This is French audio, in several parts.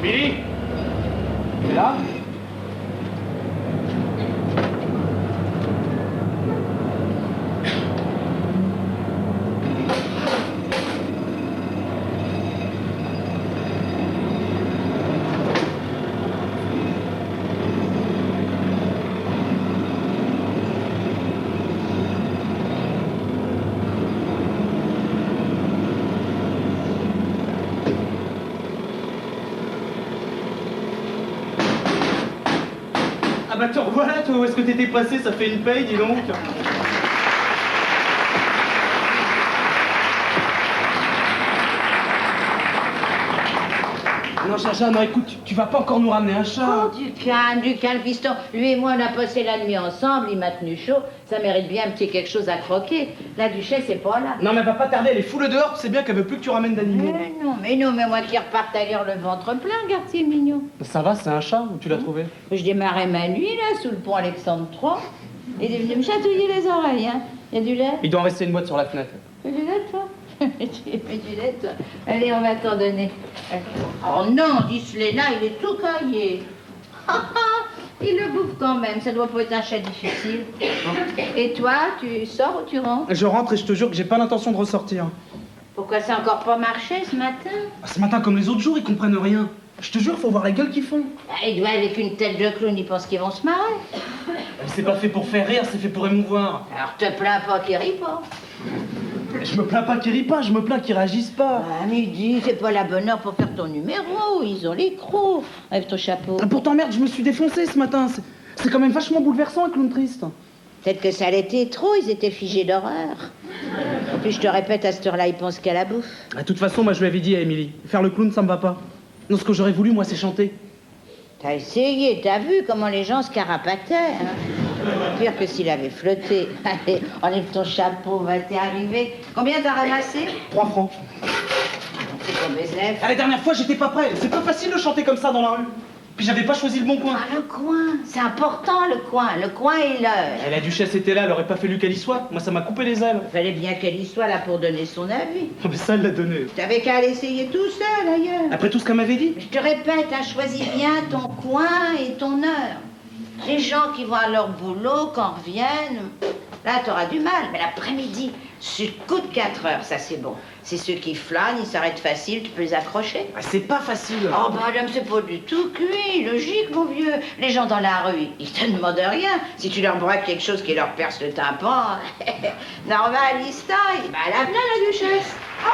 Émilie? T'es là? Ah bah te revoilà toi, où est-ce que t'étais passé? Ça fait une paye, dis donc. Non, Chacha, non, écoute, tu vas pas encore nous ramener un chat. Oh, du calme, fiston. Lui et moi, on a passé la nuit ensemble, il m'a tenu chaud. Ça mérite bien un petit quelque chose à croquer. La duchesse est pas là. Non, mais elle va pas tarder, elle est foule dehors, c'est bien qu'elle veut plus que tu ramènes d'animaux. Mais non, mais moi qui reparte ailleurs le ventre plein, regarde, c'est mignon. Ça va, c'est un chat, où tu l'as trouvé? Je démarrais ma nuit, là, sous le pont Alexandre III. Il est venu me chatouiller les oreilles, hein. Il y a du lait? Il doit en rester une boîte sur la fenêtre. Tu veux du lait, toi? Tu veux du lait, toi? Allez, on va t'en donner. Oh non, dis Léna, il est tout caillé. Il le bouffe quand même, ça doit pas être un chat difficile. Et toi, tu sors ou tu rentres? Je rentre et je te jure que j'ai pas l'intention de ressortir. Pourquoi ça a encore pas marché ce matin? Ce matin, comme les autres jours, ils comprennent rien. Je te jure, faut voir la gueule qu'ils font. Ils doivent avec une tête de clown, ils pensent qu'ils vont se marrer. C'est pas fait pour faire rire, c'est fait pour émouvoir. Alors te plains pas qu'ils rient pas. Je me plains pas qu'ils rient pas, je me plains qu'ils réagissent pas. À midi, c'est pas la bonne heure pour faire ton numéro, ils ont les crocs. Lève ton chapeau. Pourtant, merde, je me suis défoncé ce matin. C'est quand même vachement bouleversant un clown triste. Peut-être que ça l'était trop, ils étaient figés d'horreur. En plus, je te répète, à cette heure-là, ils pensent qu'à la bouffe. De toute façon, moi je lui avais dit à Émilie, faire le clown, ça me va pas. Non, ce que j'aurais voulu, moi, c'est chanter. T'as essayé, t'as vu comment les gens se carapataient, hein? Pire que s'il avait flotté. Allez, enlève ton chapeau, va t'y arriver. Combien t'as ramassé? 3 francs. C'est ton baiser. La dernière fois, j'étais pas prêt. C'est pas facile de chanter comme ça dans la rue. Puis j'avais pas choisi le bon coin. Ah, le coin, c'est important, le coin. Le coin et l'heure. La duchesse était là, elle aurait pas fallu qu'elle y soit. Moi, ça m'a coupé les ailes. Fallait bien qu'elle y soit là pour donner son avis. Oh, mais ça, elle l'a donné. T'avais qu'à l'essayer tout seul, ailleurs. Après tout ce qu'elle m'avait dit. Je te répète, hein, choisis bien ton coin et ton heure. Les gens qui vont à leur boulot, quand reviennent, là, t'auras du mal. Mais l'après-midi, sur le coup de 4 heures, ça c'est bon. C'est ceux qui flânent, ils s'arrêtent facile, tu peux les accrocher. Ah, c'est pas facile. Oh, madame, c'est pas du tout cuit, logique, mon vieux. Les gens dans la rue, ils te demandent rien. Si tu leur braques quelque chose qui leur perce le tympan, normal, ils se taillent. Bah, la voilà, la duchesse. Oh,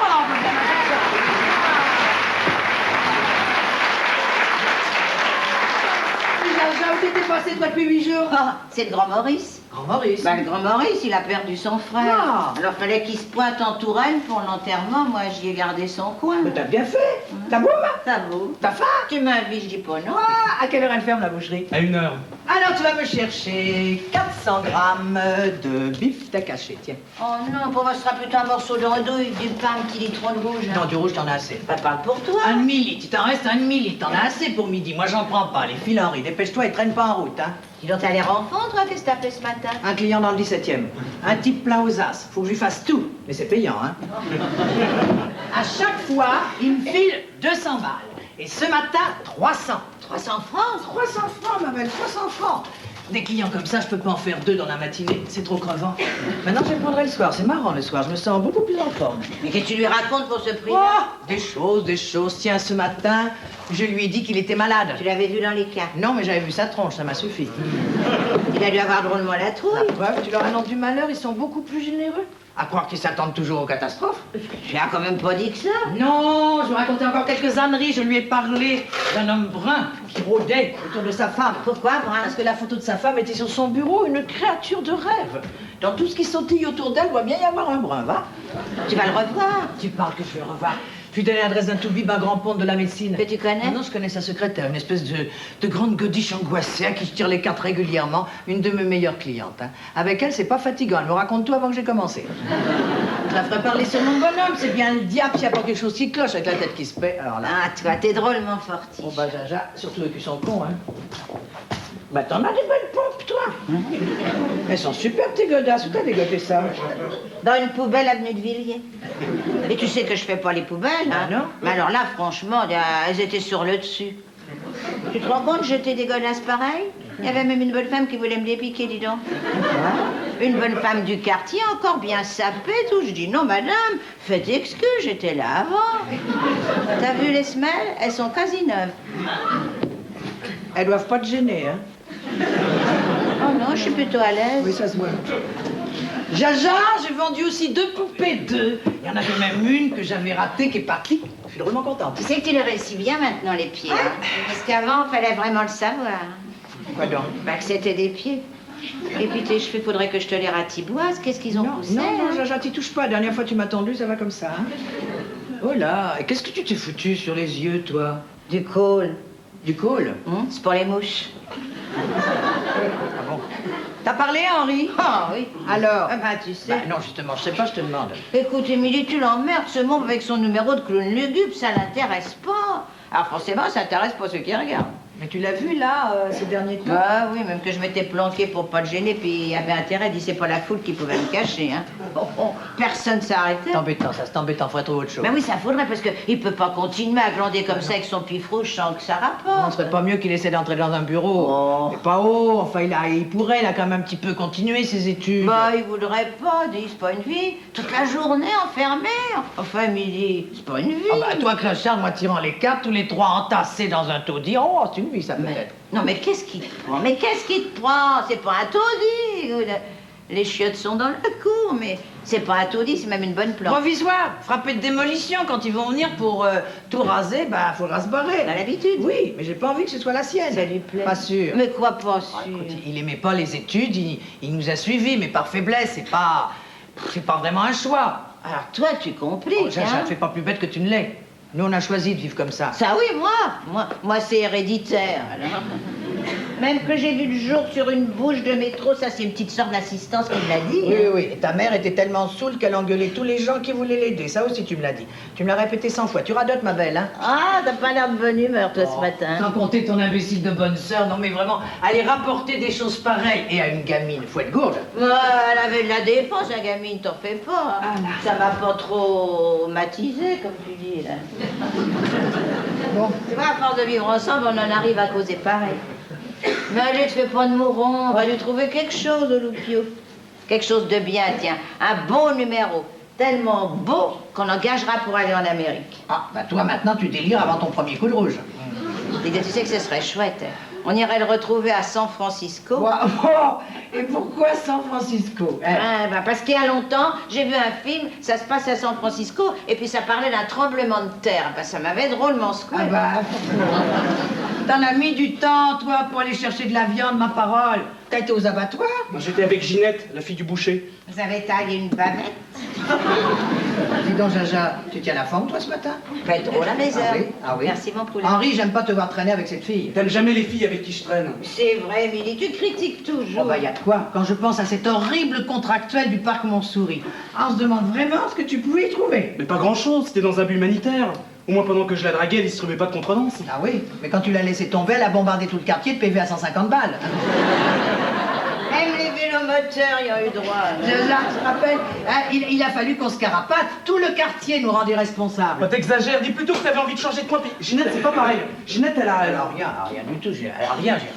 Où t'étais passé toi depuis 8 jours? Ah, c'est le grand Maurice. Grand Maurice. Bah, le grand Maurice, il a perdu son frère. Ah. Alors, fallait qu'il se pointe en Touraine pour l'enterrement. Moi, j'y ai gardé son coin. Mais t'as bien fait. T'as beau, hein? Ça vaut. T'as faim? Tu m'invites, je dis pas non. Ah, à quelle heure elle ferme la boucherie? À 1 heure. Alors tu vas me chercher 400 grammes de beefsteak haché, tiens. Oh non, pour moi, ce sera plutôt un morceau d'andouille, du pain, un petit litron de rouge. Non, du rouge, t'en as assez. Bah, parle pour toi. Un demi-litre, il t'en reste un demi-litre, t'en as assez pour midi. Moi, j'en prends pas. Les filanteries, dépêche-toi et traîne pas en route, hein. Dis donc, t'as l'air enfant, toi, qu'est-ce que t'as fait ce matin? Un client dans le 17e. Un type plat aux as. Faut que je lui fasse tout. Mais c'est payant, hein. À chaque fois, il me file 200 balles. Et ce matin, 300. 300 francs? 300 francs, ma belle, 300 francs. Des clients comme ça, je peux pas en faire 2 dans la matinée. C'est trop crevant. Maintenant, je les prendrai le soir. C'est marrant le soir. Je me sens beaucoup plus en forme. Mais qu'est-ce que tu lui racontes pour ce prix? Oh, des choses. Tiens, ce matin, je lui ai dit qu'il était malade. Tu l'avais vu dans les cartes. Non, mais j'avais vu sa tronche, ça m'a suffi. Il a dû avoir drôlement la trouille. La preuve, tu leur annonces du malheur, ils sont beaucoup plus généreux. À croire qu'ils s'attendent toujours aux catastrophes. Tu as quand même pas dit que ça. Non, je vous racontais encore quelques âneries. Je lui ai parlé d'un homme brun qui rôdait autour de sa femme. Pourquoi, brun? Parce que la photo de sa femme était sur son bureau, une créature de rêve. Dans tout ce qui sautille autour d'elle, doit bien y avoir un brun, va. Tu vas le revoir. Tu parles que je vais le revoir. Je lui donnais l'adresse d'un tout bib, un grand ponte de la médecine. Que tu connais? Non, je connais sa secrétaire, une espèce de grande godiche angoissée à qui je tire les cartes régulièrement, une de mes meilleures clientes. Hein. Avec elle, c'est pas fatigant, elle me raconte tout avant que j'ai commencé. Je la ferai parler sur mon bonhomme, c'est bien le diable s'il n'y a pas quelque chose qui cloche avec la tête qui se paie. Alors là. Ah, toi, t'es drôlement fortiche. Bon bah Jaja, surtout eux qui sont cons, hein. Bah t'en as des belles pompes, toi. Elles sont superbes, tes godasses. Où t'as dégoté ça? Dans une poubelle avenue de Villiers. Et tu sais que je fais pas les poubelles, hein? Ah non? Mais alors là, franchement, elles étaient sur le dessus. Tu te rends compte, jeter des godasses pareilles? Il y avait même une bonne femme qui voulait me les piquer, dis donc. Une bonne femme du quartier, encore bien sapée, tout. Je dis, non, madame, faites excuse, j'étais là avant. T'as vu les semelles? Elles sont quasi neuves. Elles doivent pas te gêner, hein? Oh non, je suis plutôt à l'aise. Oui, ça se voit. Jaja, j'ai vendu aussi 2 poupées, 2. Il y en avait même une que j'avais ratée qui est partie. Je suis drôlement contente. Tu sais que tu les réussis bien maintenant, les pieds. Hein? Parce qu'avant, il fallait vraiment le savoir. Quoi donc? Bah, que c'était des pieds. Et puis tes cheveux, faudrait que je te les ratiboise. Qu'est-ce qu'ils ont poussé? Non, hein? Jaja, t'y touches pas. La dernière fois, tu m'as tendu, ça va comme ça. Hein? Oh là, et qu'est-ce que tu t'es foutu sur les yeux, toi? Du col. Du col? C'est pour les mouches. Ah bon? T'as parlé à Henri? Ah oui. Alors? Ah bah, tu sais. Bah non, justement, je sais pas, je te demande. Écoute, Émilie, tu l'emmerdes, ce môme avec son numéro de clown lugubre, ça l'intéresse pas. Alors forcément, ça intéresse pas ceux qui regardent. Mais tu l'as vu, là, ces derniers temps? Ah oui, même que je m'étais planqué pour pas le gêner, puis il y avait intérêt, dit c'est pas la foule qui pouvait me cacher, hein. Personne s'arrêtait. C'est embêtant, ça, c'est embêtant, faudrait trouver autre chose. Ben oui, ça faudrait, parce qu'il peut pas continuer à glander comme ça avec son pif rouge sans que ça On rapporte. serait pas mieux qu'il essaie d'entrer dans un bureau. Oh. Mais pas haut, enfin, il pourrait, il a quand même un petit peu continué ses études. Bah, il voudrait pas, dis, c'est pas une vie. Toute la journée enfermé. Enfin, Émilie, c'est pas une vie. Ah bah, toi, Clochard, moi, tirant les cartes, tous les 3 entassés dans un taudis. Oh, c'est une vie, ça, peut-être. Non, mais qu'est-ce qui te prend? Mais qu'est-ce qui te prend? C'est pas un taudis. Les chiottes sont dans la cour, mais c'est pas un taudis, c'est même une bonne plante. Provisoire, frappé de démolition, quand ils vont venir pour tout raser, bah, faudra se barrer. T'as l'habitude? Oui, mais j'ai pas envie que ce soit la sienne. Ça lui plaît. Pas sûr. Mais quoi, pas Ah, sûr? écoute, il aimait pas les études, il nous a suivis, mais par faiblesse, c'est pas vraiment un choix. Alors toi, tu compliques, Oh, ça hein? te fait pas plus bête que tu ne l'es. Nous, on a choisi de vivre comme ça. Ça oui, moi c'est héréditaire, alors. Même que j'ai vu le jour sur une bouche de métro, ça c'est une petite sorte d'assistance qui me l'a dit. Oui, hein. oui, et ta mère était tellement saoule qu'elle engueulait tous les gens qui voulaient l'aider. Ça aussi, tu me l'as dit. Tu me l'as répété 100 fois. Tu radotes, ma belle, hein? Ah, t'as pas l'air de bonne humeur, toi, ce matin. Sans compter ton imbécile de bonne sœur. Non, mais vraiment, aller rapporter des choses pareilles et à une gamine, faut être gourde. Elle avait de la défense, la gamine, t'en fais pas. Ah, là. Ça m'a pas trop matisé, comme tu dis, là. Bon. Tu vois, à force de vivre ensemble, on en arrive à causer pareil. Mais allez, te fais pas de mourant, on va lui trouver quelque chose, au Loupio. Quelque chose de bien, tiens. Un bon numéro. Tellement beau qu'on engagera pour aller en Amérique. Ah, bah toi, maintenant, tu délires avant ton premier coup de rouge. Et tu sais que ce serait chouette. On irait le retrouver à San Francisco. Oh, et pourquoi San Francisco? Ah, bah parce qu'il y a longtemps, j'ai vu un film, ça se passe à San Francisco, et puis ça parlait d'un tremblement de terre. Bah, ça m'avait drôlement secoué. Ah bah, t'en as mis du temps, toi, pour aller chercher de la viande, ma parole. T'as été aux abattoirs? Moi, j'étais avec Ginette, la fille du boucher. Vous avez taillé une bavette. Dis donc, Jaja, tu tiens la forme, toi, ce matin? Faites drôle à mes heures. Ah oui, ah oui. Merci, mon poulet. Henri, j'aime pas te voir traîner avec cette fille. T'aimes jamais les filles avec qui je traîne. C'est vrai, Émilie, tu critiques toujours. Oh bah, y a de quoi. Quand je pense à cet horrible contractuel du parc Montsouris, on se demande vraiment ce que tu pouvais y trouver. Mais pas grand-chose, c'était dans un but humanitaire. Au moins, pendant que je la draguais, elle distribuait pas de contredanse. Ah oui, mais quand tu l'as laissé tomber, elle a bombardé tout le quartier de PV à 150 balles. Même les vélomoteurs y ont eu droit. Jaja, tu te rappelles, hein, il a fallu qu'on se carapate. Tout le quartier nous rendait responsables. Bah, t'exagères, dis plutôt que t'avais envie de changer de coin. Puis Ginette, c'est pas pareil. Ginette, elle a. Alors rien du tout, j'ai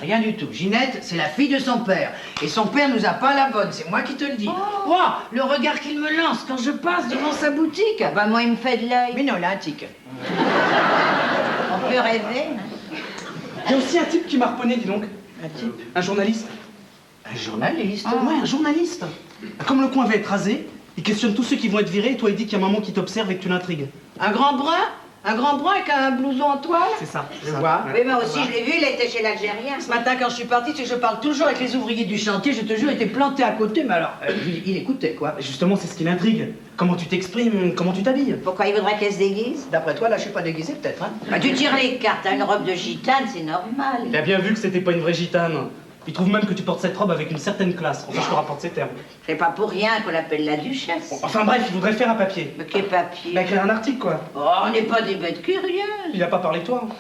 rien du tout. Ginette, c'est la fille de son père. Et son père nous a pas la bonne, c'est moi qui te le dis. Oh. Ouah, le regard qu'il me lance quand je passe devant sa boutique. Bah, moi, il me fait de l'œil. Mais non, là, un tic. On peut rêver. Hein. Il y a aussi un type qui m'a harponné, dis donc. Un type. Un journaliste. Un journaliste. Ouais, un journaliste. Comme le coin va être rasé, il questionne tous ceux qui vont être virés et toi, il dit qu'il y a un moment qui t'observe et que tu l'intrigues. Un grand brun avec un blouson en toile. C'est ça. Je vois. Oui, moi aussi, je l'ai vu, il était chez l'Algérien. Ce matin, quand je suis partie, c'est que je parle toujours avec les ouvriers du chantier. Je te jure, il était planté à côté, mais alors, il écoutait, quoi. Justement, c'est ce qui l'intrigue. Comment tu t'exprimes, comment tu t'habilles. Pourquoi il voudrait qu'elle se déguise? D'après toi, là, je suis pas déguisé, peut-être, hein. Bah, tu tires les cartes, t'as une robe de gitane, c'est normal. Il a bien vu que c'était pas une vraie gitane. Il trouve même que tu portes cette robe avec une certaine classe. Enfin, je te rapporte ces termes. C'est pas pour rien qu'on l'appelle la duchesse. Enfin bref, il voudrait faire un papier. Mais quel papier? Bah, écrire un article, quoi. Oh, on n'est pas des bêtes curieuses. Il a pas parlé de toi. Hein.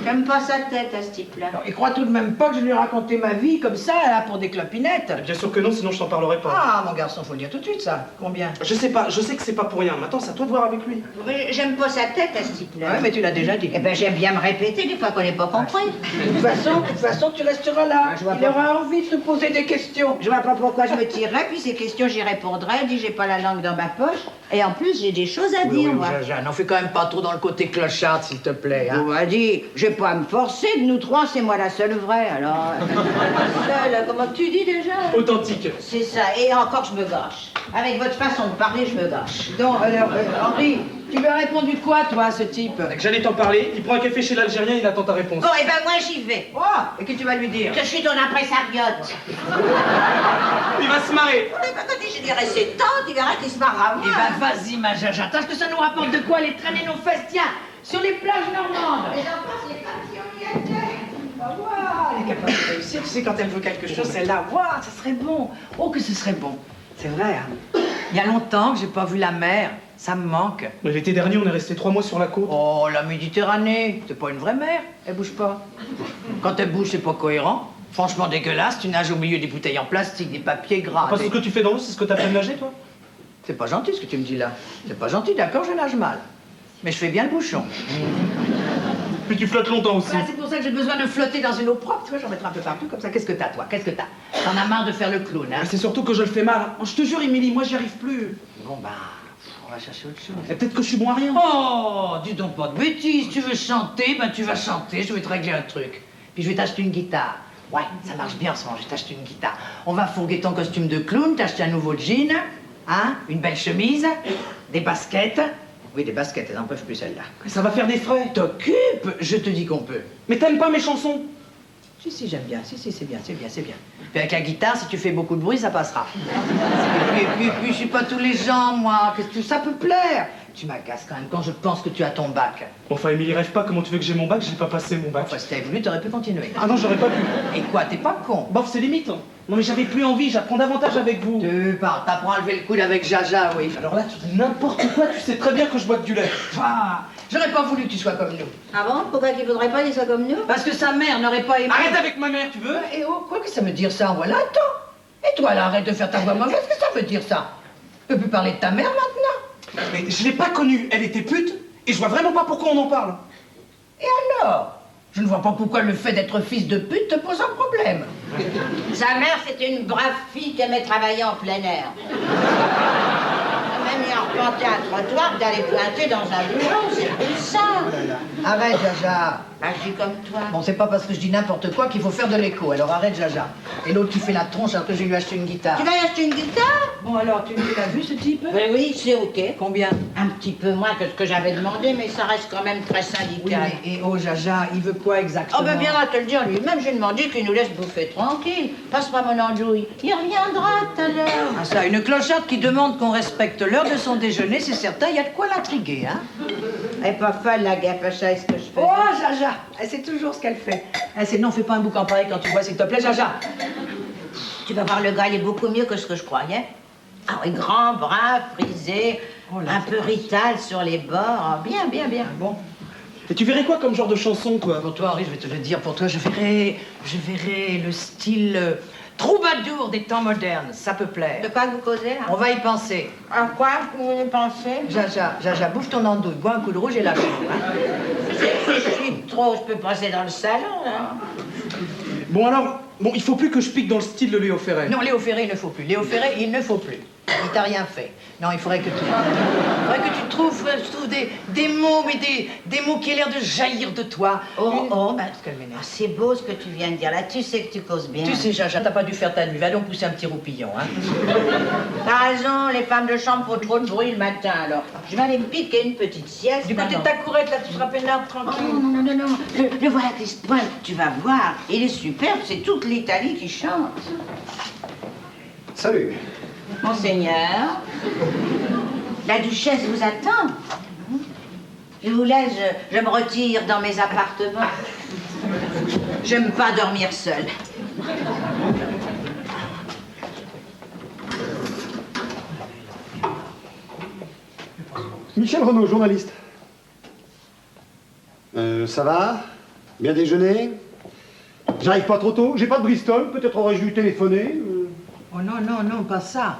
J'aime pas sa tête à ce type-là. Alors, il croit tout de même pas que je lui ai raconté ma vie comme ça, là, pour des clopinettes. Bien sûr que non, sinon je t'en parlerai pas. Ah, mon garçon, faut le dire tout de suite, ça. Combien? Je sais pas, je sais que c'est pas pour rien. Maintenant, c'est à toi de voir avec lui. Mais j'aime pas sa tête à ce type-là. Ouais, mais tu l'as déjà dit. Eh ben, j'aime bien me répéter des fois qu'on n'est pas compris. De toute façon, tu resteras là. je vois Il pas. aura envie de te poser des questions. Je vois pas pourquoi je me tirerais, puis ces questions j'y répondrais, dis j'ai pas la langue dans ma poche, et en plus j'ai des choses à dire, moi. Jaja, n'en fais quand même pas trop dans le côté clochard, s'il te plaît, hein. On m'a dit, j'ai pas à me forcer, de nous trois, c'est moi la seule vraie, alors... Seule, comment tu dis déjà? Authentique. C'est ça, et encore je me gâche. Avec votre façon de parler, je me gâche. Donc, alors, Henri, tu lui as répondu quoi, toi, à ce type? J'allais t'en parler, il prend un café chez l'Algérien, il attend ta réponse. Bon, et ben moi j'y vais. Oh, et qu'est-ce que tu vas lui dire? Que je suis ton impresariote. Il va se marrer. Eh ben quand je dirais c'est tant, tu verras qu'il se marre à moi. Eh ben, vas-y, ma Jaja, tâche que ça nous rapporte de quoi aller traîner nos fesses, tiens, sur les plages normandes. Les enfants, c'est pas si on y était. Elle est capable de réussir, tu sais, quand elle veut quelque chose, celle-là, waouh, ça serait bon. Oh, que ce serait bon. C'est vrai, hein. Il y a longtemps que j'ai pas vu la mer. Ça me manque. Mais l'été dernier, on est resté 3 mois sur la côte. Oh, la Méditerranée, c'est pas une vraie mer. Elle bouge pas. Quand elle bouge, c'est pas cohérent. Franchement dégueulasse, tu nages au milieu des bouteilles en plastique, des papiers gras. Parce que ce que tu fais dans l'eau, c'est ce que t'appelles nager, toi? C'est pas gentil ce que tu me dis là. C'est pas gentil, d'accord, je nage mal. Mais je fais bien le bouchon. Puis tu flottes longtemps aussi. Voilà, c'est pour ça que j'ai besoin de flotter dans une eau propre. Tu vois, j'en mettrai un peu partout comme ça. Qu'est-ce que t'as, toi? Qu'est-ce que t'as? T'en as marre de faire le clown, hein? Mais c'est surtout que je le fais mal. Oh, je te jure, Émilie, moi j'y arrive plus. Bon, bah, on va chercher autre chose. Et peut-être que je suis bon à rien. Oh, dis donc pas de bêtises. Tu veux chanter, ben tu vas chanter. Je vais te régler un truc. Puis je vais t'acheter une guitare. Ouais, ça marche bien en ce moment, je vais t'acheter une guitare. On va fourguer ton costume de clown, t'acheter un nouveau jean, hein, une belle chemise, des baskets. Oui, des baskets, elles en peuvent plus celles-là. Ça va faire des frais. T'occupes, je te dis qu'on peut. Mais t'aimes pas mes chansons? Si, j'aime bien. Si, c'est bien, c'est bien, c'est bien. Puis avec la guitare, si tu fais beaucoup de bruit, ça passera. Et puis, je suis pas tous les gens, moi. Qu'est-ce que ça peut plaire? Tu m'agaces quand même quand je pense que tu as ton bac. Bon, enfin, Émilie, rêve pas. Comment tu veux que j'ai mon bac? J'ai pas passé mon bac. Enfin, si t'avais voulu, t'aurais pu continuer. Ah non, j'aurais pas pu. Et quoi, t'es pas con? Bof, c'est limite. Non, mais j'avais plus envie. J'apprends davantage avec vous. Tu parles, t'apprends à lever le coude avec Jaja, oui. Alors là, tu dis n'importe quoi. Tu sais très bien que je bois que du lait. Ah, j'aurais pas voulu que tu sois comme nous. Ah bon? Pourquoi qu'il faudrait pas qu'il soit comme nous? Parce que sa mère n'aurait pas aimé... Arrête avec ma mère, tu veux? Et oh, quoi que ça veut dire ça? Voilà, attends. Et toi, là, arrête de faire ta voix mauvaise. Qu'est-ce que ça veut dire, ça? Tu peux plus parler de ta mère, maintenant? Mais je l'ai pas connue. Elle était pute. Et je vois vraiment pas pourquoi on en parle. Et alors? Je ne vois pas pourquoi le fait d'être fils de pute te pose un problème. Sa mère, c'était une brave fille qui aimait travailler en plein air. Elle a même eu arpenté un trottoir d'aller pointer dans un bureau, c'est plus ça. Arrête, Jaja. Agis comme toi. Bon, c'est pas parce que je dis n'importe quoi qu'il faut faire de l'écho, alors arrête, Jaja. Et l'autre qui fait la tronche alors que je vais lui acheter une guitare. Tu vas y acheter une guitare? Bon, alors, tu l'as vu, ce type? Oui, c'est ok. Combien? Un petit peu moins que ce que j'avais demandé, mais ça reste quand même très Oui, syndical. et oh, Jaja, il veut quoi exactement? Oh ben viendra te le dire lui-même, j'ai demandé qu'il nous laisse bouffer tranquille. Passe-moi mon andouille. Il reviendra tout à l'heure. Ah ça, une clocharde qui demande qu'on respecte l'heure de son déjeuner, c'est certain, il y a de quoi l'intriguer, hein? Elle est pas folle la gapacha, est-ce que je fais? Oh, Jaja, elle sait toujours ce qu'elle fait. Elle sait, non, fais pas un boucan pareil quand tu vois, s'il te plaît, Jaja. Tu vas voir, le gars, il est beaucoup mieux que ce que je croyais. Ah oui, grand, brave, frisé, Oh là, un peu rital sur les bords. Bien, bien, bien. Bon. Et tu verrais quoi comme genre de chanson, toi? Pour toi, Henri, je vais te le dire, pour toi, je verrai le style troubadour des temps modernes. Ça peut plaire. De quoi vous causez, là? On va y penser. À quoi vous voulez penser? Jaja, bouffe ton andouille, bois un coup de rouge et lâche. Hein. Je suis trop, je peux passer dans le salon, là. Bon alors, bon, il faut plus que je pique dans le style de Léo Ferré. Non, Léo Ferré, il ne faut plus. Léo Ferré, il ne faut plus. Il t'a rien fait. Non, il faudrait que tu trouves des mots, mais des mots qui aient l'air de jaillir de toi. Parce qu'elle m'énerve. Ah, c'est beau ce que tu viens de dire, là. Tu sais que tu causes bien. Tu sais, Jaja, t'as pas dû faire ta nuit. Va donc pousser un petit roupillon, hein. T'as raison, les femmes de chambre font trop de bruit le matin, alors. Je vais aller me piquer une petite sieste. Du côté de maman. ta courette, là, tu seras peinard, Oh, tranquille. non. Le voilà qui se pointe, tu vas voir. Il est superbe, c'est toute l'Italie qui chante. Salut. Monseigneur, la duchesse vous attend. Je vous laisse, je me retire dans mes appartements. J'aime pas dormir seule. Michel Renaud, journaliste. Ça va? Bien déjeuné? J'arrive pas trop tôt? J'ai pas de Bristol, peut-être aurais-je dû téléphoner? Oh non, non, non, pas ça.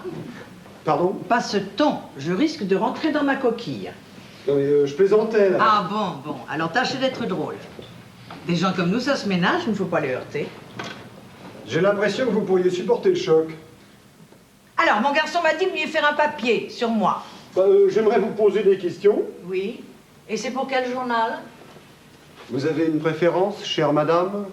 Pardon? Pas ce ton. Je risque de rentrer dans ma coquille. Non mais je plaisantais là. Ah bon, bon. Alors tâchez d'être drôle. Des gens comme nous, ça se ménage, il ne faut pas les heurter. J'ai l'impression que vous pourriez supporter le choc. Alors, mon garçon m'a dit que vous vouliez faire un papier sur moi. Bah, j'aimerais vous poser des questions. Oui. Et c'est pour quel journal? Vous avez une préférence, chère madame?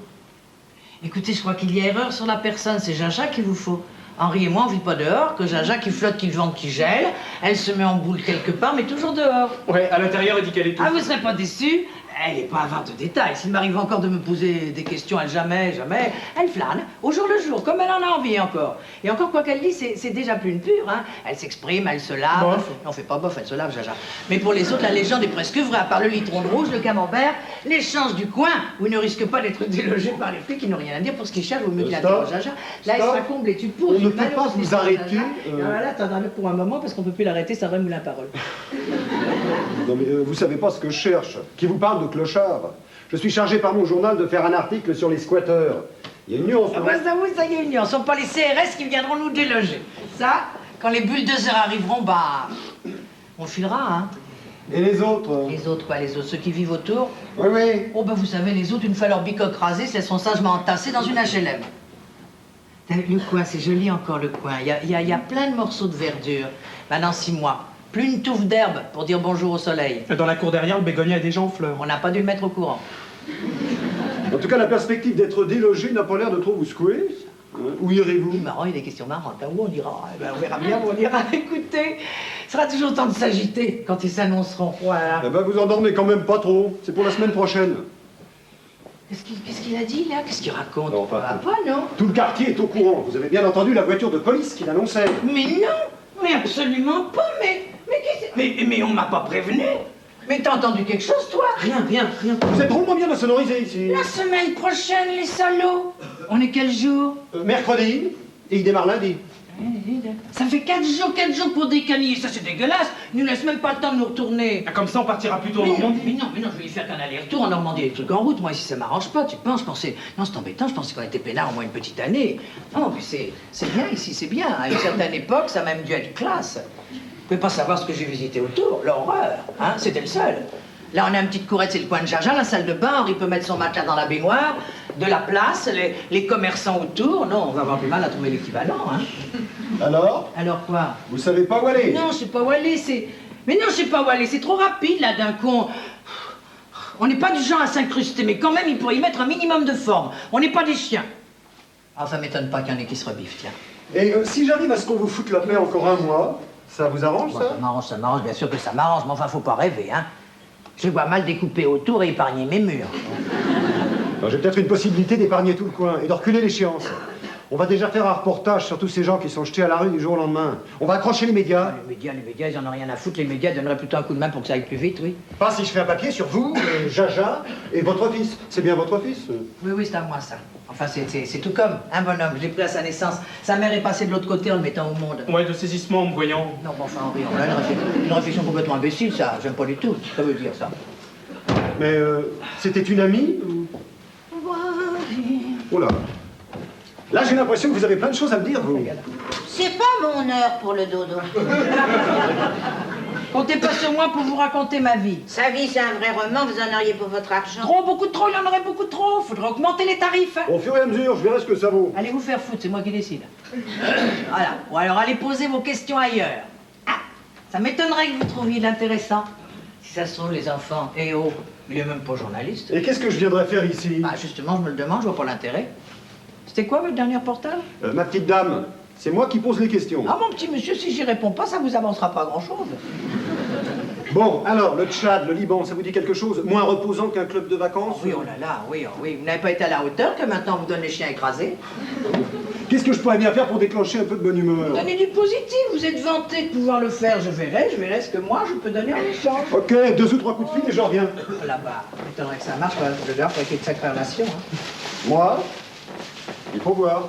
Écoutez, je crois qu'il y a erreur sur la personne. C'est Jaja qu'il vous faut. Henri et moi, on vit pas dehors, que Jaja qui flotte, qui vente, qui gèle. Elle se met en boule quelque part, mais toujours dehors. Ouais, à l'intérieur, il dit qu'elle est tout. Ah, vous serez pas déçus? Elle n'est pas avare de détails. S'il m'arrive encore de me poser des questions, elle jamais, elle flâne, au jour le jour, comme elle en a envie encore. Et encore, quoi qu'elle dise, c'est déjà plus une pure, hein. Elle s'exprime, elle se lave. Bof. On fait pas bof, elle se lave, Jaja. Mais pour les autres, la légende est presque vraie, à part le litron de rouge, le camembert, l'échange du coin, où il ne risque pas d'être délogé par les flics qui n'ont rien à dire pour ce qu'ils cherchent, au mieux qu'il Stop. Jaja. Là, il Stop. sera comblé, tu pousses. On ne peut pas vous arrêter, Voilà, attendez pour un moment, parce qu'on peut plus l'arrêter, ça remoule la parole. Non mais vous savez pas ce que je cherche. Qui vous parle de clochard? Je suis chargé par mon journal de faire un article sur les squatteurs. Il y a une nuance. Ah bah ça, oui, ça y est, une nuance. Ce ne sont pas les CRS qui viendront nous déloger. Ça, quand les bulldozers arriveront, bah, on filera, hein. Et les autres? Les autres, quoi, les autres, ceux qui vivent autour. Oui, oui. Oh, bah, vous savez, les autres, une fois leur bicoque rasée, se laisseront sagement entassés dans une HLM. Le coin, c'est joli encore, le coin. Il y a plein de morceaux de verdure. Maintenant, 6 mois. Plus une touffe d'herbe pour dire bonjour au soleil. Dans la cour derrière, le bégonia est déjà en fleurs. On n'a pas dû le mettre au courant. En tout cas, la perspective d'être délogé n'a pas l'air de trop vous secouer. Où irez-vous? C'est marrant, il y a des questions marrantes. Hein. Où on ira? Eh ben, on verra bien où on ira. Écoutez, il sera toujours temps de s'agiter quand ils s'annonceront. Voilà. Eh ben, vous endormez quand même pas trop. C'est pour la semaine prochaine. Qu'est-ce qu'il a dit, là? Qu'est-ce qu'il raconte? Non, enfin, Ça va pas, non? Tout le quartier est au courant. Vous avez bien entendu la voiture de police qui l'annonçait. Mais non! Mais absolument pas! Mais on m'a pas prévenu! Mais t'as entendu quelque chose, toi? Rien, rien, rien. Vous êtes drôlement bien sonorisé ici. La semaine prochaine, les salauds! On est quel jour? Mercredi, et il démarre lundi. Ça fait 4 jours pour décaniller, ça c'est dégueulasse! Ils nous laissent même pas le temps de nous retourner! Ah, comme ça, on partira plutôt en Mais non, Normandie. mais non, je vais y faire qu'un aller-retour en Normandie, des trucs en route. Moi, ici, ça m'arrange pas, tu penses? Je pensais... Non, c'est embêtant, je pensais qu'on était peinard au moins une petite année. Non, mais c'est bien ici, c'est bien. À une certaine époque, ça a même dû être classe. Vous pouvez pas savoir ce que j'ai visité autour, l'horreur, hein, c'était le seul. Là, on a une petite courette, c'est le coin de Jaja, la salle de bain, il peut mettre son matelas dans la baignoire, de la place, les commerçants autour. Non, on va avoir du mal à trouver l'équivalent, hein. Alors? Alors quoi? Vous savez pas où aller? Non, je sais pas où aller, c'est... Mais non, je sais pas où aller, c'est trop rapide, là, d'un coup. On n'est pas du genre à s'incruster, mais quand même, il pourrait y mettre un minimum de forme. On n'est pas des chiens. Ah, ça m'étonne pas qu'il y en ait qui se rebiffent, tiens. Et si j'arrive à ce qu'on vous foute la paix encore un mois, ça vous arrange, Bon, ça? ça m'arrange, bien sûr que ça m'arrange, mais enfin, faut pas rêver, hein. Je vois mal découper autour et épargner mes murs. Alors, j'ai peut-être une possibilité d'épargner tout le coin et de reculer l'échéance. On va déjà faire un reportage sur tous ces gens qui sont jetés à la rue du jour au lendemain. On va accrocher les médias. Les médias, ils en ont rien à foutre. Les médias donneraient plutôt un coup de main pour que ça aille plus vite, oui. Pas si je fais un papier sur vous, Jaja et votre fils. C'est bien votre fils? Oui, c'est à moi, ça. Enfin, c'est tout comme un bonhomme. Je l'ai pris à sa naissance. Sa mère est passée de l'autre côté en le mettant au monde. Ouais, de saisissement en me voyant. Non, bon, enfin, Henri, on a une réflexion complètement imbécile, ça. J'aime pas du tout. Ça veut dire, ça. Mais c'était une amie ou... Oh là. Là, j'ai l'impression que vous avez plein de choses à me dire, vous. C'est pas mon heure pour le dodo. Comptez pas sur moi pour vous raconter ma vie. Sa vie, c'est un vrai roman, vous en auriez pour votre argent. Trop, beaucoup trop, il y en aurait beaucoup trop. Faudrait augmenter les tarifs. Hein. Au fur et à mesure, je verrai ce que ça vaut. Allez vous faire foutre, c'est moi qui décide. Voilà. Ou alors allez poser vos questions ailleurs. Ah, ça m'étonnerait que vous trouviez l'intéressant. Si ça se trouve, les enfants, eh oh, il est même pas journaliste. Et qu'est-ce que je viendrais faire ici? Bah justement, je me le demande, je vois pas l'intérêt. C'était quoi votre dernier portable? Ma petite dame, c'est moi qui pose les questions. Ah mon petit monsieur, si j'y réponds pas, ça vous avancera pas grand-chose. Bon, alors, le Tchad, le Liban, ça vous dit quelque chose? Moins reposant qu'un club de vacances? Oui, oh là là, oui, oh oui. Vous n'avez pas été à la hauteur que maintenant on vous donne les chiens écrasés. Qu'est-ce que je pourrais bien faire pour déclencher un peu de bonne humeur? Donnez du positif, vous êtes vanté de pouvoir le faire, je verrai ce que moi je peux donner en échange. Ok, 2 ou 3 coups de fil et je reviens. Oh là-bas, m'étonnerait que ça marche, quoi. Je dois qu'il y ait de sacrées relations. Hein. Moi, il faut voir.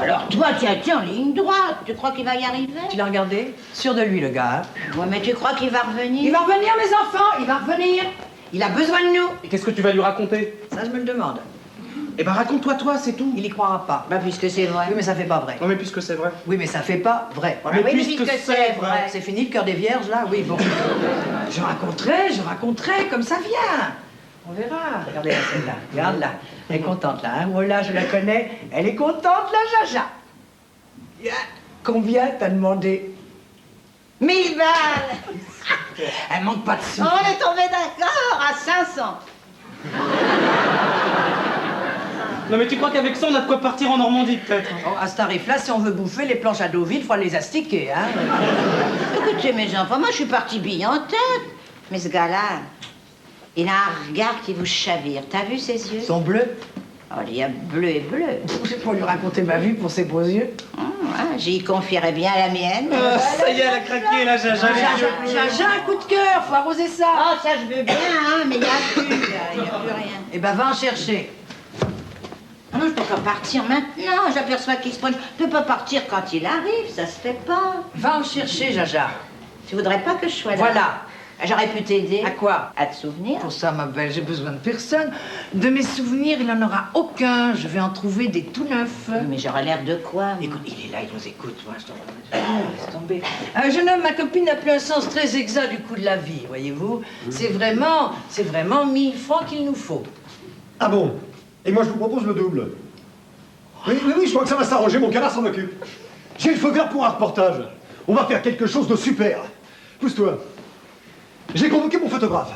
Alors toi, tu es en ligne droite. Tu crois qu'il va y arriver? Tu l'as regardé? Sûr de lui, le gars. Hein. Ouais, mais tu crois qu'il va revenir? Il va revenir, mes enfants, il va revenir. Il a besoin de nous. Et qu'est-ce que tu vas lui raconter? Ça, je me le demande. Eh ben raconte-toi, toi, c'est tout. Il y croira pas. Bah, puisque c'est vrai. Oui, mais ça fait pas vrai. Non mais puisque c'est vrai. Oui, mais ça fait pas vrai. Mais oui, puisque puisque c'est c'est vrai. vrai. C'est fini le cœur des vierges, là? Oui, bon. Je raconterai, comme ça vient. On verra. Regardez là, celle-là. Regarde là. Elle est contente, là. Hein? Voilà, je la connais. Elle est contente, la Jaja. Combien t'as demandé? 1000 balles. Elle manque pas de sous. On est tombé d'accord à 500. Non mais tu crois qu'avec ça, on a de quoi partir en Normandie, peut-être? Oh, à ce tarif-là, si on veut bouffer les planches à dos vides, il faudra les astiquer, hein? Écoutez, mes enfants, moi, je suis partie bille en tête. Mais ce gars-là, il a un regard qui vous chavire. T'as vu ses yeux? Ils sont bleus. Oh, il y a bleu et bleu. Je vais pas lui raconter ma vie pour ses beaux yeux. J'y confierais bien la mienne. Ça y est, elle a craqué, la Jaja. J'ai un coup de cœur, faut arroser ça. Oh, ça, je veux bien, hein, mais il n'y a plus, là. Il n'y a plus rien. Eh ben, va en chercher. Ah non, je peux pas partir maintenant. J'aperçois qu'il se prend. Je peux pas partir quand il arrive, ça se fait pas. Va en chercher, Jaja. Tu voudrais pas que je sois là? Voilà. J'aurais pu t'aider. À quoi? À te souvenir. Pour ça, ma belle, j'ai besoin de personne. De mes souvenirs, il n'en aura aucun. Je vais en trouver des tout neufs. Mais j'aurais l'air de quoi, moi? Écoute, il est là, il nous écoute. Moi, je t'en laisse tomber. Jeune homme, ma copine n'a plus un sens très exact du coût de la vie, voyez-vous. C'est vraiment 1000 francs qu'il nous faut. Ah bon? Et moi, je vous propose le double. Oui, je crois que ça va s'arranger, mon canard s'en occupe. J'ai le feu vert pour un reportage. On va faire quelque chose de super. Pousse-toi. J'ai convoqué mon photographe.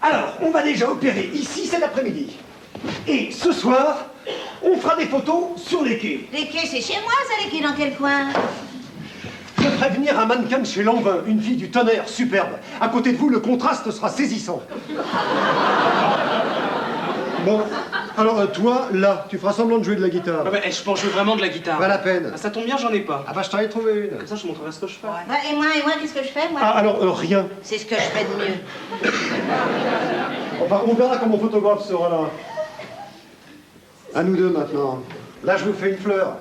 Alors, on va déjà opérer ici cet après-midi. Et ce soir, on fera des photos sur les quais. Les quais, c'est chez moi, ça, les quais, dans quel coin? Je ferai venir un mannequin de chez Lanvin, une fille du tonnerre, superbe. À côté de vous, le contraste sera saisissant. Bon, alors toi, là, tu feras semblant de jouer de la guitare. Ah bah, je pense jouer vraiment de la guitare. Pas la peine. Ah, ça tombe bien, j'en ai pas. Ah bah, je t'en ai trouvé une. Comme ça, je montrerai ce que je fais. Ouais, et moi, qu'est-ce que je fais, moi? Ah, alors, rien. C'est ce que je fais de mieux. Enfin, on verra quand mon photographe sera là. À nous deux, maintenant. Là, je vous fais une fleur.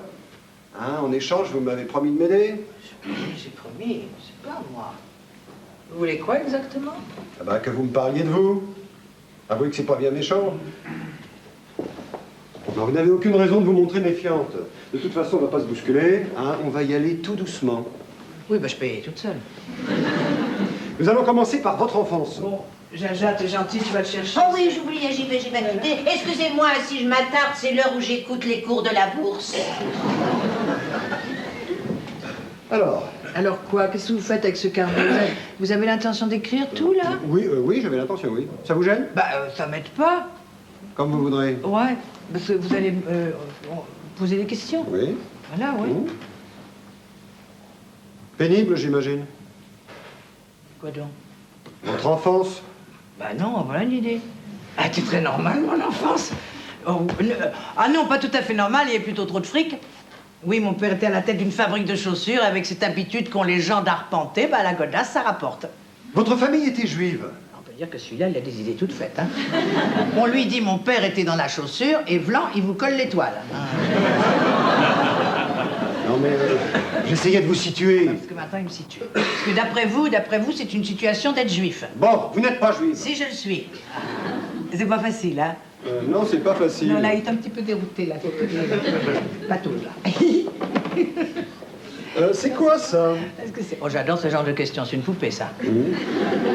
Hein, en échange, vous m'avez promis de m'aider. J'ai promis, c'est pas moi. Vous voulez quoi exactement? Ah bah, que vous me parliez de vous. Avouez que c'est pas bien méchant. Non, vous n'avez aucune raison de vous montrer méfiante. De toute façon, on va pas se bousculer, hein, on va y aller tout doucement. Oui, bah je paye toute seule. Nous allons commencer par votre enfance. Bon, Jaja, t'es gentil, tu vas le chercher. Oh oui, j'oubliais, j'y vais. Excusez-moi si je m'attarde, c'est l'heure où j'écoute les cours de la bourse. Alors quoi? Qu'est-ce que vous faites avec ce carnet? Vous avez l'intention d'écrire tout, là? Oui, j'avais l'intention, oui. Ça vous gêne? Bah, ça m'aide pas. Comme vous voudrez. Ouais, parce que vous allez poser des questions. Oui. Voilà, ouais. Mmh. Pénible, j'imagine. Quoi donc? Votre enfance. Bah non, voilà une idée. Ah, t'es très normal, mon enfance. Oh, ah non, pas tout à fait normal, il y a plutôt trop de fric. Oui, mon père était à la tête d'une fabrique de chaussures, avec cette habitude qu'ont les gens d'arpenter, bah la godasse, ça rapporte. Votre famille était juive. On peut dire que celui-là, il a des idées toutes faites, hein. On lui dit, mon père était dans la chaussure, et Vlan, il vous colle l'étoile. Non mais, j'essayais de vous situer. Parce que maintenant, il me situe. Parce que d'après vous, c'est une situation d'être juif. Bon, vous n'êtes pas juive. Si je le suis. C'est pas facile, hein. Non, c'est pas facile. Non, là, il est un petit peu dérouté, là. Pas tout, là. C'est quoi ça? Est-ce que c'est... Oh, j'adore ce genre de questions. C'est une poupée, ça.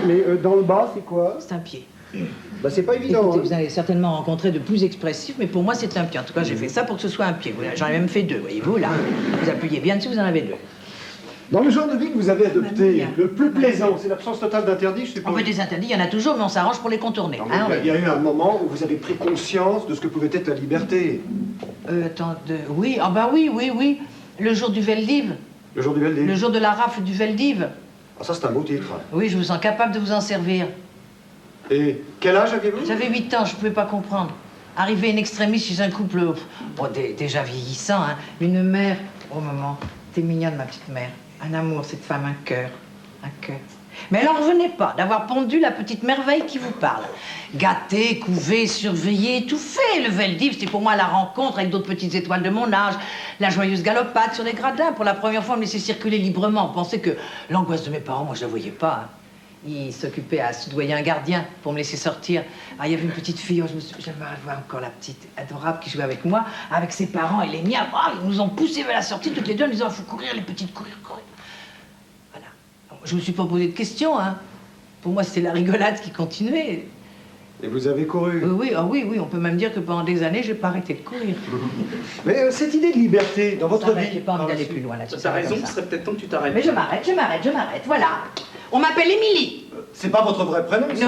Mais dans le bas, c'est quoi? C'est un pied. Bah c'est pas évident. Écoutez, Hein. vous allez certainement rencontrer de plus expressifs, mais pour moi, c'est un pied. En tout cas, j'ai fait ça pour que ce soit un pied. J'en ai même fait deux, voyez-vous, là. Vous appuyez bien dessus, vous en avez deux. Dans le genre de vie que vous avez adopté, Mamie. le plus plaisant, c'est l'absence totale d'interdits, je suppose. En fait, des interdits, il y en a toujours, mais on s'arrange pour les contourner. Non, Hein, mais il y a eu un moment où vous avez pris conscience de ce que pouvait être la liberté. Oui, ah bah oui. Le jour du Veldiv. Le jour du Veldiv. Le jour de la rafle du Veldiv. Ah, ça, c'est un beau titre. Oui, je vous sens capable de vous en servir. Et quel âge aviez-vous? J'avais 8 ans, je pouvais pas comprendre. Arrivé in extremis chez un couple, déjà vieillissant, hein. Une mère, oh maman, t'es mignonne ma petite mère. Un amour, cette femme, un cœur. Mais elle en revenait pas d'avoir pondu la petite merveille qui vous parle. Gâté, couvé, surveillé, tout fait. Le Veldiv, c'était pour moi la rencontre avec d'autres petites étoiles de mon âge. La joyeuse galopade sur les gradins. Pour la première fois, on me laissait circuler librement. On pensait que l'angoisse de mes parents, moi, je la voyais pas. Hein. Il s'occupait à soudoyer un gardien pour me laisser sortir. Ah, il y avait une petite fille, j'aimerais voir encore la petite adorable qui jouait avec moi, avec ses parents et les miens. Ah, ils nous ont poussés vers la sortie, toutes les deux, en disant, il faut courir, les petites, courir. Voilà. Je me suis pas posé de questions, hein. Pour moi, c'était la rigolade qui continuait. Et vous avez couru? Oui, on peut même dire que pendant des années, j'ai pas arrêté de courir. Mais cette idée de liberté dans votre vie... J'ai pas envie d'aller plus loin là-dessus. T'as raison, ce serait peut-être temps que tu t'arrêtes. Mais je m'arrête, voilà. On m'appelle Émilie. C'est pas votre vrai prénom, ça?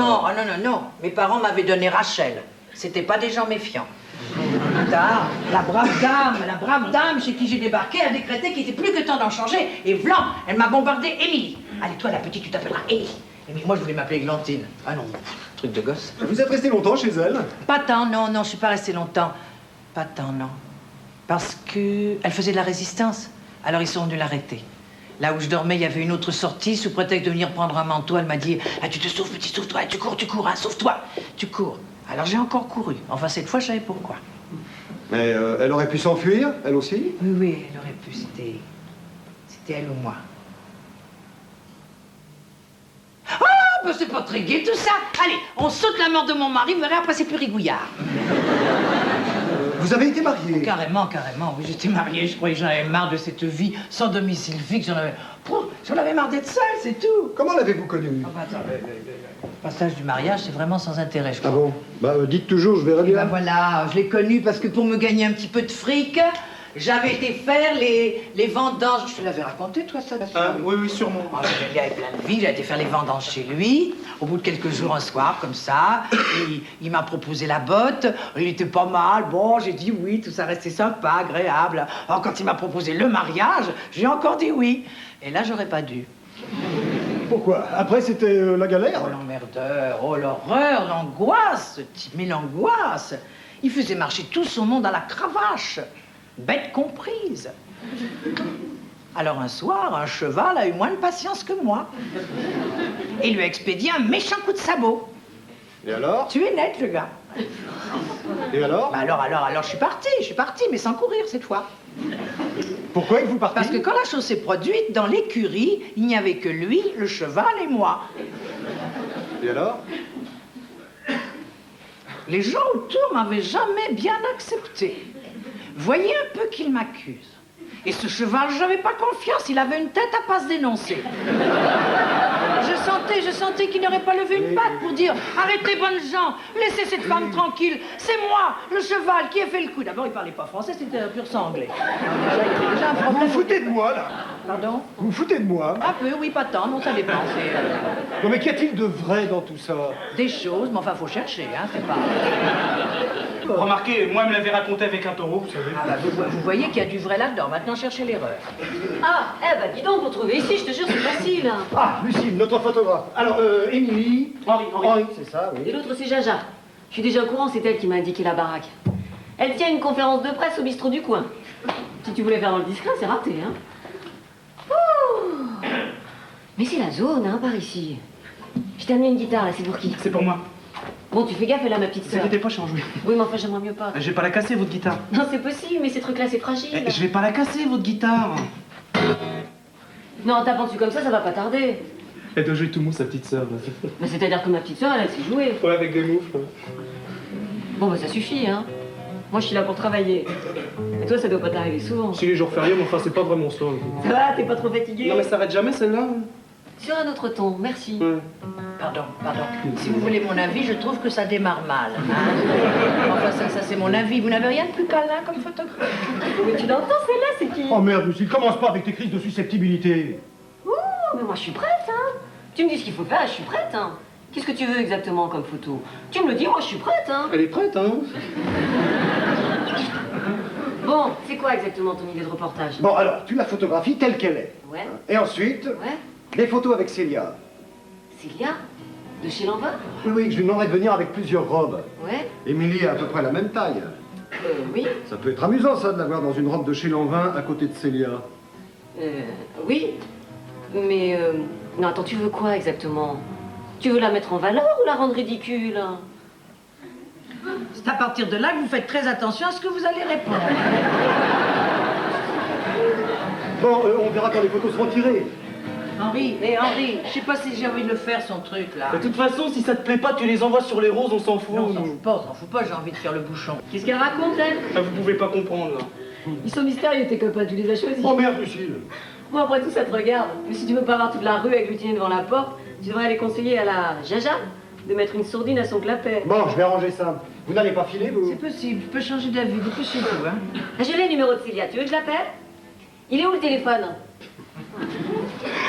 Non. Mes parents m'avaient donné Rachel. C'était pas des gens méfiants. Plus tard, la brave dame chez qui j'ai débarqué a décrété qu'il était plus que temps d'en changer. Et vlan, elle m'a bombardé Émilie. Allez, toi, la petite, tu t'appelleras Émilie. Et moi, je voulais m'appeler Glantine. Ah non, truc de gosse. Vous êtes resté longtemps chez elle? Pas tant, non, je suis pas restée longtemps. Pas tant, non. Parce que elle faisait de la résistance. Alors ils sont venus l'arrêter. Là où je dormais, il y avait une autre sortie. Sous prétexte de venir prendre un manteau, elle m'a dit « Ah, tu te sauves, petit, sauve-toi. Tu cours, hein, sauve-toi. Tu cours. » Alors j'ai encore couru. Enfin, cette fois, je savais pourquoi. Mais elle aurait pu s'enfuir, elle aussi? Oui, elle aurait pu. C'était elle ou moi. Ah, ben c'est pas très gai tout ça. Allez, on saute la mort de mon mari, vous verrez, après c'est plus rigouillard. Vous avez été marié? Carrément, oui, j'étais mariée, je croyais que j'en avais marre de cette vie sans domicile fixe, j'en avais marre d'être seule, c'est tout. Comment l'avez-vous connu? Enfin, attends, le passage du mariage, c'est vraiment sans intérêt, je crois. Ah bon? Bah, dites toujours, je verrai Et ben bien. voilà, je l'ai connu parce que pour me gagner un petit peu de fric, j'avais été faire les vendanges. Je te l'avais raconté, toi, ça? Oui, sûrement. Ah, il y avait plein de vies, j'ai été faire les vendanges chez lui. Au bout de quelques jours, un soir, comme ça, il m'a proposé la botte. Il était pas mal. Bon, j'ai dit oui, tout ça restait sympa, agréable. Alors, quand il m'a proposé le mariage, j'ai encore dit oui. Et là, j'aurais pas dû. Pourquoi? Après, c'était la galère? Oh, l'emmerdeur, oh, l'horreur, l'angoisse, ce type, mais l'angoisse. Il faisait marcher tout son monde à la cravache. Bête comprise. Alors un soir, un cheval a eu moins de patience que moi. Et lui a expédié un méchant coup de sabot. Et alors? Tu es net, le gars. Et alors? Bah alors je suis partie, mais sans courir cette fois. Pourquoi êtes-vous parti? Parce que quand la chose s'est produite, dans l'écurie, il n'y avait que lui, le cheval et moi. Et alors? Les gens autour m'avaient jamais bien accepté. Voyez un peu qu'il m'accuse. Et ce cheval, j'avais pas confiance, il avait une tête à pas se dénoncer. Je sentais qu'il n'aurait pas levé une patte pour dire « Arrêtez, bonnes gens, laissez cette femme tranquille, c'est moi, le cheval, qui ai fait le coup. » D'abord, il parlait pas français, c'était un pur sang anglais. Déjà, il y avait déjà un Vous problème. vous foutez de moi, là? Pardon? Vous vous foutez de moi? Un peu, oui, pas tant, non, ça dépend. C'est Non, mais qu'y a-t-il de vrai dans tout ça? des choses, mais enfin, faut chercher, hein, c'est pas... Remarquez, moi, elle me l'avait raconté avec un taureau, vous savez. Ah bah, vous voyez qu'il y a du vrai là-dedans, maintenant cherchez l'erreur. Ah, dis donc, vous trouvez ici, je te jure, c'est facile. Ah, Lucille, notre photographe. Alors, Émilie... Henri. c'est ça, Et oui. l'autre, c'est Jaja. Je suis déjà au courant, c'est elle qui m'a indiqué la baraque. Elle tient une conférence de presse au bistrot du coin. Si tu voulais faire dans le discret, c'est raté, hein. Ouh. Mais c'est la zone, hein, par ici. Je t'ai amené une guitare, là, c'est pour qui? C'est pour moi. Bon, tu fais gaffe, elle a ma petite Ne sœur. vous inquiétez pas, je suis en jouer. Oui, mais enfin, j'aimerais mieux pas. Je vais pas la casser, votre guitare. Non, c'est possible, mais ces trucs-là, c'est fragile. Je vais pas la casser, votre guitare. Non, en tapant dessus comme ça va pas tarder. Elle doit jouer tout mou, sa petite sœur. Mais c'est-à-dire que ma petite sœur, elle sait jouer. Ouais, avec des moufles. Bon, bah ça suffit, hein. Moi, je suis là pour travailler. Et toi, ça doit pas t'arriver souvent. Si les jours fériés, mais enfin, c'est pas vraiment ça. Ça va, t'es pas trop fatigué? Non, mais ça arrête jamais, celle-là. Sur un autre ton, merci. Ouais. Pardon. Si vous voulez mon avis, je trouve que ça démarre mal. Hein. Enfin, ça c'est mon avis. Vous n'avez rien de plus câlin comme photographe? Mais tu l'entends, celle-là, c'est qui? Oh merde, Lucille, commence pas avec tes crises de susceptibilité. Ouh, mais moi, je suis prête, hein. Tu me dis ce qu'il faut faire, je suis prête, hein. Qu'est-ce que tu veux exactement comme photo? Tu me le dis, moi, je suis prête, hein. Elle est prête, hein. Bon, c'est quoi exactement ton idée de reportage? Bon, alors, tu la photographies telle qu'elle est. Ouais, Et ensuite, ouais. les photos avec Célia. Célia? De chez Lanvin? Oui, je lui demanderai de venir avec plusieurs robes. Ouais, Émilie a à peu près la même taille. oui. Ça peut être amusant, ça, de la voir dans une robe de chez Lanvin à côté de Célia. Oui. Mais, non, attends, tu veux quoi exactement? Tu veux la mettre en valeur ou la rendre ridicule? C'est à partir de là que vous faites très attention à ce que vous allez répondre. Bon, on verra quand les photos seront tirées. Henri, je sais pas si j'ai envie de le faire, son truc, là. De toute façon, si ça te plaît pas, tu les envoies sur les roses, on s'en fout. Non, on s'en fout pas, j'ai envie de faire le bouchon. Qu'est-ce qu'elle raconte, elle? Ah, vous pouvez pas comprendre, là. Ils sont mystérieux, tes copains, tu les as choisis. Oh merde, Lucille. Bon, après tout, ça te regarde. Mais si tu veux pas avoir toute la rue agglutinée devant la porte, tu devrais aller conseiller à la Jaja de mettre une sourdine à son clapet. Bon, je vais arranger ça. Vous n'allez pas filer, vous? C'est possible, je peux changer d'avis, dépêchez-vous, hein. Ah, j'ai le numéro de Célia, tu veux que je l'appelle? Il est où le téléphone?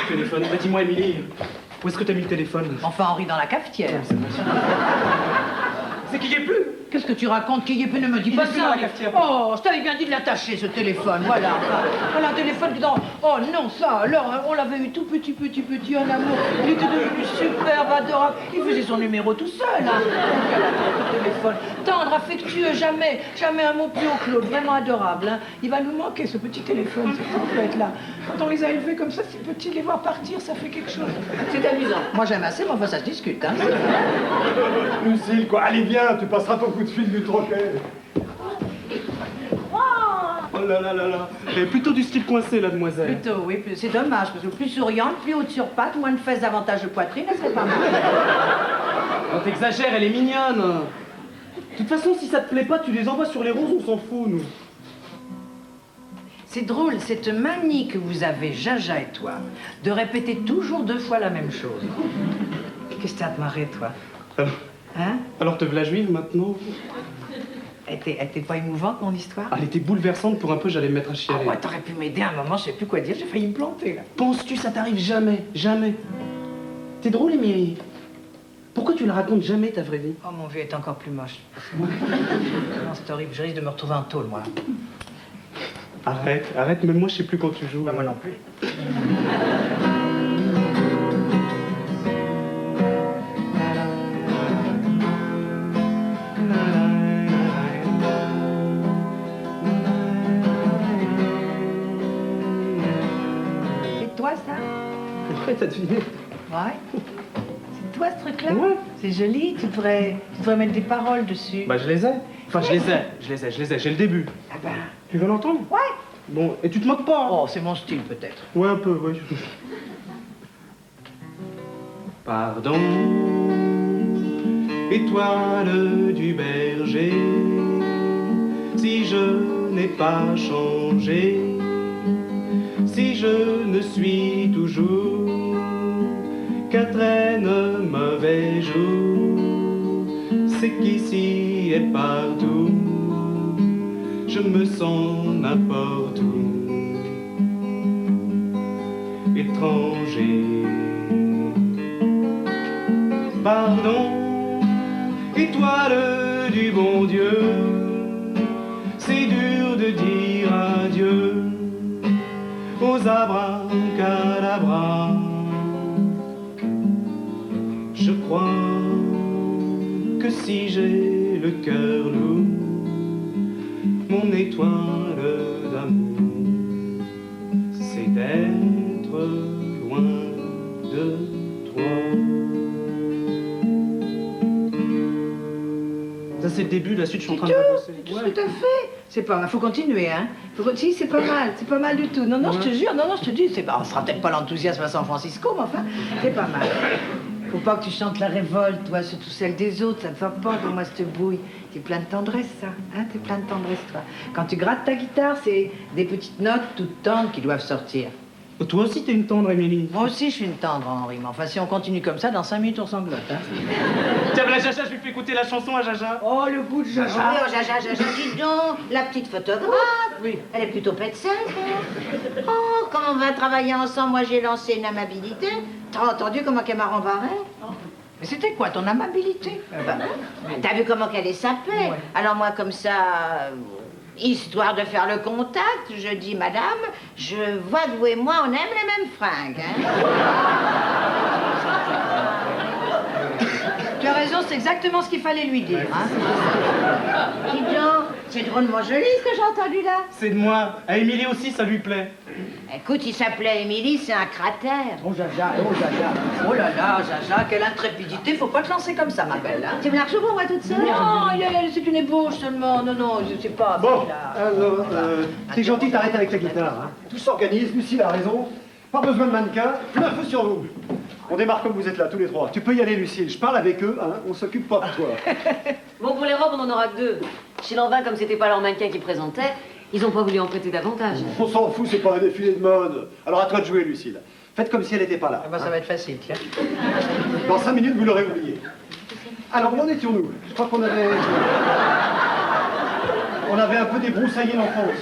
Téléphone. Bah, dis-moi, Émilie, où est-ce que t'as mis le téléphone? Enfin, Henri, dans la cafetière. C'est qu'il y est plus. Qu'est-ce que tu racontes? Qui y est plus, ne me dis Il pas est plus ça. dans la cafetière. Oh, je t'avais bien dit de l'attacher, ce téléphone, voilà. Voilà, un téléphone qui dans... Oh non, ça, alors, on l'avait eu tout petit, un amour. Il était devenu superbe, adorable. Il faisait son numéro tout seul, hein. Quel attrait, ce téléphone. Tendre, affectueux, jamais un mot plus haut, Claude. Vraiment adorable, hein. Il va nous manquer, ce petit téléphone, c'est tout bête, là. Quand on les a élevés comme ça, si petits, les voir partir, ça fait quelque chose. C'est amusant. Moi, j'aime assez, mais enfin, ça se discute, hein. Lucille, quoi. Allez, viens, tu passeras ton coup de fil du troquet. Oh là là là là. Elle est plutôt du style coincé, la demoiselle. Plutôt, oui, c'est dommage, parce que plus souriante, plus haute sur pattes, moins de fesses, davantage de poitrine, elle serait pas mal. Non, t'exagères, elle est mignonne. De toute façon, si ça te plaît pas, tu les envoies sur les roses, on s'en fout, nous. C'est drôle, cette manie que vous avez, Jaja et toi, de répéter toujours 2 fois la même chose. Qu'est-ce que t'as à te marrer, toi? Hein? Alors te voilà juive, maintenant? Elle était pas émouvante, mon histoire? Ah, elle était bouleversante, pour un peu, j'allais me mettre à Ah chialer. ouais, t'aurais pu m'aider à un moment, je sais plus quoi dire, j'ai failli me planter, là. Penses-tu, ça t'arrive jamais, jamais? T'es drôle, Émilie. Pourquoi tu la racontes jamais, ta vraie vie? Oh, mon vieux est encore plus moche. Non, c'est horrible, je risque de me retrouver en tôle, moi. Arrête, même moi, je sais plus quand tu joues. Bah, moi non plus. C'est toi, ça? Ouais, t'as deviné. Ouais. C'est toi, ce truc-là? Ouais. C'est joli, tu devrais mettre des paroles dessus. Bah, je les ai. Enfin, je les ai, j'ai le début. Ah ben... Tu veux l'entendre? Ouais. Bon, et tu te moques pas, hein? Oh, c'est mon style, peut-être. Ouais, un peu, ouais. Pardon, étoile du berger, si je n'ai pas changé, si je ne suis toujours qu'un traîne mauvais jour, c'est qu'ici et partout, je me sens n'importe où, étranger. Pardon, étoile du bon Dieu, c'est dur de dire adieu aux abracadabras. Je crois que si j'ai le cœur lourd, mon étoile d'amour, c'est d'être loin de toi. Ça, c'est le début, la suite, je suis en train de bosser. Tout à fait. C'est pas mal, faut continuer, hein. Si, c'est pas mal du tout. Non, je te jure, je te dis, c'est pas, on sera peut-être pas l'enthousiasme à San Francisco, mais enfin, c'est pas mal. Faut pas que tu chantes la révolte, toi, surtout celle des autres, ça ne va pas, comme moi, cette bouille. T'es plein de tendresse, ça, hein, t'es plein de tendresse, toi. Quand tu grattes ta guitare, c'est des petites notes toutes tendres qui doivent sortir. Toi aussi, t'es une tendre, Émilie. Moi aussi, je suis une tendre, Henri, mais enfin, si on continue comme ça, dans 5 minutes, on sanglote, hein. Tiens, la Jaja, je lui fais écouter la chanson à Jaja. Oh, le goût de Jaja. Ah, oh, Jaja, dis donc, la petite photographe. Oui. Elle est plutôt médecin, elle. Oh, quand on va travailler ensemble, moi j'ai lancé une amabilité. T'as entendu comment qu'elle m'a rembarré? Mais c'était quoi, ton amabilité? T'as vu comment qu'elle est sapée? Ouais. Alors moi, comme ça, histoire de faire le contact, je dis, madame, je vois que vous et moi, on aime les mêmes fringues, hein? Tu as raison, c'est exactement ce qu'il fallait lui dire, hein. Dis donc, c'est drôlement joli ce que j'ai entendu là. C'est de moi. À Émilie aussi, ça lui plaît. Écoute, il s'appelait Émilie, c'est un cratère. Oh Jaja, oh Jaja. Oh là là, Jaja, quelle intrépidité, faut pas te lancer comme ça, ma belle, hein. Tu me la rejoues pour moi toute seule? Non, c'est une ébauche seulement, non, je sais pas. Bon, là. alors, t'es gentil, t'arrêtes avec ta guitare. Hein. Tout s'organise, Lucille a raison. Pas besoin de mannequin, plein feu sur vous. On démarre comme vous êtes là, tous les trois. Tu peux y aller, Lucille. Je parle avec eux, hein. On s'occupe pas de toi. Bon, pour les robes, on en aura que 2. Chez Lanvin, comme c'était pas leur mannequin qui présentait, ils ont pas voulu en prêter davantage. On s'en fout, c'est pas un défilé de mode. Alors à toi de jouer, Lucille. Faites comme si elle n'était pas là. Ah bah, ça va être facile, tiens. Dans 5 minutes, vous l'aurez oublié. Alors, où en étions-nous? Je crois qu'on avait... On avait un peu débroussaillé l'enfance.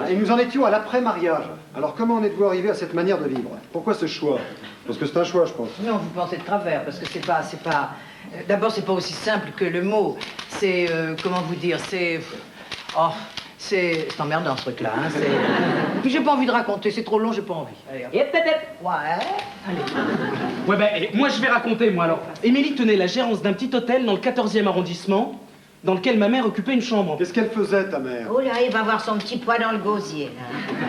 Et nous en étions à l'après-mariage. Alors, comment en êtes-vous arrivé à cette manière de vivre? Pourquoi ce choix? Parce que c'est un choix, je pense. Non, vous pensez de travers, parce que c'est pas... D'abord, c'est pas aussi simple que le mot. C'est... comment vous dire? C'est... Oh... C'est emmerdant, ce truc-là, hein, c'est... Et puis j'ai pas envie de raconter, c'est trop long, j'ai pas envie. Allez, hop. Yep, yep, yep. Ouais, allez. Ouais, ben, moi je vais raconter, moi alors. Émilie tenait la gérance d'un petit hôtel dans le 14e arrondissement, dans lequel ma mère occupait une chambre. Qu'est-ce qu'elle faisait, ta mère? Oh là, il va avoir son petit poids dans le gosier, là.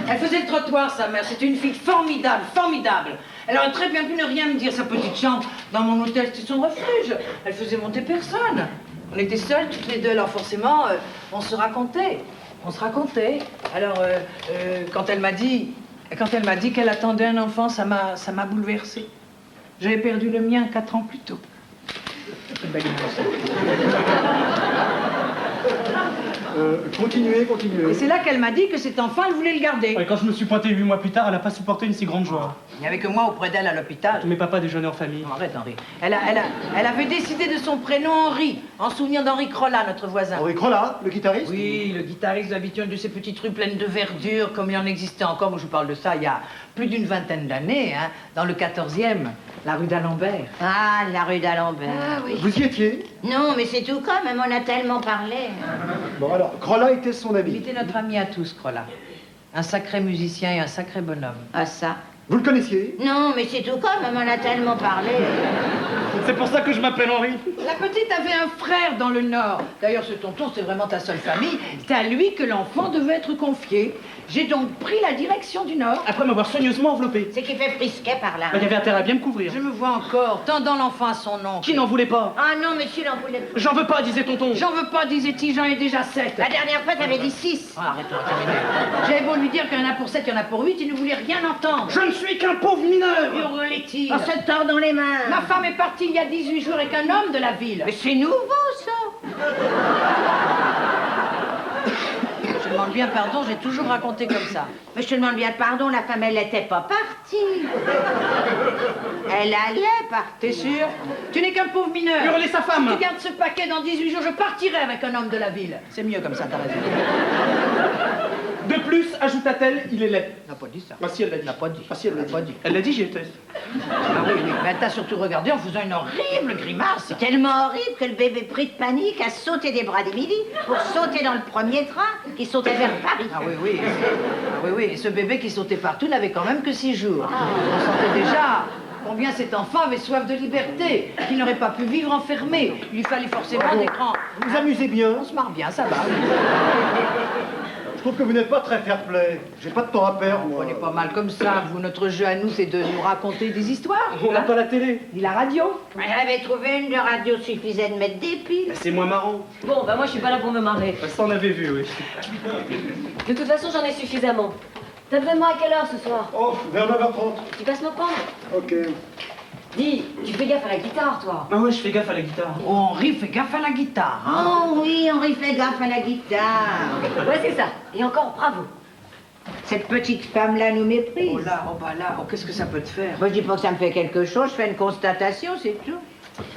Elle faisait le trottoir, sa mère, c'était une fille formidable, formidable. Elle aurait très bien pu ne rien me dire, sa petite chambre dans mon hôtel, c'était son refuge. Elle faisait monter personne. On était seuls, toutes les deux, alors forcément, on se racontait. On se racontait. Alors, quand elle m'a dit qu'elle attendait un enfant, ça m'a bouleversée. J'avais perdu le mien 4 ans plus tôt. Une belle émotion. Continuez. Et c'est là qu'elle m'a dit que cet enfant, elle voulait le garder. Ouais, quand je me suis pointé 8 mois plus tard, elle a pas supporté une si grande joie. Il n'y avait que moi auprès d'elle à l'hôpital. Tous mes papas déjeunaient en famille. Non, arrête, Henri. Elle avait décidé de son prénom Henri, en souvenir d'Henri Crolla, notre voisin. Henri Crolla, le guitariste? Oui, le guitariste habituel de ces petites rues pleines de verdure, comme il en existait encore. Moi, je vous parle de ça il y a plus d'une vingtaine d'années, hein, dans le 14e, la rue d'Alembert. Ah, la rue d'Alembert. Ah oui. Vous y étiez? Non, mais c'est tout comme, on a tellement parlé. Bon, alors, Crolla était son Il ami. était notre ami à tous, Crolla. Un sacré musicien et un sacré bonhomme. Ah, ça. Vous le connaissiez? Non, mais c'est tout comme, on a tellement parlé. C'est pour ça que je m'appelle Henri. La petite avait un frère dans le Nord. D'ailleurs, ce tonton, c'est vraiment ta seule famille. C'est à lui que l'enfant devait être confié. J'ai donc pris la direction du Nord. Après m'avoir soigneusement enveloppé. C'est qu'il fait frisquet par là. Il y avait intérêt à bien me couvrir. Je me vois encore, tendant l'enfant à son oncle. Qui n'en voulait pas? Ah non, monsieur n'en voulait pas. J'en veux pas, disait tonton. J'en veux pas, disait-il, j'en ai déjà 7. La dernière fois, t'avais dit 6. Oh, arrête-toi, terminé. J'avais beau lui dire qu'il y en a pour 7, il y en a pour 8, il ne voulait rien entendre. Je ne suis qu'un pauvre mineur. Hurlait-il. On se tord dans les mains. Ma femme est partie il y a 18 jours avec un homme de la ville. Mais c'est nouveau, ça. Je demande bien pardon, j'ai toujours raconté comme ça. Mais je te demande bien pardon, la femme, elle n'était pas partie. Elle allait partir. T'es sûr? Tu n'es qu'un pauvre mineur. Hurler sa femme. Si tu gardes ce paquet dans 18 jours, je partirai avec un homme de la ville. C'est mieux comme ça, t'as raison. De plus, ajouta-t-elle, il est laid. Elle n'a pas dit ça. Ah si, elle l'a dit. Elle n'a pas dit. Ah si, elle l'a Elle n'a dit. pas dit. Elle l'a dit, j'y étais. Ah oui, oui. Mais elle t'a surtout regardé en faisant une horrible grimace. C'est tellement horrible que le bébé pris de panique a sauté des bras d'Émilie pour sauter dans le premier train qui sautait vers Paris. Ah oui, oui. Ah oui, oui. Et ce bébé qui sautait partout n'avait quand même que 6 jours. On sentait déjà combien cet enfant avait soif de liberté, qu'il n'aurait pas pu vivre enfermé. Il lui fallait forcément des grands... Vous vous amusez bien? On se marre bien, ça va. Je trouve que vous n'êtes pas très fair-play. J'ai pas de temps à perdre, moi. On n'est pas mal comme ça. Vous, notre jeu à nous, c'est de nous raconter des histoires. On n'a pas la télé. Ni la radio. J'avais trouvé une de radio suffisait de mettre des piles. Bah, c'est moins marrant. Bon, bah moi je suis pas là pour me marrer. Bah, ça on avait vu, oui. De toute façon, j'en ai suffisamment. T'as besoin de moi à quelle heure ce soir? Oh, vers 9h30. Tu passes me prendre? Ok. Dis, tu fais gaffe à la guitare, toi. Ah ouais, je fais gaffe à la guitare. Oh, Henri, fais gaffe à la guitare. Hein. Oh oui, Henri fait gaffe à la guitare. Ouais, c'est ça. Et encore, bravo. Cette petite femme-là nous méprise. Oh là, oh bah là, oh, qu'est-ce que ça peut te faire? Moi, je dis pas que ça me fait quelque chose, je fais une constatation, c'est tout.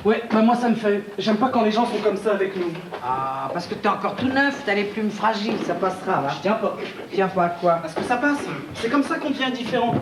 Ouais, bah moi ça me fait. J'aime pas quand les gens sont comme ça avec nous. Ah, parce que t'es encore tout neuf, t'as les plumes fragiles, ça passera, là. Je tiens pas. Tiens pas à quoi? Parce que ça passe. C'est comme ça qu'on devient différent.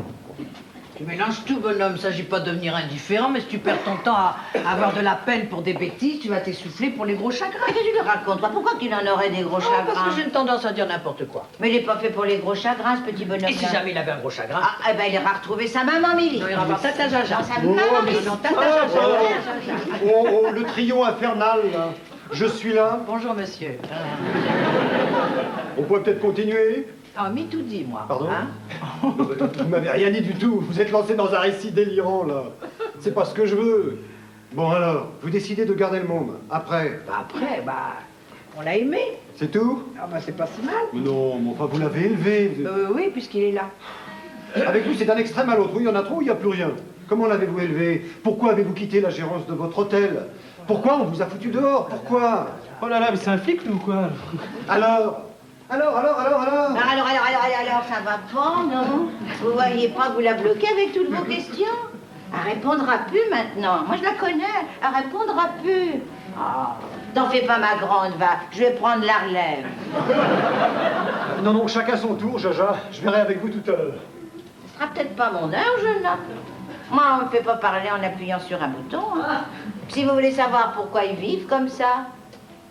Tu mélanges tout, bonhomme, s'agit pas de devenir indifférent, mais si tu perds ton temps à avoir de la peine pour des bêtises, tu vas t'essouffler pour les gros chagrins. Mais qu'est-ce que tu lui racontes, toi? Pourquoi qu'il en aurait des gros Oh, chagrins? parce que j'ai une tendance à dire n'importe quoi. Mais il n'est pas fait pour les gros chagrins, ce petit bonhomme. Et si jamais il avait un gros chagrin? Ah, eh ben, il ira retrouver sa maman, Milly. Non, il ira voir Tata Jaja. Non, sa Oh, maman, mais Milly. non, Tata Ah, Jaja. oh, oh, le trio infernal, là. Je suis là. Bonjour, monsieur. On pourrait peut-être continuer. Ah, mi tout dit, moi. Pardon? Hein? Vous m'avez rien dit du tout. Vous êtes lancé dans un récit délirant, là. C'est pas ce que je veux. Bon, alors, vous décidez de garder le monde. Après, Bah après, bah, on l'a aimé. c'est tout? Ah bah c'est pas si mal. Non, mais enfin, vous l'avez élevé. Oui, puisqu'il est là. Avec lui, c'est d'un extrême à l'autre. Oui, il y en a trop, il n'y a plus rien. Comment l'avez-vous élevé? Pourquoi avez-vous quitté la gérance de votre hôtel? Pourquoi on vous a foutu dehors? Pourquoi? Oh là là, mais c'est un flic, lui, ou quoi? Alors, Alors, ça va pas, non? Vous voyez pas que vous la bloquez avec toutes vos questions? Elle répondra plus maintenant. Moi, je la connais. Elle répondra plus. Oh, t'en fais pas, ma grande, va. Je vais prendre la relève. non, non, chacun son tour, Jaja. Je verrai avec vous tout à l'heure. Ce sera peut-être pas mon heure, jeune homme. Moi, on ne peut pas parler en appuyant sur un bouton. Hein. Si vous voulez savoir pourquoi ils vivent comme ça,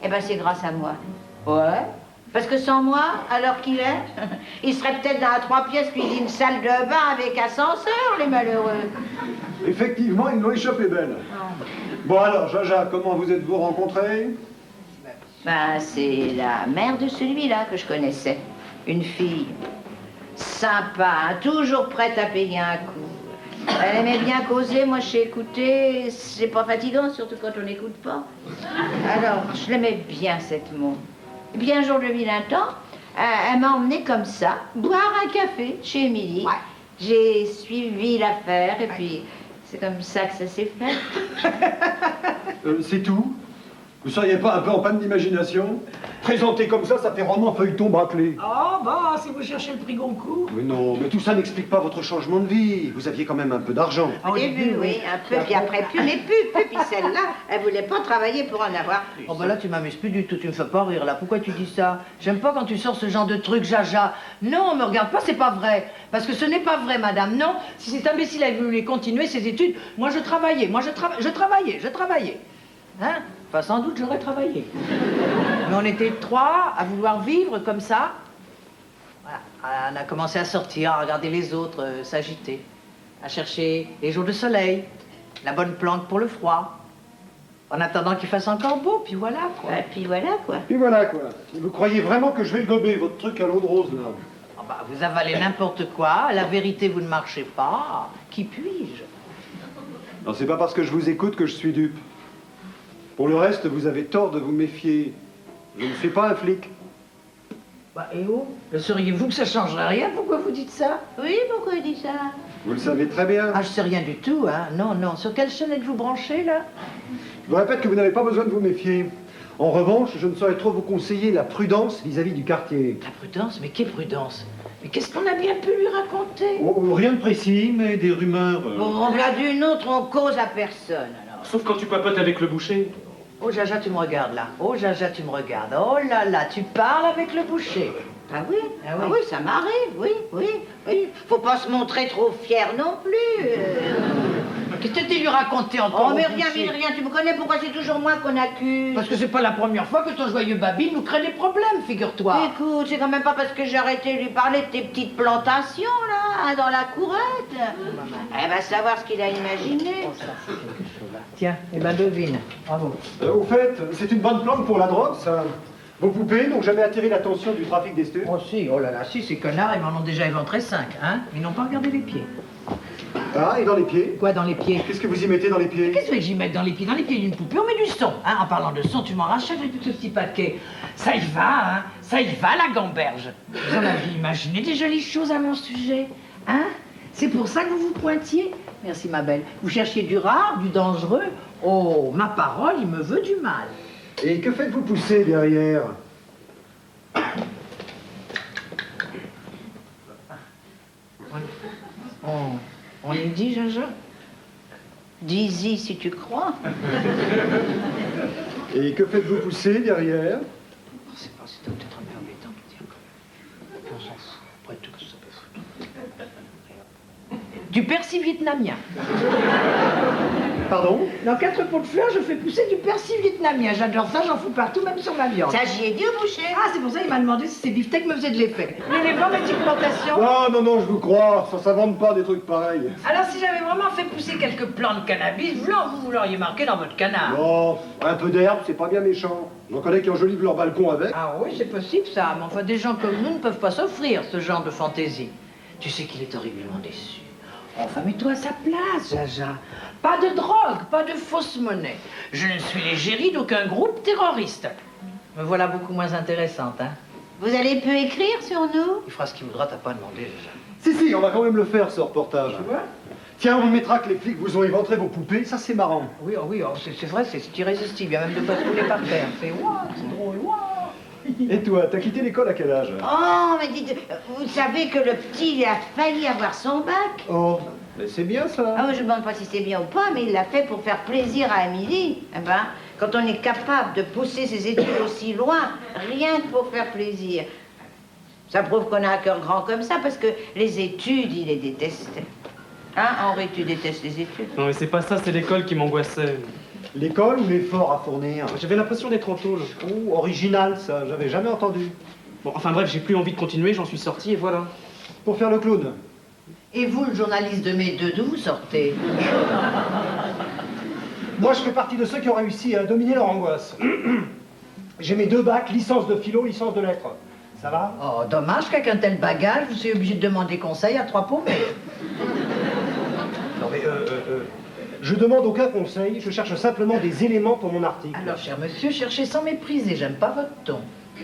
eh ben, c'est grâce à moi. Ouais. Parce que sans moi, à l'heure qu'il est, ils seraient peut-être dans la 3 pièces cuisine salle de bain avec ascenseur, les malheureux. Effectivement, ils l'ont échappé belle. Bon alors, Jaja, comment vous êtes-vous rencontrés? Ben, c'est la mère de celui-là que je connaissais. Une fille sympa, hein, toujours prête à payer un coup. Elle aimait bien causer, moi je sais écouter, c'est pas fatigant, surtout quand on n'écoute pas. Alors, je l'aimais bien, cette môme. Et puis un jour de vilain temps, elle m'a emmenée comme ça, boire un café chez Émilie. Ouais. J'ai suivi l'affaire et puis c'est comme ça que ça s'est fait. C'est tout? Vous seriez pas un peu en panne d'imagination? Présenté comme ça fait roman feuilleton bâclé. Oh, bah, si vous cherchez le prix Goncourt. Mais non, mais tout ça n'explique pas votre changement de vie. Vous aviez quand même un peu d'argent. Au début, oui, un peu, puis après plus, mais plus. Puis celle-là, elle voulait pas travailler pour en avoir plus. Oh, bah là, tu m'amuses plus du tout, tu me fais pas rire, là. Pourquoi tu dis ça? J'aime pas quand tu sors ce genre de truc, Jaja. Non, me regarde pas, c'est pas vrai. Parce que ce n'est pas vrai, madame, non. Si cet imbécile avait voulu continuer ses études, moi je travaillais. Hein? Enfin, sans doute, j'aurais travaillé. Mais on était 3 à vouloir vivre comme ça. Voilà. On a commencé à sortir, à regarder les autres s'agiter, à chercher les jours de soleil, la bonne planque pour le froid, en attendant qu'il fasse encore beau, puis voilà, quoi. Puis voilà, quoi. Puis voilà, quoi. Vous croyez vraiment que je vais le gober, votre truc à l'eau de rose, là? Oh, bah, vous avalez n'importe quoi, la vérité, vous ne marchez pas. Qui puis-je? Non, c'est pas parce que je vous écoute que je suis dupe. Pour le reste, vous avez tort de vous méfier. Je ne suis pas un flic. Bah, et oh, sauriez-vous que ça changerait rien? Pourquoi vous dites ça? Oui, pourquoi il dit ça? Vous le savez très bien. Ah, je sais rien du tout, hein. Non, non. Sur quelle chaîne êtes-vous branché, là? Je vous répète que vous n'avez pas besoin de vous méfier. En revanche, je ne saurais trop vous conseiller la prudence vis-à-vis du quartier. La prudence? Mais quelle prudence? Mais qu'est-ce qu'on a bien pu lui raconter? Oh, rien de précis, mais des rumeurs. Bon, là d'une autre, on cause à personne, alors. Sauf quand tu papotes avec le boucher. Oh, Jaja, tu me regardes, là. Oh, Jaja, tu me regardes. Oh là là, tu parles avec le boucher. Ah oui, ça m'arrive, oui. Faut pas se montrer trop fier non plus. Qu'est-ce que tu lui raconté encore? Oh, mais au rien, boucher? tu me connais, pourquoi c'est toujours moi qu'on accuse? Parce que c'est pas la première fois que ton joyeux babil nous crée des problèmes, figure-toi. Écoute, c'est quand même pas parce que j'ai arrêté de lui parler de tes petites plantations, là, hein, dans la courette. Elle va savoir ce qu'il a imaginé. Tiens, eh ben devine. Bravo. Au fait, c'est une bonne plante pour la drogue, ça. Vos poupées n'ont jamais attiré l'attention du trafic des stupes? Oh si, oh là là, si, ces connards, ils m'en ont déjà éventré 5, hein. Ils n'ont pas regardé les pieds. Ah, et dans les pieds? Quoi dans les pieds? Qu'est-ce que vous y mettez dans les pieds? Qu'est-ce que j'y mets dans les pieds? Dans les pieds d'une poupée, on met du son. Hein, en parlant de son, tu m'en rachètes avec tout ce petit paquet. Ça y va, hein. Ça y va, la gamberge. Vous en avez imaginé des jolies choses à mon sujet, hein? C'est pour ça que vous vous pointiez? Merci, ma belle. Vous cherchiez du rare, du dangereux? Oh, ma parole, il me veut du mal. Et que faites-vous pousser derrière? On lui dit, Jaja? Dis-y si tu crois. Et que faites-vous pousser derrière? C'est peut-être un peu embêtant de dire quand même. On s'en fout. Après tout, ça peut foutre. Du persil vietnamien. Pardon? Dans 4 pots de fleurs, je fais pousser du persil vietnamien. J'adore ça, j'en fous partout, même sur ma viande. Ça, j'y ai dit au boucher. Ah, c'est pour ça qu'il m'a demandé si ces beefsteaks me faisaient de l'effet. Les blancs, mes petites plantations. Non, je vous crois. Ça s'invente pas des trucs pareils. Alors, si j'avais vraiment fait pousser quelques plants de cannabis, vous l'auriez marqué dans votre canard. Non, un peu d'herbe, c'est pas bien méchant. J'en connais qui enjolivent leur balcon avec. Ah oui, c'est possible ça, mais enfin, des gens comme nous ne peuvent pas s'offrir ce genre de fantaisie. Tu sais qu'il est horriblement déçu. Enfin, mets-toi à sa place, Jaja. Pas de drogue, pas de fausse monnaie. Je ne suis l'égérie d'aucun groupe terroriste. Me voilà beaucoup moins intéressante, hein. Vous allez peu écrire sur nous? Il fera ce qu'il voudra, t'as pas demandé, Jaja. Si, on va quand même le faire, ce reportage. Tu vois? Tiens, on mettra que les flics vous ont éventré vos poupées, ça c'est marrant. Oui, c'est vrai, c'est irrésistible. Il y a même de quoi se rouler par terre. C'est waouh, c'est drôle, waouh. Et toi, t'as quitté l'école à quel âge? Oh, mais dites, vous savez que le petit, il a failli avoir son bac? Oh, mais c'est bien ça. Ah, moi, je ne me demande pas si c'est bien ou pas, mais il l'a fait pour faire plaisir à Émilie. Eh ben, quand on est capable de pousser ses études aussi loin, rien que pour faire plaisir. Ça prouve qu'on a un cœur grand comme ça, parce que les études, il les détestait. Hein, Henri, tu détestes les études? Non, mais c'est pas ça, c'est l'école qui m'angoissait. L'école ou l'effort à fournir? J'avais l'impression d'être en tôle. Oh, original ça, j'avais jamais entendu. Bon, enfin bref, j'ai plus envie de continuer, j'en suis sorti et voilà. Pour faire le clown. Et vous, le journaliste de mes deux, d'où vous sortez? Moi, je fais partie de ceux qui ont réussi à dominer leur angoisse. J'ai mes 2 bacs, licence de philo, licence de lettres. Ça va? Oh, dommage qu'avec un tel bagage, vous soyez obligé de demander conseil à 3 paumés. Non mais je demande aucun conseil, je cherche simplement des éléments pour mon article. Alors, cher monsieur, cherchez sans mépriser, j'aime pas votre ton.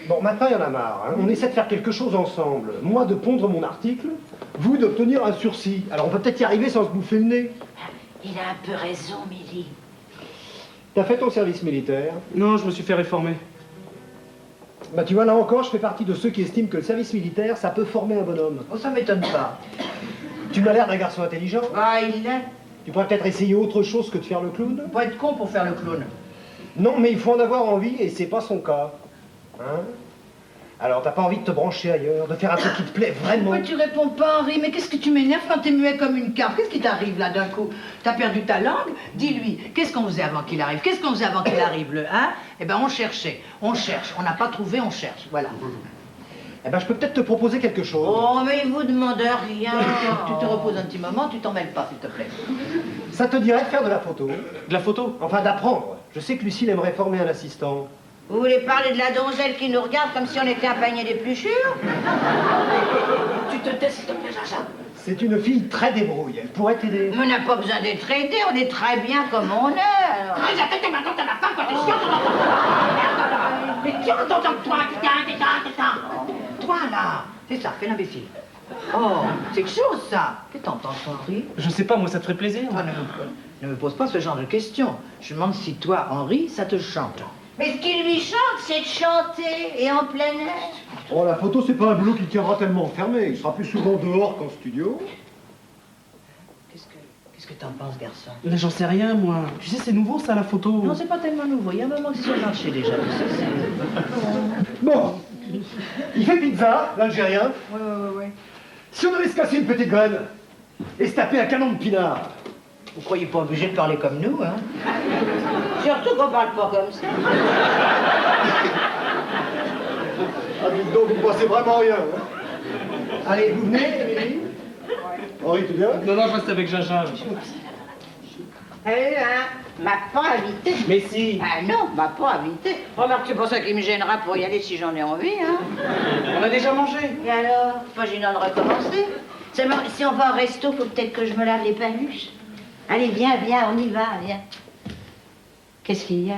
Bon, maintenant, il y en a marre. Hein. On essaie de faire quelque chose ensemble. Moi, de pondre mon article, vous, d'obtenir un sursis. Alors, on peut peut-être y arriver sans se bouffer le nez. Il a un peu raison, Milly. T'as fait ton service militaire? Non, je me suis fait réformer. Bah, tu vois, là encore, je fais partie de ceux qui estiment que le service militaire, ça peut former un bonhomme. Oh, ça m'étonne pas. Tu m'as l'air d'un garçon intelligent. Ah, il l'a. Tu pourrais peut-être essayer autre chose que de faire le clown. Faut pas être con pour faire le clown. Non, mais il faut en avoir envie, et c'est pas son cas. Hein? Alors, t'as pas envie de te brancher ailleurs, de faire un truc qui te plaît vraiment? Pourquoi tu réponds pas, Henri? Mais qu'est-ce que tu m'énerves quand t'es muet comme une carpe? Qu'est-ce qui t'arrive là d'un coup? T'as perdu ta langue? Dis-lui, qu'est-ce qu'on faisait avant qu'il arrive? Qu'est-ce qu'on faisait avant qu'il arrive, le hein? Eh ben, on cherchait, on cherche, on n'a pas trouvé, on cherche, voilà. Eh ben, je peux peut-être te proposer quelque chose. Oh, mais il vous demande rien. Tu te reposes un petit moment, tu t'en mêles pas, s'il te plaît. Ça te dirait de faire de la photo? De la photo? Enfin, d'apprendre. Je sais que Lucille aimerait former un assistant. Vous voulez parler de la donzelle qui nous regarde comme si on était un panier d'épluchures? Tu te tais, s'il te plaît, Jaja. C'est une fille très débrouille, elle pourrait t'aider. Mais on n'a pas besoin d'être aidé, on est très bien comme on est. alors. Mais tiens, toi, toi, là. C'est ça, fais l'imbécile. Oh, c'est quelque chose, ça. Qu'est-ce que t'en penses, Henri? Je sais pas, moi ça te ferait plaisir. Toi, ne me pose pas ce genre de questions. Je me demande si toi, Henri, ça te chante. Mais ce qui lui chante, c'est de chanter, et en plein air. Oh, la photo, c'est pas un boulot qui tiendra tellement enfermé. Il sera plus souvent dehors qu'en studio. Qu'est-ce que t'en penses, garçon? Mais j'en sais rien, moi. Tu sais, c'est nouveau ça, la photo. Non, c'est pas tellement nouveau. Il y a un moment que c'est sur le marché déjà. Tu sais, c'est... Bon, il fait pizza, l'Algérien. Ouais. Si on devait se casser une petite graine et se taper un canon de pinard. Vous croyez pas obligé de parler comme nous, hein? Surtout qu'on parle pas comme ça. Ah, dites donc, vous pensez vraiment rien. Hein. Allez, vous venez, Émilie? Henri, tu viens? Non, je reste avec Jaja. M'a pas invité. Mais si. Ah non, m'a pas invité. Remarque, c'est pour ça qu'il me gênera pour y aller si j'en ai envie, hein. On a déjà mangé. Et alors, pas gênant de recommencer. Seulement, si on va au resto, faut peut-être que je me lave les paluches. Allez, viens, on y va, viens. Qu'est-ce qu'il y a?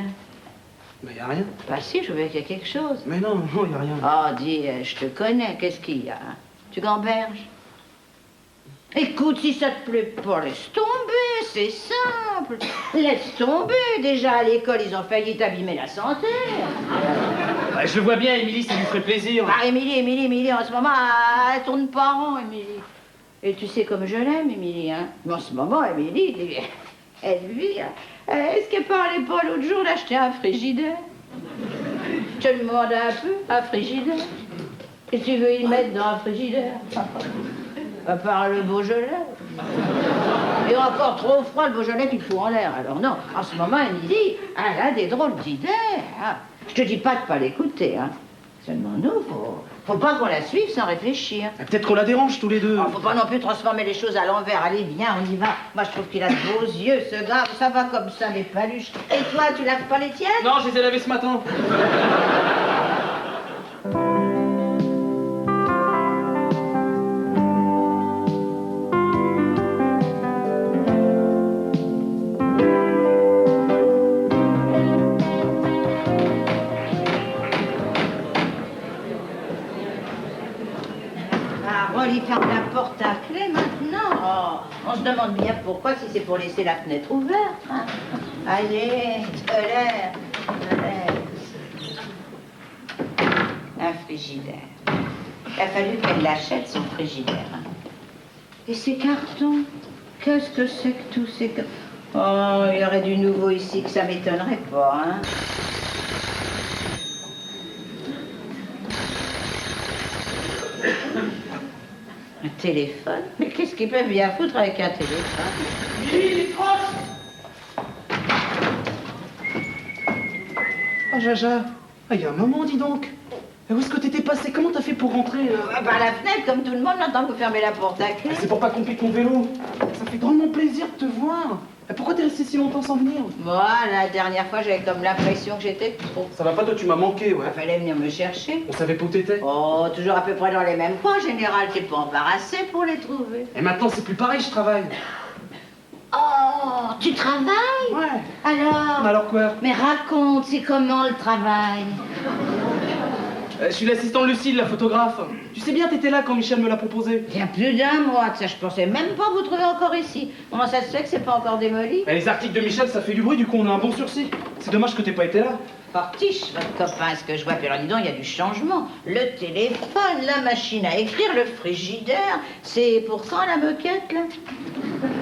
Mais y a rien. Bah si, je veux qu'il y a quelque chose. Mais non, y a rien. Oh, dis, je te connais, qu'est-ce qu'il y a, hein? Tu gamberges? Écoute, si ça te plaît pas, laisse tomber, c'est simple. Laisse tomber, déjà à l'école, ils ont failli t'abîmer la santé. Bah, je le vois bien, Émilie, ça lui ferait plaisir. Ah, Émilie, en ce moment, elle tourne pas rond, Émilie. Et tu sais comme je l'aime, Émilie, hein? Mais en ce moment, Émilie, elle vit, hein. Est-ce qu'elle parlait pas l'autre jour d'acheter un frigidaire? Je te demande un peu, un frigidaire. Et tu veux y mettre dans un frigidaire? À part le Beaujolais. Et encore trop froid, le Beaujolais, tu le fous en l'air. Alors non, en ce moment, Émilie, elle a des drôles d'idées. Hein. Je te dis pas de pas l'écouter, hein. Seulement nous, faut pas qu'on la suive sans réfléchir. Ah, peut-être qu'on la dérange tous les deux. Oh, faut pas non plus transformer les choses à l'envers. Allez, viens, on y va. Moi, je trouve qu'il a de beaux yeux, ce gars. Ça va comme ça, les paluches. Et toi, tu laves pas les tiennes? Non, je les ai lavés ce matin. Ah, Rolly, ferme la porte, hein. demande bien pourquoi, si c'est pour laisser la fenêtre ouverte. Hein. Allez, de l'air, de l'air. Un frigidaire. Il a fallu qu'elle l'achète, son frigidaire. Hein. Et ces cartons, qu'est-ce que c'est que tous ces cartons? Oh, il y aurait du nouveau ici que ça m'étonnerait pas, hein. Un téléphone? Mais qu'est-ce qu'ils peuvent bien foutre avec un téléphone? Oh, Jaja. Ah, il y a un moment, dis donc. Et où est-ce que t'étais passé? Comment t'as fait pour rentrer Par la fenêtre, comme tout le monde, maintenant que vous fermez la porte à clé. C'est pour pas qu'on pique ton vélo. Ça fait drôlement plaisir de te voir. Et pourquoi t'es resté si longtemps sans venir? Moi, la dernière fois, j'avais comme l'impression que j'étais trop. Ça va pas, toi, tu m'as manqué, ouais. Il fallait venir me chercher. On savait pas où t'étais. Oh, toujours à peu près dans les mêmes coins, en général. T'es pas embarrassé pour les trouver. Et maintenant, c'est plus pareil, je travaille. Oh, tu travailles? Ouais. Alors quoi? Mais raconte, c'est comment le travail? Je suis l'assistant Lucille, la photographe. Tu sais bien, t'étais là quand Michel me l'a proposé. Il y a plus d'un mois que ça, je pensais même pas vous trouver encore ici. Comment ça se fait que c'est pas encore démoli? Les articles de Michel, ça fait du bruit, du coup on a un bon sursis. C'est dommage que t'aies pas été là. Fortiche, votre copain, ce que je vois, puis alors dis donc, il y a du changement. Le téléphone, la machine à écrire, le frigidaire, c'est pour quand la moquette, là?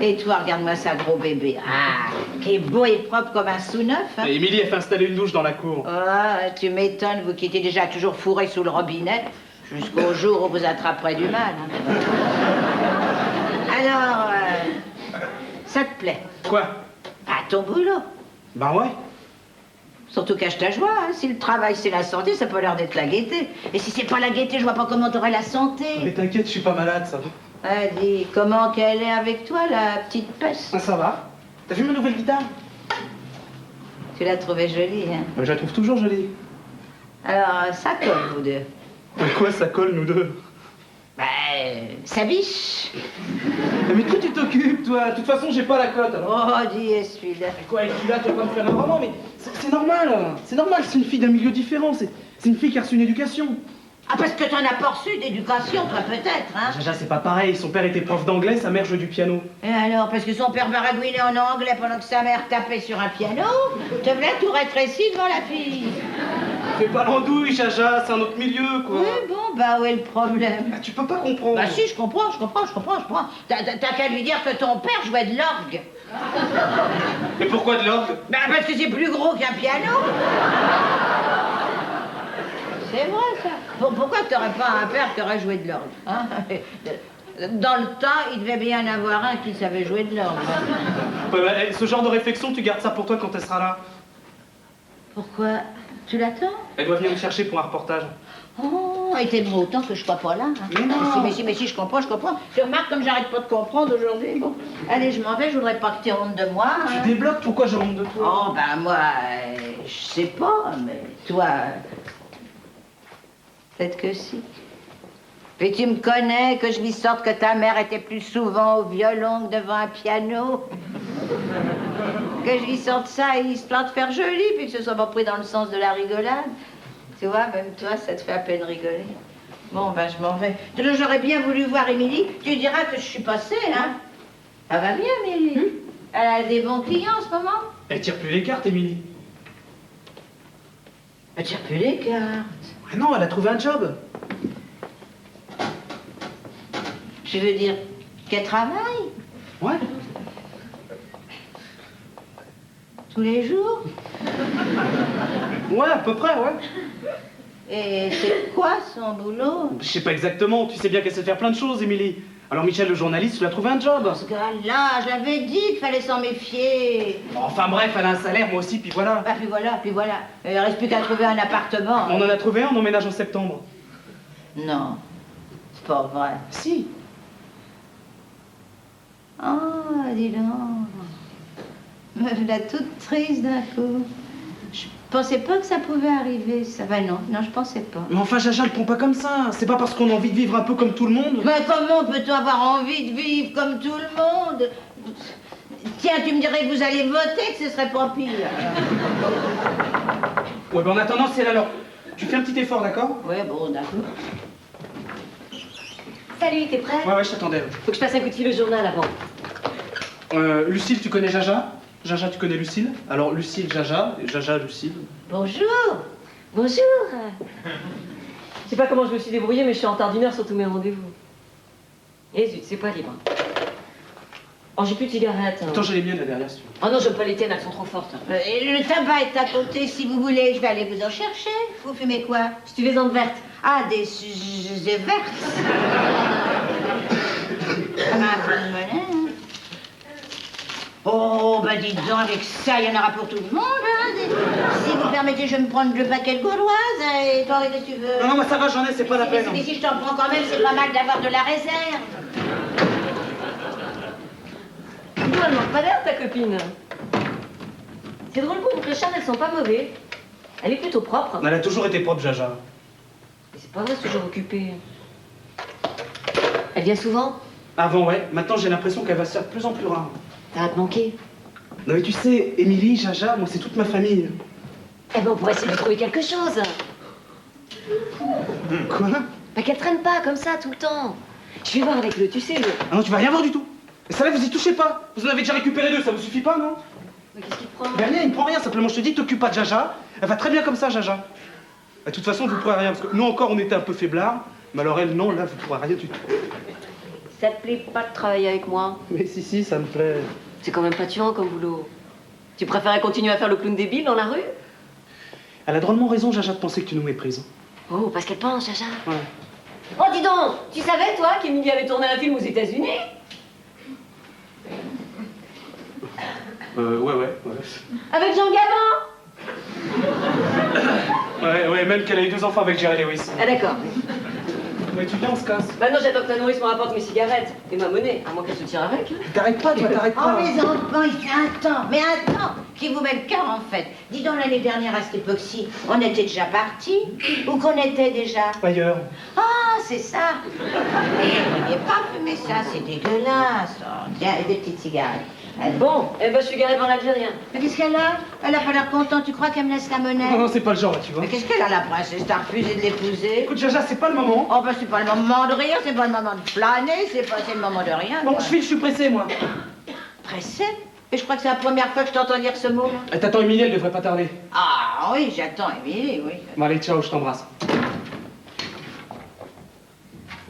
Et toi, regarde-moi ça, gros bébé. Ah, qui est beau et propre comme un sous-neuf, hein? Et Émilie, elle fait installer une douche dans la cour. Ah, tu m'étonnes, vous qui étiez déjà toujours fourré sous le robinet, jusqu'au jour où vous attraperez du mal. Hein. Alors, ça te plaît? Quoi? Ah, ton boulot. Bah ouais. Surtout cache ta joie, hein. Si le travail c'est la santé, ça peut l'air d'être la gaieté. Et si c'est pas la gaieté, je vois pas comment t'aurais la santé. Mais t'inquiète, je suis pas malade, ça va. Ah, dis, comment qu'elle est avec toi, la petite peste? Ah, ça va. T'as vu ma nouvelle guitare? Tu l'as trouvée jolie, hein? Je la trouve toujours jolie. Alors, ça colle, vous deux. Mais quoi, ça colle, nous deux? Ben, ça biche. Mais toi, tu t'occupes, toi. De toute façon, j'ai pas la cote, alors. Oh, dis, essuie-la. Mais quoi, celui-là, tu vas pas me faire un roman, mais c'est normal. C'est normal, c'est une fille d'un milieu différent. C'est une fille qui a reçu une éducation. Ah, parce que t'en as pas reçu d'éducation, toi, peut-être, hein? Jaja, c'est pas pareil. Son père était prof d'anglais, sa mère jouait du piano. Et alors, parce que son père baragouinait en anglais pendant que sa mère tapait sur un piano, te voilà tout rétréci devant la fille. Fais pas l'andouille, Jaja, c'est un autre milieu, quoi. Oui, bon, bah, où est le problème? Bah, tu peux pas comprendre. Bah si, je comprends. T'as qu'à lui dire que ton père jouait de l'orgue. Mais pourquoi de l'orgue? Bah parce que c'est plus gros qu'un piano. C'est vrai, ça. Pourquoi t'aurais pas un père qui aurait joué de l'orgue, hein? Dans le temps, il devait bien y en avoir un qui savait jouer de l'orgue. Ouais, bah, ce genre de réflexion, tu gardes ça pour toi quand elle sera là. Pourquoi? Tu l'attends? Elle doit venir me chercher pour un reportage. Oh, et t'aimerais autant que je sois pas là. Hein. Mais non. Mais si, je comprends. Tu remarques comme j'arrête pas de comprendre aujourd'hui. Bon, allez, je m'en vais, je voudrais pas que tu aies honte de moi. Hein. Tu débloques, pourquoi je honte de toi? Oh, ben moi, je sais pas, mais toi, peut-être que si. Puis tu me connais, que je lui sorte que ta mère était plus souvent au violon que devant un piano. Que je lui sorte ça, histoire de faire joli, puis que ce soit pas pris dans le sens de la rigolade. Tu vois, même toi, ça te fait à peine rigoler. Bon, ben, je m'en vais. J'aurais bien voulu voir Émilie. Tu diras que je suis passée, hein? Ça va bien, Émilie? Elle a des bons clients en ce moment? Elle tire plus les cartes, Émilie. Elle tire plus les cartes. Ah non, elle a trouvé un job. Je veux dire qu'elle travaille Ouais. tous les jours. Ouais, à peu près, ouais. Et c'est quoi son boulot? Je sais pas exactement, tu sais bien qu'elle sait faire plein de choses, Émilie. Alors Michel, le journaliste, lui a trouvé un job. Ce gars-là, je l'avais dit qu'il fallait s'en méfier. Enfin bref, elle a un salaire, moi aussi, puis voilà. Bah, puis voilà. Il reste plus qu'à trouver un appartement. On en a trouvé un, on emménage en septembre. Non, c'est pas vrai. Si. Oh, dis donc. Me voilà toute triste d'un coup. Je pensais pas que ça pouvait arriver, ça. Ben non, je pensais pas. Mais enfin, Jaja, le prends pas comme ça. C'est pas parce qu'on a envie de vivre un peu comme tout le monde. Mais comment peut-on avoir envie de vivre comme tout le monde? Tiens, tu me dirais que vous allez voter, que ce serait pas pire. Ouais, ben en attendant, c'est là, alors. Tu fais un petit effort, d'accord? Ouais, bon, d'accord. Salut, t'es prêt? Ouais, je t'attendais. Faut que je passe un coup de fil au journal avant. Lucille, tu connais Jaja? Jaja, tu connais Lucille? Alors, Lucille, Jaja, et Jaja, Lucille. Bonjour. Bonjour. Je sais pas comment je me suis débrouillée, mais je suis en retard d'1 heure sur tous mes rendez-vous. Et zut, c'est pas libre. Oh, j'ai plus de cigarettes. Attends, j'ai les miennes là derrière, si tu veux. Oh non, j'aime pas les tiennes, elles sont trop fortes. Et le tabac est à côté, si vous voulez, je vais aller vous en chercher. Vous fumez quoi? Si tu les en vertes. Ah, des vertes. Ah, vous me menez, hein. Oh, bah dites donc, avec ça, il y en aura pour tout le monde. Hein. Si vous permettez, je vais me prendre le paquet de gauloises. Et toi, qu'est-ce que tu veux? Non, non, moi ça va, j'en ai, c'est pas la peine. Mais si je t'en prends quand même, c'est pas mal d'avoir de la réserve. Non, elle manque pas d'air, ta copine. C'est drôle, pour une clocharde, elles sont pas mauvaises. Elle est plutôt propre. Elle a toujours été propre, Jaja. Mais c'est pas vrai, c'est toujours occupée. Elle vient souvent? Avant, ouais. Maintenant, j'ai l'impression qu'elle va se faire de plus en plus rare. Ça va te manquer. Non, mais tu sais, Émilie, Jaja, moi, c'est toute ma famille. Eh ben, on pourrait essayer de trouver quelque chose. Quoi? Bah, qu'elle traîne pas comme ça tout le temps. Je vais voir avec le, tu sais, le. Ah non, tu vas rien voir du tout. Et ça là, vous y touchez pas. Vous en avez déjà récupéré 2, ça vous suffit pas, non? Mais qu'est-ce qu'il prend? Ben rien, il me prend rien, simplement je te dis, t'occupes pas de Jaja. Elle va très bien comme ça, Jaja. De toute façon, vous pourrez rien, parce que nous encore, on était un peu faiblards. Mais alors elle, non, là, vous pourrez rien du tout. Ça te plaît pas de travailler avec moi? Mais si, ça me plaît. C'est quand même pas tuant comme boulot. Tu préférais continuer à faire le clown débile dans la rue? Elle a drôlement raison, Jaja, de penser que tu nous méprises. Oh, parce qu'elle pense, Jaja. Ouais. Oh, dis donc, tu savais, toi, qu'Emilie avait tourné un film aux États-Unis? Ouais. Avec Jean Gabin? Ouais, même qu'elle a eu 2 enfants avec Jerry Lewis. Ah, d'accord. Ouais, tu viens, on se casse. Bah non, j'attends que ta nourrice me rapporte mes cigarettes et ma monnaie, à moins qu'elle se tire avec. T'arrêtes pas, toi, t'arrêtes Oh, pas. mes enfants, il fait un temps qui vous met le cœur, en fait. Dis donc, l'année dernière, à cette époque-ci, on était déjà partis? Ou qu'on était déjà? Ailleurs. Ah, c'est ça. Vous n'auriez pas fumé ça, c'est dégueulasse. Oh, tiens, et des petites cigarettes. Allez. Bon, eh ben je suis garée devant l'Algérien. Mais qu'est-ce qu'elle a? Elle a pas l'air contente, tu crois qu'elle me laisse la monnaie? Non, c'est pas le genre, là, tu vois. Mais qu'est-ce qu'elle a, la princesse? T'as refusé de l'épouser? Écoute, Jaja, c'est pas le moment. Oh, bah, c'est pas le moment de rire, c'est pas le moment de flâner, c'est le moment de rien. Bon, quoi. je file, je suis pressé, moi. Pressé? Et je crois que c'est la première fois que je t'entends dire ce mot-là. Eh, t'attends Émilie, elle devrait pas tarder. Ah, oui, j'attends Émilie, oui. Bon, allez, ciao, je t'embrasse.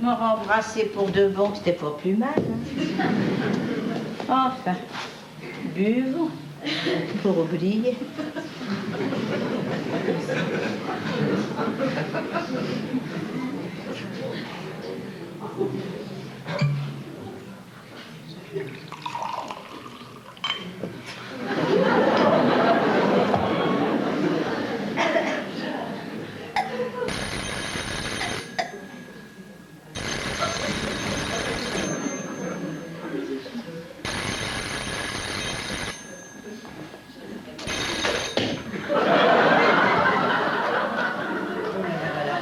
Me rembrasser pour de bon, c'était pas plus mal. Hein. Enfin, buvons pour oublier.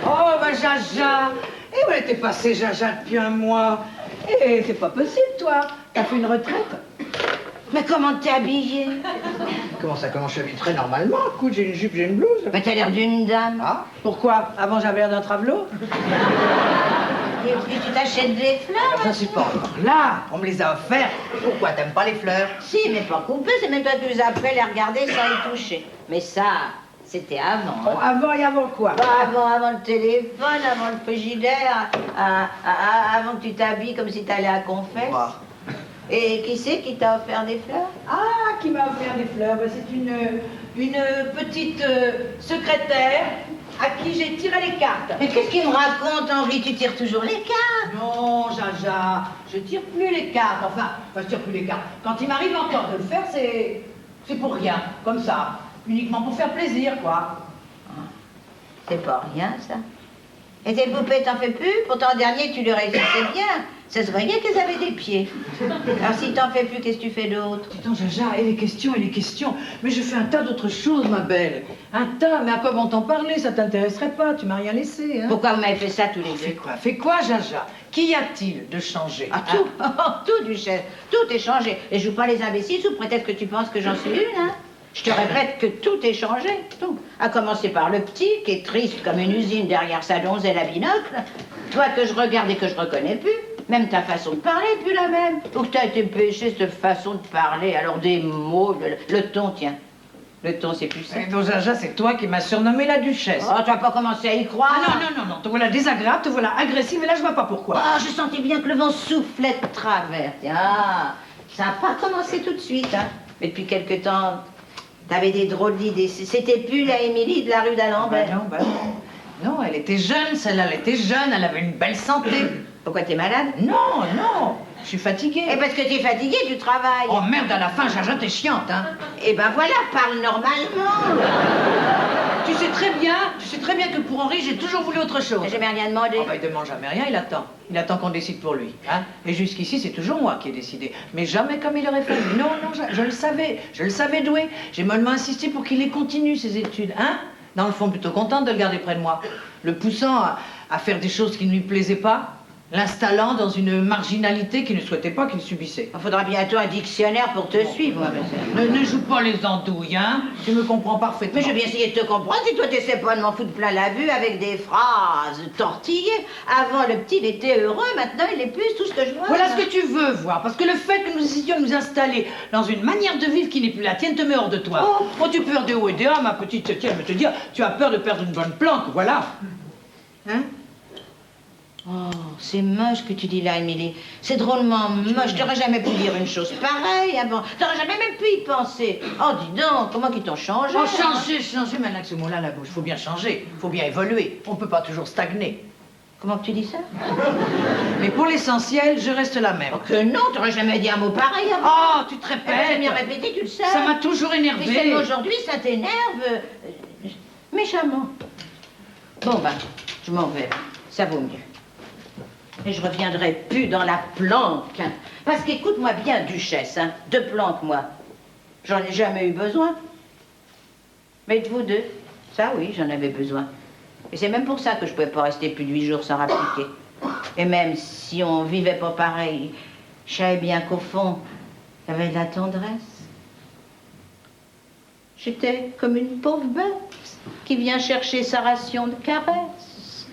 Oh, bah, Jaja! Et où elle était passée, Jaja, depuis un mois? Et c'est pas possible, toi. T'as fait une retraite? Mais comment t'es habillée? Comment ça, comment je suis très normalement? Écoute, j'ai une jupe, j'ai une blouse. Mais t'as l'air d'une dame. Ah, pourquoi? Avant, j'avais l'air d'un travelot? Et tu t'achètes des fleurs? Ça, c'est pas encore là. On me les a offertes. Pourquoi? T'aimes pas les fleurs? Si, mais pas coupées, c'est même toi qui les as fait les regarder sans y toucher. Mais ça, c'était avant. Oh, avant et avant quoi? Bah, avant le téléphone, avant le frigidaire, avant que tu t'habilles comme si t'allais à confesse. Bah. Et qui c'est qui t'a offert des fleurs? Ah, qui m'a offert des fleurs? Bah, c'est une petite secrétaire à qui j'ai tiré les cartes. Mais qu'est-ce qu'il me raconte, Henri? Tu tires toujours les cartes? Non, Jaja, je tire plus les cartes. Enfin, je tire plus les cartes. Quand il m'arrive encore de le faire, c'est pour rien, comme ça. Uniquement pour faire plaisir, quoi. C'est pas rien, ça. Et tes poupées, t'en fais plus? Pourtant, le dernier, tu les réussissais bien. Ça se voyait qu'elles avaient des pieds. Alors, si t'en fais plus, qu'est-ce que tu fais d'autre? Attends, Jaja, et les questions. Mais je fais un tas d'autres choses, ma belle. Un tas, mais à quoi vont t'en parler? Ça t'intéresserait pas, tu m'as rien laissé, hein? Pourquoi vous m'avez fait ça tous les deux? Fais quoi, Jaja? Qu'y a-t-il de changé? Ah, tout. Tout, Duchesse. Tout est changé. Et je joue pas les imbéciles sous prétexte que tu penses que j'en suis une, hein? Je te répète que tout est changé, tout. À commencer par le petit, qui est triste comme une usine derrière sa donzelle à binocle. Toi que je regarde et que je reconnais plus. Même ta façon de parler est plus la même. Ou que t'as été pêché, cette façon de parler. Alors des mots, le ton, tiens. Le ton, c'est plus ça. Eh, donc, Jaja, c'est toi qui m'as surnommée la duchesse. Oh, tu vas pas commencer à y croire. Ah non, te voilà désagréable, te voilà agressive, et là, je vois pas pourquoi. Oh, je sentais bien que le vent soufflait de travers. Ah, ça n'a pas commencé tout de suite, hein. Mais depuis quelque temps, t'avais des drôles d'idées. C'était plus la Émilie de la rue d'Alembert. Bah non, elle était jeune, celle-là, elle était jeune, elle avait une belle santé. Pourquoi t'es malade? Non, je suis fatiguée. Et parce que t'es fatigué, tu travailles. Oh merde, à la fin, Jaja, t'es chiante, hein. Eh ben voilà, parle normalement. Tu sais très bien que pour Henri, j'ai toujours voulu autre chose. J'ai jamais rien demandé. Oh, bah, il demande jamais rien, il attend. Il attend qu'on décide pour lui, hein. Et jusqu'ici, c'est toujours moi qui ai décidé. Mais jamais comme il aurait fallu. Non, je le savais doué. J'ai mollement insisté pour qu'il les continue, ses études, hein. Dans le fond, plutôt contente de le garder près de moi. Le poussant à faire des choses qui ne lui plaisaient pas, l'installant dans une marginalité qu'il ne souhaitait pas qu'il subissait. Il faudra bientôt un dictionnaire pour te suivre. Ne joue pas les andouilles, hein. Tu me comprends parfaitement. Mais je vais bien essayer de te comprendre si toi t'essaies pas de m'en foutre plein la vue avec des phrases tortillées. Avant, le petit, il était heureux, maintenant, il est plus tout ce que je vois. Voilà ce que tu veux voir, parce que le fait que nous décidions de nous installer dans une manière de vivre qui n'est plus la tienne te met hors de toi. Oh, tu peur de haut et de bas, ma petite, tiens, je vais te dire, tu as peur de perdre une bonne planque, voilà. Hein? Oh, c'est moche que tu dis là, Émilie. C'est drôlement moche. T'aurais jamais pu dire une chose pareille avant. T'aurais jamais même pu y penser. Oh, dis donc, comment qu'ils t'ont changé? Oh, changer, maintenant que ce mot-là, la bouche, faut bien changer, faut bien évoluer. On peut pas toujours stagner. Comment que tu dis ça? Mais pour l'essentiel, je reste la même. Oh, que non, t'aurais jamais dit un mot pareil avant. Oh, tu te Eh ben, j'ai bien répètes. répété, tu le sais. Ça m'a toujours Mais énervé. seulement aujourd'hui, ça t'énerve méchamment. Bon, ben, je m'en vais. Ça vaut mieux. Et je reviendrai plus dans la planque. Hein. Parce qu'écoute-moi bien, duchesse, hein, de planque, moi. J'en ai jamais eu besoin. Mais de vous deux, ça oui, j'en avais besoin. Et c'est même pour ça que je pouvais pas rester plus de 8 jours sans rappliquer. Et même si on vivait pas pareil, je savais bien qu'au fond, il y avait de la tendresse. J'étais comme une pauvre bête qui vient chercher sa ration de caresses.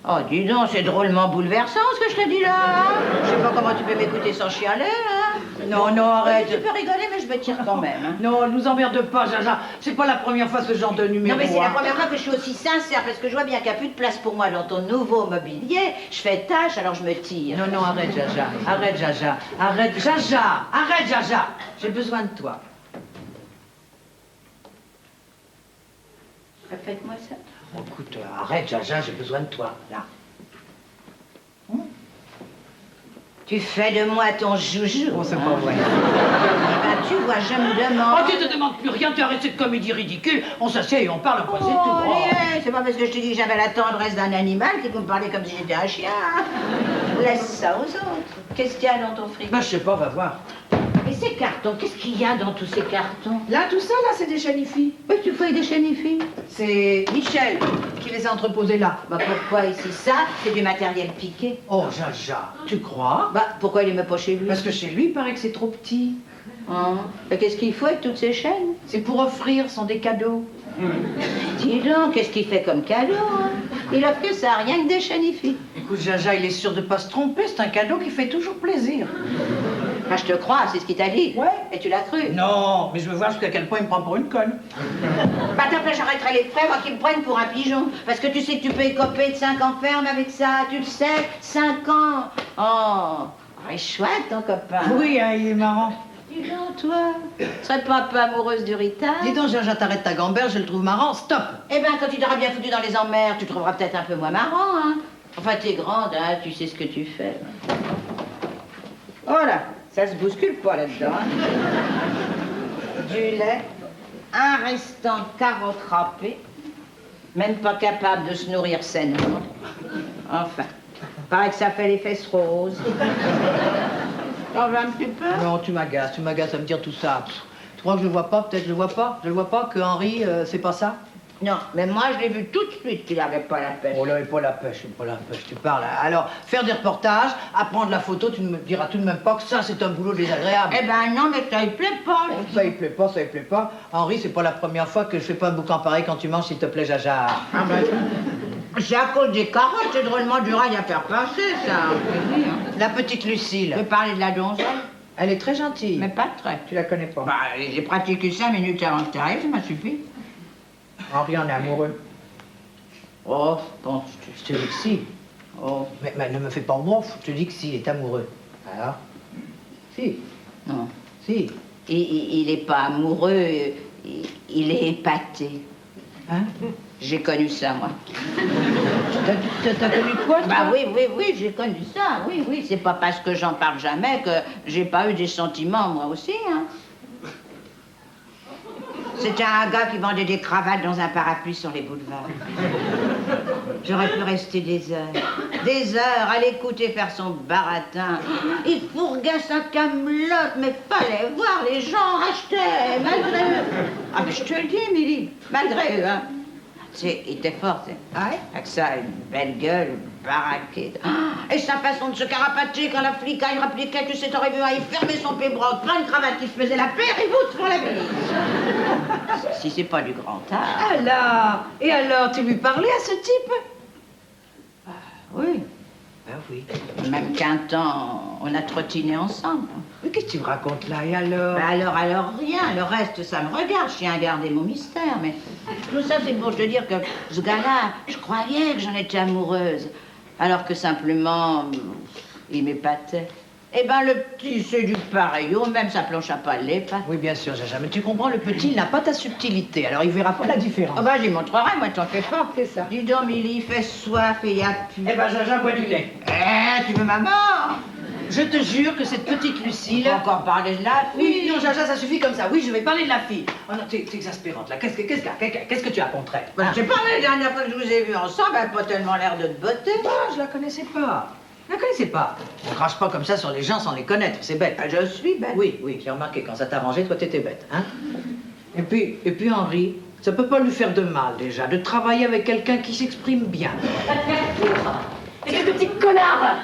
Oh, dis donc, c'est drôlement bouleversant ce que je te dis là. Hein. Je sais pas comment tu peux m'écouter sans chialer, hein. Non, arrête. Tu peux rigoler, mais je me tire quand même. Hein. Non, nous emmerde pas, Jaja. C'est pas la première fois ce genre de numéro. Non, mais c'est la hein. première fois que je suis aussi sincère, parce que je vois bien qu'il n'y a plus de place pour moi dans ton nouveau mobilier. Je fais tâche, alors je me tire. Non, arrête, Jaja. Arrête, Jaja. Arrête, Jaja. J'ai besoin de toi. Répète-moi ça. Bon, écoute, arrête, Jaja, j'ai besoin de toi, là. Tu fais de moi ton joujou. Oh, c'est pas vrai. Eh ben, tu vois, je me demande... Oh, tu te demandes plus rien, tu arrêtes cette comédie ridicule. On s'assied et on parle, après c'est tout. Oh, Oh. allez, c'est pas parce que je te dis que j'avais la tendresse d'un animal que vous me parlez comme si j'étais un chien. Laisse ça aux autres. Qu'est-ce qu'il y a dans ton frigo? Ben, je sais pas, va voir. Et ces cartons, qu'est-ce qu'il y a dans tous ces cartons? Là, tout ça, là, c'est des chenilles. Oui, tu fais des chenilles. C'est Michel qui les a entreposés là. Bah pourquoi ici? Ça, c'est du matériel piqué. Oh, Jaja, tu crois? Bah pourquoi il les met pas chez lui? Parce que chez lui, il paraît que c'est trop petit. Hein? Et qu'est-ce qu'il faut avec toutes ces chaînes? C'est pour offrir, ce sont des cadeaux. Dis donc, qu'est-ce qu'il fait comme cadeau? Hein? Il offre que ça, rien que des chenilles. Écoute, Jaja, il est sûr de pas se tromper, c'est un cadeau qui fait toujours plaisir. Ah, je te crois, c'est ce qu'il t'a dit. Ouais. Et tu l'as cru? Non, mais je veux voir jusqu'à quel point il me prend pour une conne. Bah t'as pas, j'arrêterai les frais, moi qu'ils me prennent pour un pigeon. Parce que tu sais que tu peux écoper de 5 ans ferme avec ça, tu le sais, 5 ans. Oh, il est chouette ton copain. Oui, hein, il est marrant. Dis donc, toi, tu serais pas un peu amoureuse du Rita? Dis donc, Jaja, t'arrêtes ta gamberge, je le trouve marrant, stop. Eh ben, quand tu t'auras bien foutu dans les emmerdes, tu trouveras peut-être un peu moins marrant, hein. Enfin, t'es grande, hein, tu sais ce que tu fais. Voilà, ça se bouscule pas là-dedans, hein. Du lait, un restant de carottes râpées, même pas capable de se nourrir sainement. Enfin, paraît que ça fait les fesses roses. T'en veux un petit peu? Non, tu m'agaces à me dire tout ça. Tu crois que je le vois pas? Peut-être je le vois pas. Je le vois pas que Henri, c'est pas ça? Non, mais moi je l'ai vu tout de suite qu'il avait pas la pêche. Oh là, pas la pêche, tu parles. Alors, faire des reportages, apprendre la photo, tu ne me diras tout de même pas que ça, c'est un boulot désagréable. Eh ben non, mais ça il plaît pas. Ça, il plaît pas. Henri, c'est pas la première fois que je fais pas un boucan pareil quand tu manges, s'il te plaît, Jaja. Ah ben, C'est à cause des carottes, c'est drôlement du rail à faire passer, ça. La petite Lucille. Je vais parler de la donzelle, Elle est très gentille. mais pas très. Tu la connais pas. Bah, j'ai pratiqué 5 minutes avant que tu arrives, ça m'a suffi. Henri en est amoureux. Oh, bon, Je te dis que si. oh, Mais ne me fais pas ouf. Je te dis que si, il est amoureux. Alors? Si. non. Si. Il est pas amoureux, il est épaté. Hein? J'ai connu ça, moi. T'as connu quoi, toi? Bah oui, j'ai connu ça, oui. C'est pas parce que j'en parle jamais que j'ai pas eu des sentiments, moi aussi, hein. C'était un gars qui vendait des cravates dans un parapluie sur les boulevards. J'aurais pu rester des heures à l'écouter faire son baratin. Il fourguait sa camelote, mais fallait voir, les gens rachetaient, malgré eux. Ah, mais je te le dis, Émilie, malgré eux, hein. Il était fort, tu sais. Ah ouais? Avec ça, une belle gueule, baraquée. Ah, et sa façon de se carapater quand la flicaille rappliquait, tu sais, t'aurais vu, hein, il fermait son pébroc, plein de cravates qui se faisait la paire et vous font la bise. Si c'est pas du grand art. Alors? Et alors, tu lui parlais à ce type? Oui. Ben oui. Même qu'un temps, on a trottiné ensemble. Mais qu'est-ce que tu me racontes là, et alors? Bah alors rien, le reste, ça me regarde, je tiens à garder mon mystère, mais tout ça, c'est pour te dire que ce gars-là, je croyais que j'en étais amoureuse, alors que simplement, il m'épatait. Eh ben, le petit, c'est du pareil, même sa planche à palet, pas. Oui, bien sûr, Jaja, mais tu comprends, le petit, il n'a pas ta subtilité, alors il verra pas la différence. Ah bah, j'y montrerai, moi, t'en fais pas. C'est ça. Dis donc, Milly, fais soif et y a plus. Eh ben, Jaja, bois du lait. Tu veux ma mort? Je te jure que cette petite Lucille... Il faut encore parler de la Oui, fille. non, Jaja, ça suffit comme ça. Oui, je vais parler de la fille. Oh non, t'es exaspérante, là. Qu'est-ce que tu as contre elle? Bah, j'ai parlé la dernière fois que je vous ai vu ensemble, elle a pas tellement l'air de te botter. Ah, je la connaissais pas. Je la connaissais pas. On crache pas comme ça sur les gens sans les connaître, c'est bête. Ah, je suis bête. Oui, j'ai remarqué, quand ça t'arrangeait, toi, t'étais bête, hein? Et puis Henri, ça peut pas lui faire de mal, déjà, de travailler avec quelqu'un qui s'exprime bien. Et qu'est-ce que petit connard!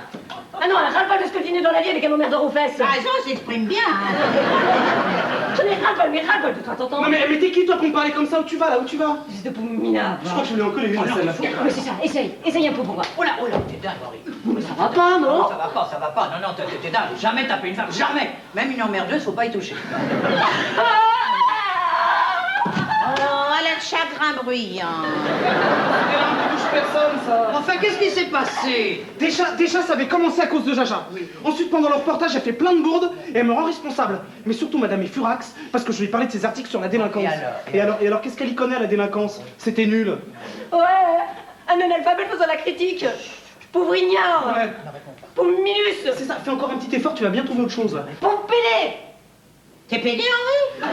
Ah non, elle râle pas de ce que tu n'es dans la vie avec un emmerdeur aux fesses! T'as raison, elle s'exprime bien. Hein. J'en ai ras-le-bol de toi, t'entends? Non mais t'es qui toi pour me parler comme ça? Où tu vas là? Où tu vas? C'est de minable. Je crois que je l'ai encore une celle-là. Mais c'est ça, essaye un peu pour voir. Oh là, t'es dingue, Henri. Mais ça va pas, non? Ça va pas. Non, t'es dingue. Jamais taper une femme, jamais. Même une emmerdeuse, faut pas y toucher. Oh, elle a le chagrin bruyant. Ne touche personne, ça. Enfin, qu'est-ce qui s'est passé? Déjà, ça avait commencé à cause de Jaja. Ensuite, pendant le reportage, elle fait plein de bourdes et elle me rend responsable. Mais surtout, madame est furax, parce que je lui ai parlé de ses articles sur la délinquance. Et alors, qu'est-ce qu'elle y connaît à la délinquance? C'était nul. Ouais, un analphabète faisant la critique. Pauvre ignare. Ouais. Pauvre minus. C'est ça, fais encore un petit effort, tu vas bien trouver autre chose là. Pauvre pédé. T'es pédé, Henri?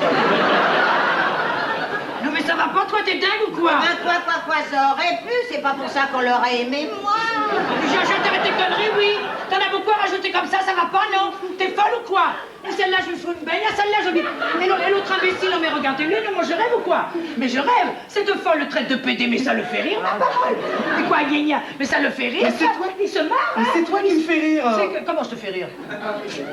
Non mais ça va pas, toi, t'es dingue ou quoi? Ben quoi, ça aurait pu, c'est pas pour ça qu'on l'aurait aimé, moi. J'ai t'arrête tes conneries, oui. T'en as beaucoup à rajouter comme ça va pas, non? T'es folle ou quoi? Et celle-là, je me fous une baigne, à celle-là, je dis... Et l'autre imbécile, non mais regardez-le, moi je rêve ou quoi? Mais je rêve. Cette folle le traite de pédé, mais ça le fait rire, ma parole. Mais quoi, gna mais ça le fait rire, Mais c'est ça. toi- Il se marre, Mais hein. c'est toi qui me fais rire. Comment je te fais rire?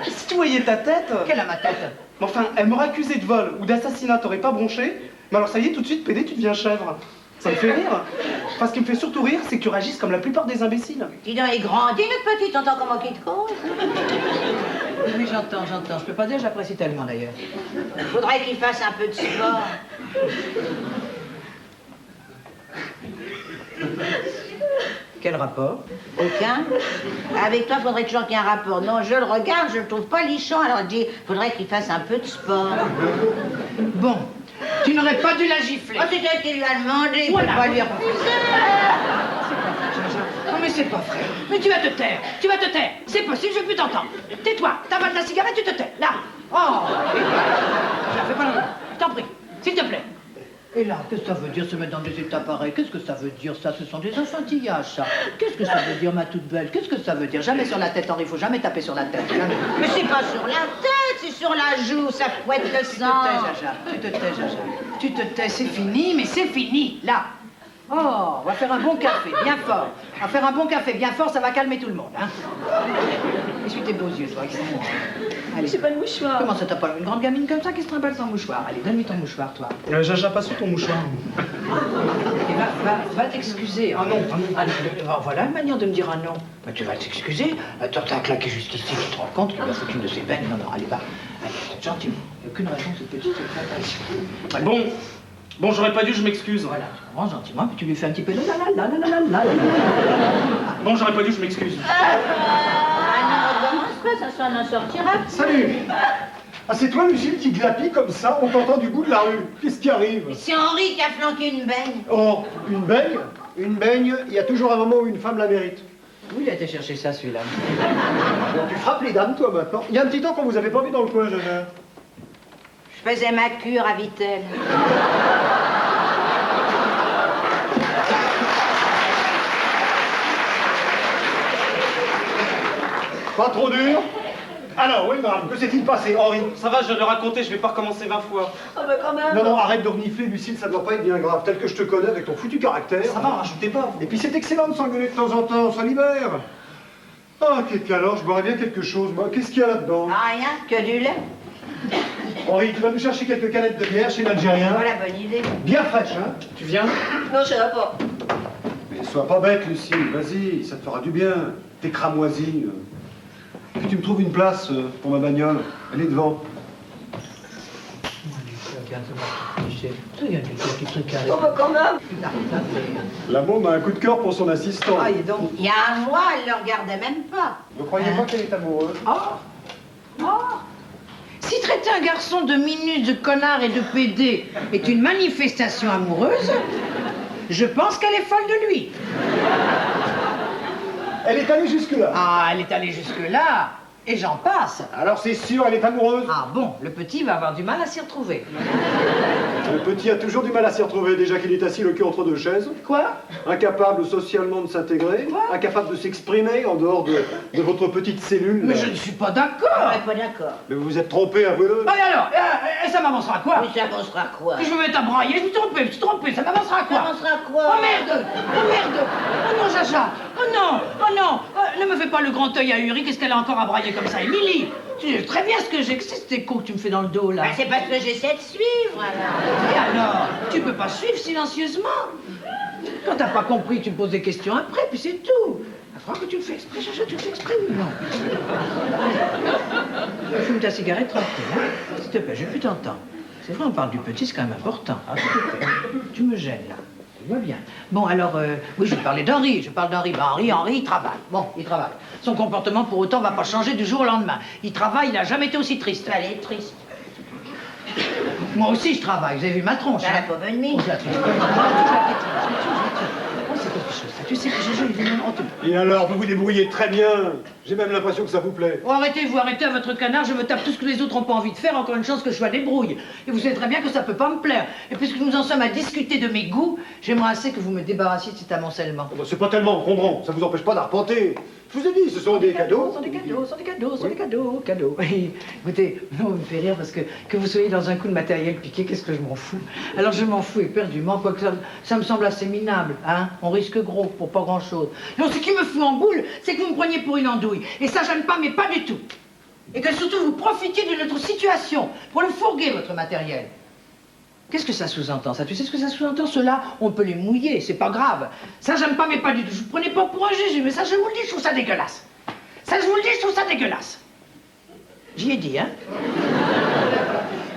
Si tu voyais ta tête. Quelle a ma tête? Mais enfin, elle m'aurait accusé de vol ou d'assassinat, t'aurais pas bronché. Mais alors ça y est, tout de suite, pédé, tu deviens chèvre. Ça me fait rire. Enfin, ce qui me fait surtout rire, c'est que tu réagisses comme la plupart des imbéciles. Dis donc, il grandit, notre petit, t'entends comment qu'il te cause? Oui, j'entends. Je peux pas dire, j'apprécie tellement d'ailleurs. Faudrait qu'il fasse un peu de sport. Quel rapport? Aucun. Avec toi, faudrait toujours qu'il y ait un rapport. Non, je le regarde, je le trouve pas lichant, alors je dis, faudrait qu'il fasse un peu de sport. Bon, tu n'aurais pas dû la gifler. Oh, c'est elle qui lui a demandé, il Voilà. peut pas lui refuser. Non mais c'est pas vrai. Mais tu vas te taire. C'est possible, je vais plus t'entendre. Tais-toi, t'avales la cigarette, tu te tais. Là. Oh. Fais pas la... Je t'en prie, s'il te plaît. Et là, qu'est-ce que ça veut dire se mettre dans des états pareils? Qu'est-ce que ça veut dire ça? Ce sont des enfantillages, ça. Qu'est-ce que ça veut dire, ma toute belle? Qu'est-ce que ça veut dire? Jamais sur la tête, Henri, faut jamais taper sur la tête. Jamais. Mais c'est pas sur la tête, c'est sur la joue, ça fouette le Tu te sang. tais, Jaja. Tu te tais, c'est fini, mais c'est fini, là. Oh, on va faire un bon café, bien fort. On va faire un bon café, bien fort, ça va calmer tout le monde, hein. Essuie tes beaux yeux, toi, excuse-moi. Allez. J'ai pas de mouchoir. Comment ça, t'as pas une grande gamine comme ça qui se trimballe sans mouchoir? Allez, donne-lui ton mouchoir, toi. Jaja, passe ton mouchoir. Et va t'excuser. Ah non. Ah, non, voilà une manière de me dire un non. Bah, tu vas t'excuser. T'as claqué jusqu'ici, tu te rends compte qu'il a foutu une de ses veines. Non, allez, va. Allez, gentiment. Il n'y a aucune raison de cette petite secrète. Voilà. Bon, j'aurais pas dû, je m'excuse. Voilà, tu commences gentiment, puis tu lui fais un petit peu de la. Bon, j'aurais pas dû, je m'excuse. Ah non, on commence pas, ça n'en sortira plus. Salut. Ah, c'est toi, Lucille, qui glapit comme ça, on t'entend du bout de la rue. Qu'est-ce qui arrive? C'est Henri qui a flanqué une baigne. Oh, une baigne? Une baigne, il y a toujours un moment où une femme la mérite. Où il a été chercher ça, celui-là? Alors, tu frappes les dames, toi, maintenant. Il y a un petit temps qu'on vous avait pas vu dans le coin, Jaja. Je faisais ma cure à Vittel. Pas trop dur? Alors, oui, madame, que s'est-il passé, Henri? Ça va, je viens de le raconter, je vais pas recommencer 20 fois. Oh, bah quand même. Non, arrête de renifler, Lucille, ça doit pas être bien grave. Tel que je te connais, avec ton foutu caractère. Ça va, rajoutez pas, vous. Et puis c'est excellent de s'engueuler de temps en temps, ça libère. Ah, alors, je boirais bien quelque chose, moi. Qu'est-ce qu'il y a là-dedans? Rien, que du lait. Henri, tu vas nous chercher quelques canettes de bière chez l'Algérien. Voilà, bonne idée. Bien fraîche, hein? Tu viens? Non, je serai pas. Mais sois pas bête, Lucille, vas-y, ça te fera du bien. T'es cramoisie. Que tu me trouves une place pour ma bagnole. Elle est devant. Oh, bah quand même. La môme a un coup de cœur pour son assistant. Ah, et donc. Il y a un mois, elle le regardait même pas. Vous croyez pas qu'elle est amoureuse? Si traiter un garçon de minus, de connard et de pédé est une manifestation amoureuse, je pense qu'elle est folle de lui. Elle est allée jusque-là. Ah, elle est allée jusque-là, et j'en passe. Alors c'est sûr, elle est amoureuse. Ah bon, le petit va avoir du mal à s'y retrouver. Le petit a toujours du mal à s'y retrouver, déjà qu'il est assis le cul entre deux chaises. Quoi? Incapable socialement de s'intégrer, Quoi? incapable de s'exprimer en dehors de votre petite cellule. Mais je ne suis pas d'accord. On n'est pas d'accord. Mais vous vous êtes trompé, avouez-le. Ah, et alors, et ça m'avancera à quoi? Mais ça avancera quoi? Je me mettre à brailler, je me suis trompé, ça m'avancera à Ça quoi? avancera quoi? Oh merde! Oh merde! Oh non, Jaja! Oh non! Oh non! Ne me fais pas le grand œil ahuri, qu'est-ce qu'elle a encore à brailler comme ça? Émilie! Tu sais très bien ce que j'ai, que c'est ces coups que tu me fais dans le dos, là. Bah, c'est parce que j'essaie de suivre, alors. Et alors? Tu peux pas suivre silencieusement? Quand t'as pas compris, tu me poses des questions après, puis c'est tout. Il faudra que tu le fais exprès, Jaja, tu le fais exprès ou non? Fume ta cigarette tranquille, hein? S'il te plaît, je vais plus t'entendre. C'est vrai, on parle du petit, c'est quand même important. Ah, s'il te plaît. Tu me gênes, là. Tu vois bien. Bon, alors, oui, je vais parler d'Henri. Je parle d'Henri. Ben, Henri, il travaille. Bon, il travaille. Son comportement, pour autant, va pas changer du jour au lendemain. Il travaille, il a jamais été aussi triste. Elle est triste. Moi aussi, je travaille. Vous avez vu ma tronche, Elle a hein? pas bonne mine. Oh, je la trouve. Oh, c'est quelque chose, ça. Tu sais que Jaja, il est vraiment... Et alors, vous vous débrouillez très bien. J'ai même l'impression que ça vous plaît. Oh, arrêtez-vous, arrêtez à votre canard, je me tape tout ce que les autres n'ont pas envie de faire, encore une chance que je sois débrouille. Et vous savez très bien que ça peut pas me plaire. Et puisque nous en sommes à discuter de mes goûts, j'aimerais assez que vous me débarrassiez de cet amoncellement. Oh, bah, c'est pas tellement encombrant, ça vous empêche pas d'arpenter. Je vous ai dit, ce sont des cadeaux. Ce sont des cadeaux, ce sont des cadeaux, ce sont des cadeaux, cadeaux. Oui, écoutez, non, vous me fait rire parce que vous soyez dans un coup de matériel piqué, qu'est-ce que je m'en fous? Alors je m'en fous éperdument, quoique ça me semble assez minable, hein? On risque gros pour pas grand-chose. Non, ce qui me fout en boule, c'est que vous me preniez pour une andouille. Et ça, j'aime pas, mais pas du tout. Et que surtout vous profitiez de notre situation pour le fourguer, votre matériel. Qu'est-ce que ça sous-entend, ça? Tu sais ce que ça sous-entend? Ceux-là, on peut les mouiller, c'est pas grave. Ça, j'aime pas, mais pas du tout. Je vous prenais pas pour un Jésus, mais ça, je vous le dis, je trouve ça dégueulasse. Ça, je vous le dis, je trouve ça dégueulasse. J'y ai dit, hein?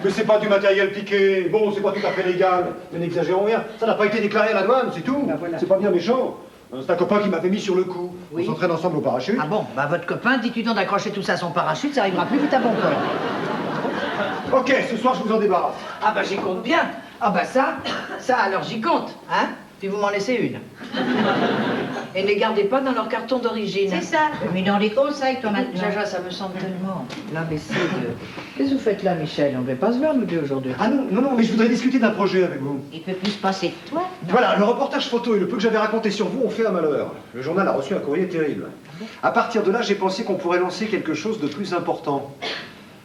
Mais c'est pas du matériel piqué. Bon, c'est pas tout à fait légal. Mais n'exagérons rien. Ça n'a pas été déclaré à la douane, c'est tout. Ben voilà. C'est pas bien méchant. C'est un copain qui m'avait mis sur le coup. Oui. On s'entraîne ensemble au parachute. Ah bon, bah votre copain, dites-lui donc d'accrocher tout ça à son parachute, ça arrivera plus vite à bon port. Ok, ce soir, je vous en débarrasse. Ah bah j'y compte bien. Ah bah ça alors j'y compte, hein? Puis vous m'en laissez une. Et ne les gardez pas dans leur carton d'origine. C'est ça. Mais dans les conseils, toi, maintenant. Jaja, ça me semble tellement l'imbécile de... Qu'est-ce que vous faites là, Michel? On ne devait pas se voir, nous deux, aujourd'hui. Ah non, mais je voudrais discuter d'un projet avec vous. Il peut plus se passer de toi. Voilà, le reportage photo et le peu que j'avais raconté sur vous ont fait un malheur. Le journal a reçu un courrier terrible. À partir de là, j'ai pensé qu'on pourrait lancer quelque chose de plus important.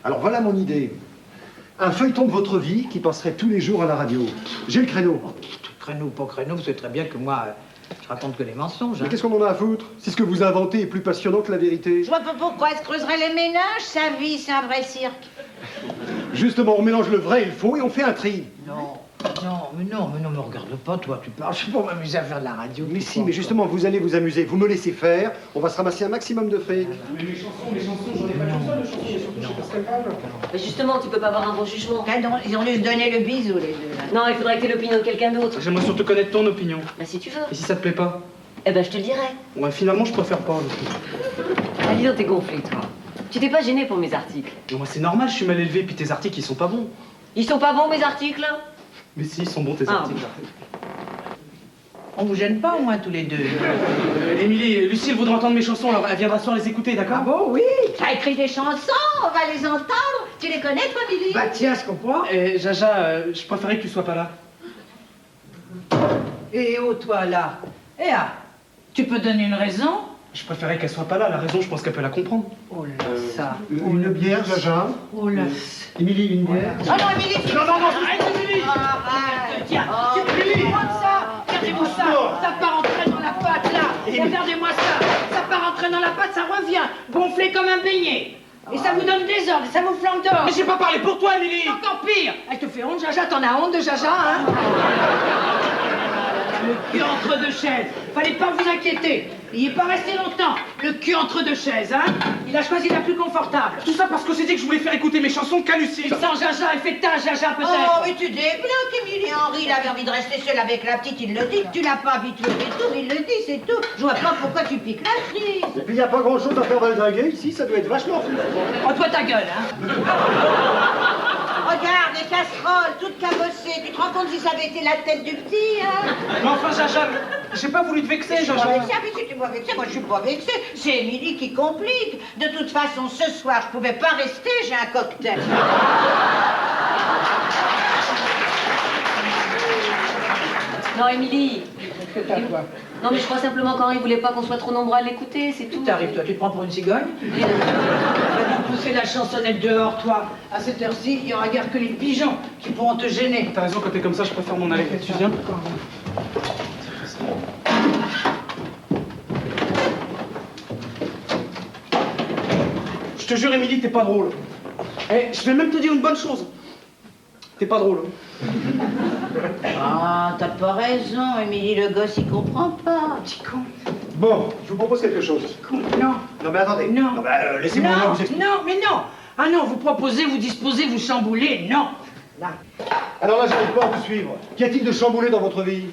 Alors voilà mon idée. Un feuilleton de votre vie qui passerait tous les jours à la radio. J'ai le créneau. Créneau, pas créneau, vous savez très bien que moi, je raconte que les mensonges. Mais Hein. qu'est-ce qu'on en a à foutre? Si ce que vous inventez est plus passionnant que la vérité. Je vois pas pourquoi elle se creuserait les ménages. Sa vie, c'est un vrai cirque. Justement, on mélange le vrai et le faux et on fait un tri. Non. Non, mais me regarde pas, toi, tu parles. Je suis pour m'amuser à faire de la radio. Mais si, mais justement, vous allez vous amuser. Vous me laissez faire, on va se ramasser un maximum de fric. Mais les chansons, j'en ai pas tout seul, les chansons, mais surtout chez Pascal Page. Mais justement, tu peux pas avoir un bon jugement. Ils ont dû se donner le bisou, les deux, là. Non, il faudrait que tu aies l'opinion de quelqu'un d'autre. J'aimerais surtout connaître ton opinion. Bah, si tu veux. Et si ça te plaît pas? Eh ben, je te le dirai. Ouais, finalement, je préfère pas. Ah, dis donc, t'es gonflé, toi. Tu t'es pas gêné pour mes articles. Non, moi, c'est normal, je suis mal élevé, puis tes articles, ils sont pas bons. Ils sont pas bons, mes articles? Mais si, ils sont bons, tes Ah. articles. On vous gêne pas, au moins, tous les deux? Émilie, Lucille voudra entendre mes chansons, alors elle viendra ce soir les écouter, d'accord? Ah bon, oui? T'as écrit des chansons, on va les entendre. Tu les connais, toi, Billy? Bah tiens, je comprends. Jaja, je préférais que tu sois pas là. Et oh, toi, là. Tu peux donner une raison? Je préférais qu'elle soit pas là, la raison, je pense qu'elle peut la comprendre. Oh là, ça. Une bière, Jaja? Oh là. Émilie, une bière? Oh non, Billy, tu... Non, arrête, Émilie! Arrête. Tiens, regardez-moi ça. Regardez-moi ça. Ça part entrer dans la pâte, là. Regardez-moi ça. Ça part entrer dans la pâte, ça revient. Gonflé comme un beignet. Et ça vous donne des ordres, ça vous flanque d'or. Mais j'ai pas parlé pour toi, Émilie! Encore pire. Elle te fait honte, Jaja. T'en as honte de Jaja, hein? Le cul entre deux chaises. Fallait pas vous inquiéter. Il y est pas resté longtemps. Le cul entre deux chaises, hein? Il a choisi la plus confortable. Tout ça parce que j'ai dit que je voulais faire écouter mes chansons qu'à Lucille. Sans Jaja, elle fait ta Jaja Oh, peut-être. mais tu débloques, Émilie. Henri, il avait envie de rester seul avec la petite, il le dit. Tu l'as pas habitué et tout, mais il le dit, c'est tout. Je vois pas pourquoi tu piques la crise. Et puis, il n'y a pas grand-chose à faire valdinguer ici, ça doit être vachement fou. Oh, toi ta gueule, hein? Regarde, les casseroles, toutes cabossées. Tu te rends compte si ça avait été la tête du petit, hein? Mais enfin, Jaja, j'ai pas voulu te vexer, Je suis pas Jaja. vexée, mais si tu m'as vexée, moi je suis pas vexée. C'est Émilie qui complique. De toute façon, ce soir, je pouvais pas rester, j'ai un cocktail. Non, Émilie. Non, mais je crois simplement qu'Henri voulait pas qu'on soit trop nombreux à l'écouter, c'est tout. T'arrives, toi, tu te prends pour une cigogne? Va nous pousser la chansonnette dehors, toi. À cette heure-ci, il y aura guère que les pigeons qui pourront te gêner. T'as raison, quand t'es comme ça, je préfère m'en aller. Tu viens? Je te jure, Émilie, t'es pas drôle. Eh, je vais même te dire une bonne chose. T'es pas drôle. Ah, t'as pas raison, Émilie, le gosse, il comprend pas. Petit con. Bon, je vous propose quelque chose. Con. Non. Non, mais attendez. Non. Laissez-moi Non, vous expliquer. non, mais non. Ah non, vous proposez, vous disposez, vous chamboulez. Non. Là. Alors là, j'arrive pas à vous suivre. Qu'y a-t-il de chamboulé dans votre vie?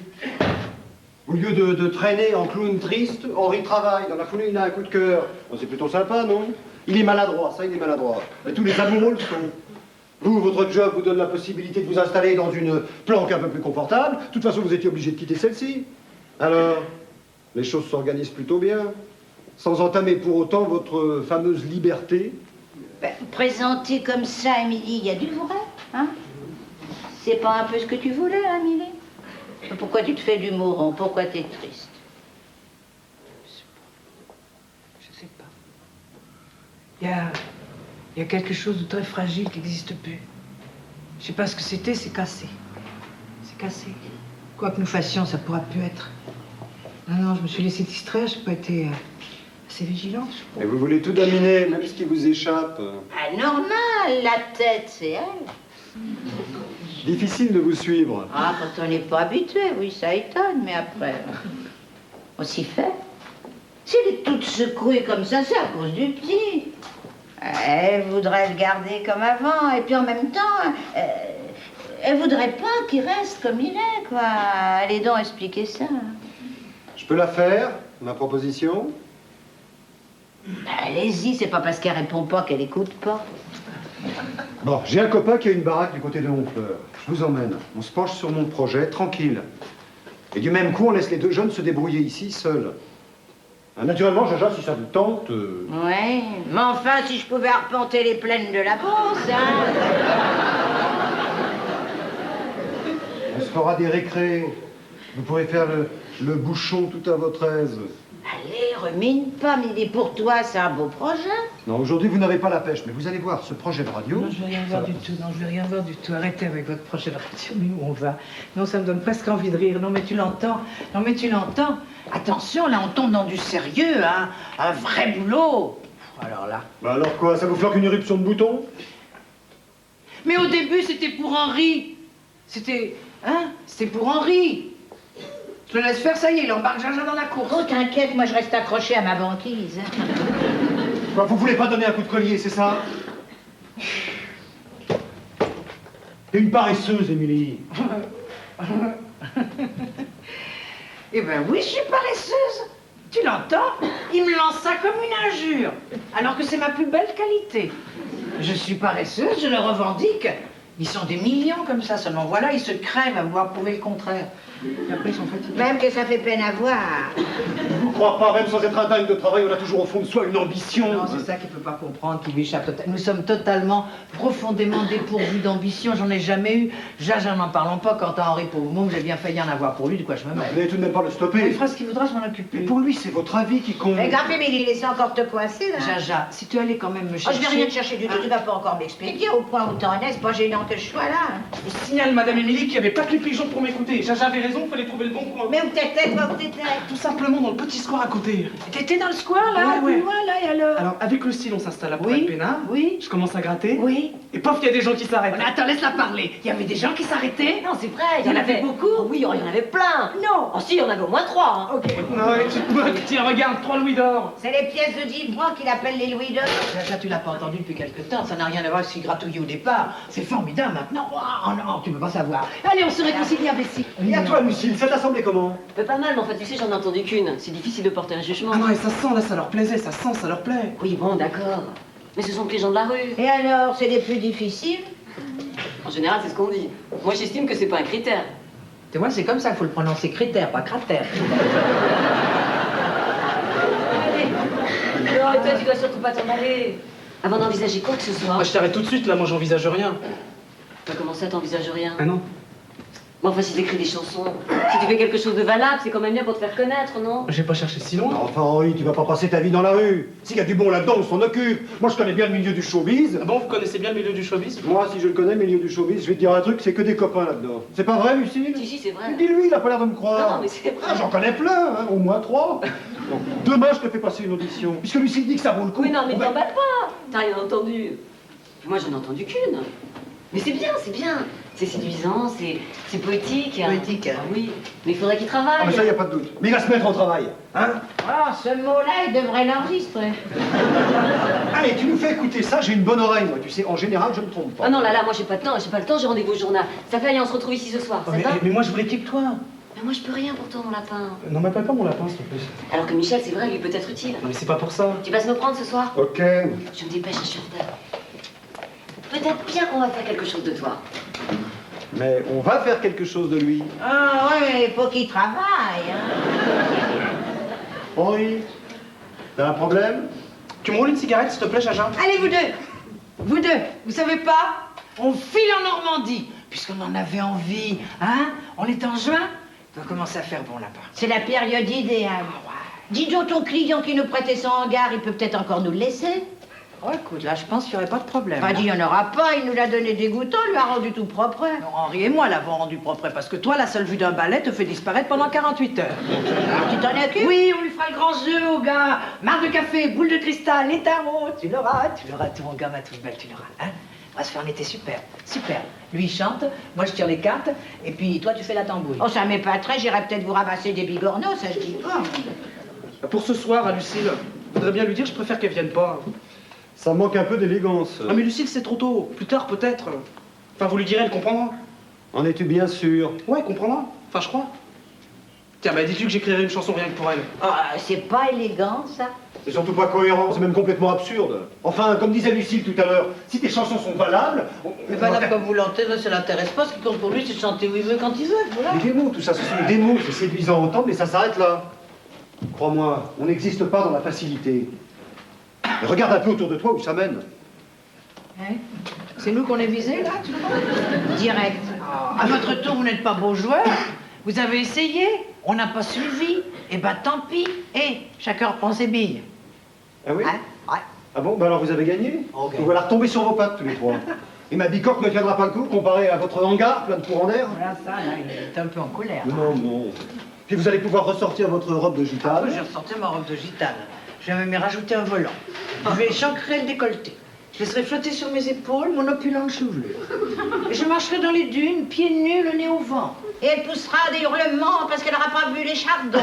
Au lieu de traîner en clown triste, Henri travaille. Dans la foulée, il a un coup de cœur. Bon, c'est plutôt sympa, non? Il est maladroit, ça, il est maladroit. Et tous les amoureux le sont. Vous, votre job vous donne la possibilité de vous installer dans une planque un peu plus confortable. De toute façon, vous étiez obligé de quitter celle-ci. Alors, les choses s'organisent plutôt bien. Sans entamer pour autant votre fameuse liberté. Ben, présenté comme ça, Émilie, il y a du vrai, hein? C'est pas un peu ce que tu voulais, hein, Émilie? Pourquoi tu te fais du mourant? Pourquoi t'es triste? Je sais pas. Il y a quelque chose de très fragile qui n'existe plus. Je sais pas ce que c'était, c'est cassé. C'est cassé. Quoi que nous fassions, ça pourra plus être. Non, je me suis laissée distraire, j'ai pas été assez vigilante, je crois. Et vous voulez tout dominer, même ce qui vous échappe. Ah, normal, la tête, c'est elle. Difficile de vous suivre. Ah, quand on n'est pas habitué, oui, ça étonne, mais après, on s'y fait. Si elle est toute secouée comme ça, c'est à cause du petit. Elle voudrait le garder comme avant, et puis en même temps, elle voudrait pas qu'il reste comme il est, quoi. Allez donc expliquer ça. Je peux la faire, ma proposition? Allez-y, c'est pas parce qu'elle répond pas qu'elle écoute pas. Bon, j'ai un copain qui a une baraque du côté de Honfleur. Je vous emmène. On se penche sur mon projet, tranquille. Et du même coup, on laisse les deux jeunes se débrouiller ici, seuls. Ah, naturellement, Jaja, si ça vous tente... Ouais, mais enfin, si je pouvais arpenter les plaines de la Beauce, hein. On se fera des récrés. Vous pourrez faire le bouchon tout à votre aise. Allez, remine pas, mais pour toi, c'est un beau projet. Non, aujourd'hui, vous n'avez pas la pêche, mais vous allez voir ce projet de radio. Non, je vais rien voir du tout. Non, je vais rien voir du tout. Arrêtez avec votre projet de radio. Mais où on va? Non, ça me donne presque envie de rire. Non, mais tu l'entends. Non, mais tu l'entends. Attention, là, on tombe dans du sérieux, hein. Un vrai boulot. Alors là. Bah alors quoi, ça vous flanque une éruption de boutons? Mais au début, c'était pour Henri. C'était Hein? C'était pour Henri. Je le laisse faire, ça y est, il embarque Jaja dans la course. Oh, t'inquiète, moi je reste accrochée à ma banquise. Quoi, vous voulez pas donner un coup de collier, c'est ça? T'es une paresseuse, Émilie. Eh ben oui, je suis paresseuse. Tu l'entends? Il me lance ça comme une injure, alors que c'est ma plus belle qualité. Je suis paresseuse, je le revendique. Ils sont des millions comme ça, seulement voilà, ils se crèvent à vouloir prouver le contraire. Et après, ils sont fatigués. Même que ça fait peine à voir. Je ne crois pas, même sans être un dingue de travail, on a toujours au fond de soi une ambition. Non, c'est ça qu'il ne peut pas comprendre, qui lui échappe totalement. Nous sommes totalement, profondément dépourvus d'ambition. J'en ai jamais eu. Jaja, n'en parlons pas. Quant à Henri Pauvre, j'ai bien failli en avoir pour lui. De quoi je me mêle. Vous n'allez tout de même pas le Il stopper. fera ce qu'il voudra, je m'en occupe Mais plus. pour lui, c'est votre avis qui compte. Mais Gampé, mais il laisse encore te coincer, là. Jaja, si tu allais quand même me Oh, chercher... je vais rien te chercher du tout, tu vas pas encore m'expliquer au point où t'en es, c'est pas gênant que je sois là. Je signale, Madame Émilie, qu'il n'y avait pas que les pigeons pour m'écouter. Jaja avait raison, il fallait trouver le bon coin. Mais où t'étais, toi, où t'étais? Tout simplement dans le petit square à côté. T'étais dans le square, là, Ouais, ouais. plus loin, là, et alors? Alors, avec le style, on s'installe après Oui, le peinard. oui. Je commence à gratter. Oui. Et pof, il y a des gens qui s'arrêtent. Attends, laisse-la parler. Il y avait des gens qui s'arrêtaient. Non, c'est vrai, Il y en avait beaucoup. Oh, oui, oh, il y en avait plein. Non. Oh si, il y en avait au moins 3. Hein. Ok. Non, ouais, tu te moques. Tiens, regarde, 3 louis d'or. C'est les pièces de 10 francs qu'il appelle les louis d'or. Ça, tu l'as pas entendu depuis quelque temps. Ça n'a rien à voir avec ce qui gratouillait au départ. C'est formidable maintenant. Oh non, tu peux pas savoir. Allez, on se réconcilie avec ici. Et à toi, Lucille, ça t'a semblé comment? Pas mal, mais enfin, tu sais, j'en ai entendu qu'une. C'est difficile de porter un jugement. Ah non, et ça sent, là, ça leur plaisait, ça sent, ça leur plaît. Oui, bon, d'accord. Mais ce sont que les gens de la rue. Et alors, c'est les plus difficiles? En général, c'est ce qu'on dit. Moi, j'estime que c'est pas un critère. Tu vois, c'est comme ça qu'il faut le prononcer. Critère, pas cratère. Allez. Non, et toi, tu dois surtout pas t'en aller. Avant d'envisager quoi que ce soit. Moi, je t'arrête tout de suite, là, moi, j'envisage rien. Tu vas commencer à t'envisager rien. Ah non. Mais enfin, si t'écris des chansons, si tu fais quelque chose de valable, c'est quand même bien pour te faire connaître, non? J'ai pas cherché si loin. Enfin, Henri, tu vas pas passer ta vie dans la rue. S'il y a du bon là-dedans, on s'en occupe. Moi, je connais bien le milieu du showbiz. Ah bon, vous connaissez bien le milieu du showbiz? Moi, si je le connais, le milieu du showbiz, je vais te dire un truc, c'est que des copains là-dedans. C'est pas vrai, Lucille? Si, c'est vrai. Dis-lui, il a pas l'air de me croire. Non, mais c'est vrai. Ah, j'en connais plein, hein, au moins 3. Bon, demain, je te fais passer une audition. Puisque Lucille dit que ça vaut le coup. Oui, non, mais On va- t'emballe pas. T'as rien entendu. Puis moi, j'en ai entendu qu'une. Mais c'est bien, c'est bien. C'est séduisant, c'est poétique. Poétique, hein. Ah oui, mais il faudrait qu'il travaille. Ah, mais ça, y a pas de doute. Mais il va se mettre au travail. Hein? Oh, ce mot-là, il devrait l'enregistrer. Allez, tu nous fais écouter ça, j'ai une bonne oreille, moi. Tu sais, en général, je me trompe pas. Ah non, là, moi, j'ai pas le temps, j'ai rendez-vous au journal. Ça fait, allez, on se retrouve ici ce soir, ça mais, va? mais moi, je voulais qu'il que toi. Mais moi, je peux rien pour toi, mon lapin. Non, m'appelle pas mon lapin, s'il te plaît. Alors que Michel, c'est vrai, lui peut être utile. Non, mais c'est pas pour ça. Tu vas se me prendre ce soir? Ok. Je me dépêche, un chef d'œuvre. Peut-être bien qu'on va faire quelque chose de toi. Mais on va faire quelque chose de lui. Ah, ouais, mais il faut qu'il travaille, hein. Henri, t'as un problème? Tu me roules une cigarette, s'il te plaît, Jaja? Allez, vous deux, vous savez pas? On file en Normandie, puisqu'on en avait envie, hein? On est en juin, on va commencer à faire bon là-bas. C'est la période idéale. Dis donc, ton client qui nous prêtait son hangar, il peut peut-être encore nous le laisser. Oh, écoute, là, je pense qu'il n'y aurait pas de problème. Pas dit, il n'y en aura pas, il nous l'a donné dégoûtant, lui a rendu tout propre. Non, Henri et moi l'avons rendu propre, parce que toi, la seule vue d'un balai te fait disparaître pendant 48 heures. Alors, tu t'en occupes? Oui, on lui fera le grand jeu au gars. Marre de café, boule de cristal, les tarots. Tu l'auras tout, mon gars, ma toute belle, tu l'auras. Hein? On va se faire un été super, super. Lui, il chante, moi, je tire les cartes, et puis toi, tu fais la tambouille. Oh, ça m'épaterait, j'irais peut-être vous ramasser des bigorneaux, ça je dis pas. Pour ce soir, à Lucille, faudrait bien lui dire, je préfère qu'elle vienne pas. Ça manque un peu d'élégance. Ah, mais Lucille, c'est trop tôt. Plus tard, peut-être. Enfin, vous lui direz, elle comprendra. En es-tu bien sûr? Ouais, elle comprendra. Enfin, je crois. Tiens, bah, dis-lui que j'écrirai une chanson rien que pour elle. Ah, c'est pas élégant, ça. C'est surtout pas cohérent, c'est même complètement absurde. Enfin, comme disait Lucille tout à l'heure, si tes chansons sont valables... Mais valable comme vous l'entendez, ça l'intéresse pas. Ce qui compte pour lui, c'est de chanter où il veut, quand il veut, voilà. Mais des mots, tout ça, ce sont des mots, c'est séduisant à entendre, mais ça s'arrête là. Crois-moi, on n'existe pas dans la facilité. Mais regarde un peu autour de toi où ça mène. Hein? C'est nous qu'on est visés, là, tu vois? Direct. À votre tour, vous n'êtes pas beau joueur. Vous avez essayé, on n'a pas suivi. Eh ben, tant pis. Et chacun reprend ses billes. Ah oui? Hein? Ouais. Ah bon, bah alors vous avez gagné? Ok. Vous voilà retomber sur vos pattes tous les trois. Et ma bicoque ne tiendra pas le coup comparé à votre hangar plein de courants d'air? Voilà ça, là, il est un peu en colère. Non, non. Puis vous allez pouvoir ressortir votre robe de gitane. Ah, j'ai ressorti ma robe de gitane. Je vais même y rajouter un volant. Je vais échancrer le décolleté. Je laisserai flotter sur mes épaules mon opulente chevelure. Et je marcherai dans les dunes, pieds nus, le nez au vent. Et elle poussera des hurlements parce qu'elle n'aura pas vu les chardons.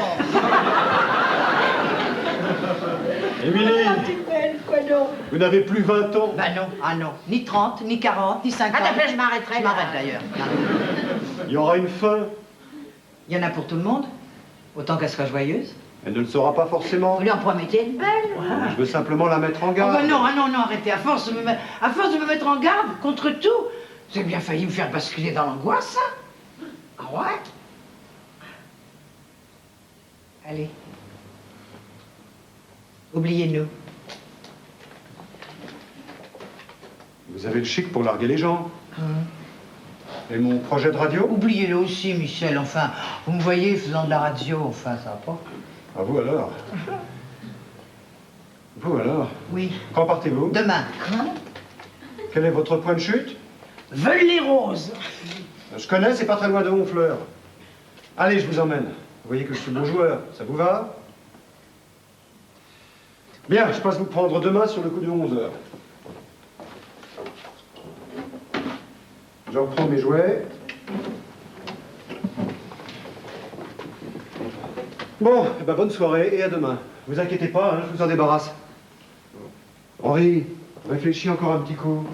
Émilie, Ah, t'es belle, quoi donc? vous n'avez plus 20 ans. Ben non, ah non. Ni 30, ni 40, ni 50. Ah, d'après, je m'arrêterai Je là. m'arrête d'ailleurs. Il y aura une fin. Il y en a pour tout le monde. Autant qu'elle soit joyeuse. Elle ne le saura pas forcément. Vous lui en promettez une belle? Je veux simplement la mettre en Oh garde. ben non, ah non, non, arrêtez. À force de me mettre en garde contre tout, vous avez bien failli me faire basculer dans l'angoisse, ça. Ah ouais? Allez. Oubliez-nous. Vous avez le chic pour larguer les gens. Et mon projet de radio? Oubliez-le aussi, Michel. Enfin, vous me voyez faisant de la radio. Enfin, ça va pas. À vous alors. Vous alors? Oui. Quand partez-vous? Demain. Quel est votre point de chute? Veulent les roses. Je connais, c'est pas très loin de Honfleur. Allez, je vous emmène. Vous voyez que je suis bon joueur. Ça vous va? Bien, je passe vous prendre demain sur le coup de 11h. Je reprends mes jouets. Bon, eh ben, bonne soirée et à demain. Vous inquiétez pas, hein, je vous en débarrasse. Henri, réfléchis encore un petit coup.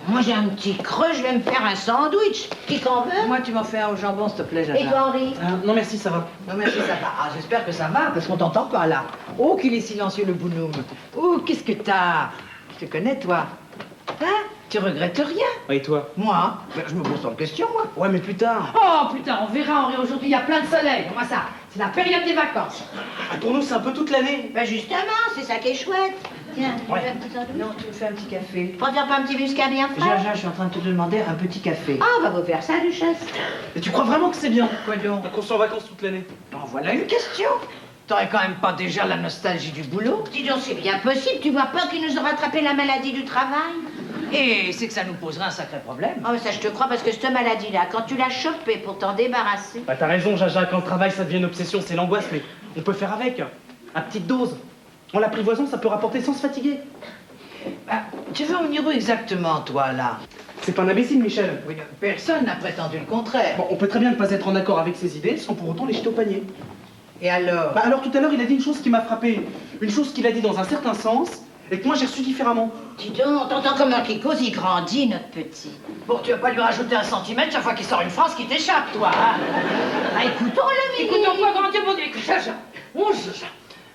Moi, j'ai un petit creux, je vais me faire un sandwich. Qui qu'en veut? Moi, tu m'en fais un au jambon, s'il te plaît, Jaja. Et toi, Henri? Non, merci, ça va. Non, merci, ça va. Ah, j'espère que ça va, parce qu'on t'entend pas, là. Oh, qu'il est silencieux, le bonhomme. Oh, qu'est-ce que t'as? Je te connais, toi. Hein? Tu regrettes rien? Et toi? Moi? Ben, je me pose pas de questions, moi. Ouais, mais plus tard. Oh, putain, on verra, Henri. Aujourd'hui, il y a plein de soleil. Comment ça? C'est la période des vacances. Ah, pour nous, c'est un peu toute l'année. Ben justement, c'est ça qui est chouette. Tiens, tu Ouais. veux un petit sandwich? Non, tu me fais un petit café. Tu préfères pas un petit muscat bien frais? Jaja, je suis en train de te demander un petit café. Ah, on va vous faire ça, Duchesse. Et tu crois vraiment que c'est bien Quoi donc? qu'on soit en vacances toute l'année? Bon, voilà une question. T'aurais quand même pas déjà la nostalgie du boulot? Dis donc, c'est bien possible. Tu vois pas qu'ils nous ont rattrapé la maladie du travail? Et c'est que ça nous poserait un sacré problème. Oh, ça, je te crois, parce que cette maladie-là, quand tu l'as chopée pour t'en débarrasser... Bah, t'as raison, Jaja, quand le travail, ça devient une obsession, c'est l'angoisse, mais on peut faire avec. À petite dose. En l'apprivoisant, ça peut rapporter sans se fatiguer. Bah, tu veux en venir où exactement, toi, là? C'est pas un imbécile, Michel. Oui, personne n'a prétendu le contraire. Bon, on peut très bien ne pas être en accord avec ses idées sans pour autant les jeter au panier. Et alors? Bah alors tout à l'heure, il a dit une chose qui m'a frappé. Une chose qu'il a dit dans un certain sens et que moi j'ai reçu différemment. Dis donc, t'entends comment qu'il cause, il grandit, notre petit. Bon, tu vas pas lui rajouter un centimètre chaque fois qu'il sort une phrase qui t'échappe, toi, hein? Ah, écoutons-le, Mimi. Écoute, on va grandir, mon Dieu, Jaja. Oh, Jaja.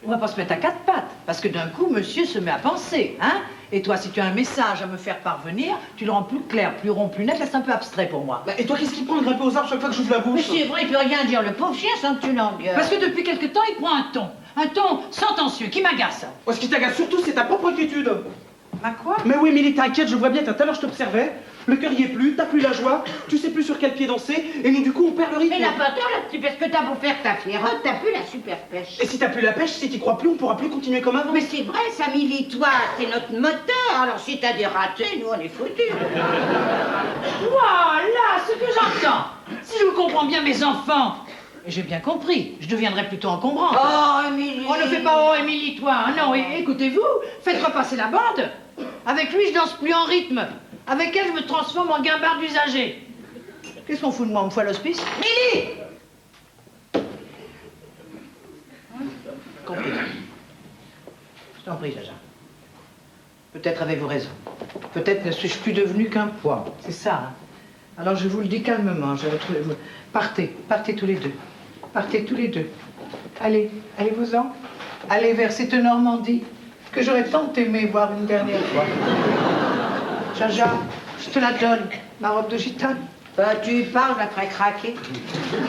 On va pas se mettre à quatre pattes, parce que d'un coup, monsieur se met à penser, hein? Et toi, si tu as un message à me faire parvenir, tu le rends plus clair, plus rond, plus net, là, c'est un peu abstrait pour moi. Bah, et toi, qu'est-ce qu'il prend de grimper aux arbres chaque fois que j'ouvre la Mais bouche? c'est vrai, il peut rien dire, le pauvre chien, sans que tu l'engueules. Parce que depuis quelque temps, il prend un ton sentencieux, qui m'agace. Oh, ce qui t'agace surtout, c'est ta propre inquiétude. Ma quoi? Mais oui, Émilie, t'inquiète, je vois bien, tout à l'heure je t'observais. Le cœur y est plus, t'as plus la joie, tu sais plus sur quel pied danser, et nous du coup on perd le rythme. Mais n'a pas tort, là, petit, parce que t'as beau faire ta flérotte, t'as plus la super pêche. Et si t'as plus la pêche, si t'y crois plus, on pourra plus continuer comme avant. Mais c'est vrai, Samili, toi, c'est notre moteur. Alors si t'as des ratés, nous on est foutus. Voilà ce que j'entends. Si je vous comprends bien, mes enfants, et j'ai bien compris, je deviendrai plutôt encombrant. Oh, Émilie. On ne fait pas oh, Émilie, toi. Hein, non, écoutez-vous, faites repasser la bande. Avec lui, je danse plus en rythme. Avec elle, je me transforme en guimbarde usagée. Qu'est-ce qu'on fout de moi? On me fout à l'hospice? Émilie! Compris. Je t'en prie, Jaja. Peut-être avez-vous raison. Peut-être ne suis-je plus devenu qu'un poids. C'est ça, hein? Alors je vous le dis calmement, partez tous les deux. Partez tous les deux. Allez, allez-vous-en. Allez vers cette Normandie que j'aurais tant aimé voir une dernière fois. Jaja, je te la donne, ma robe de gitane. Bah, tu parles, je la ferai craquer.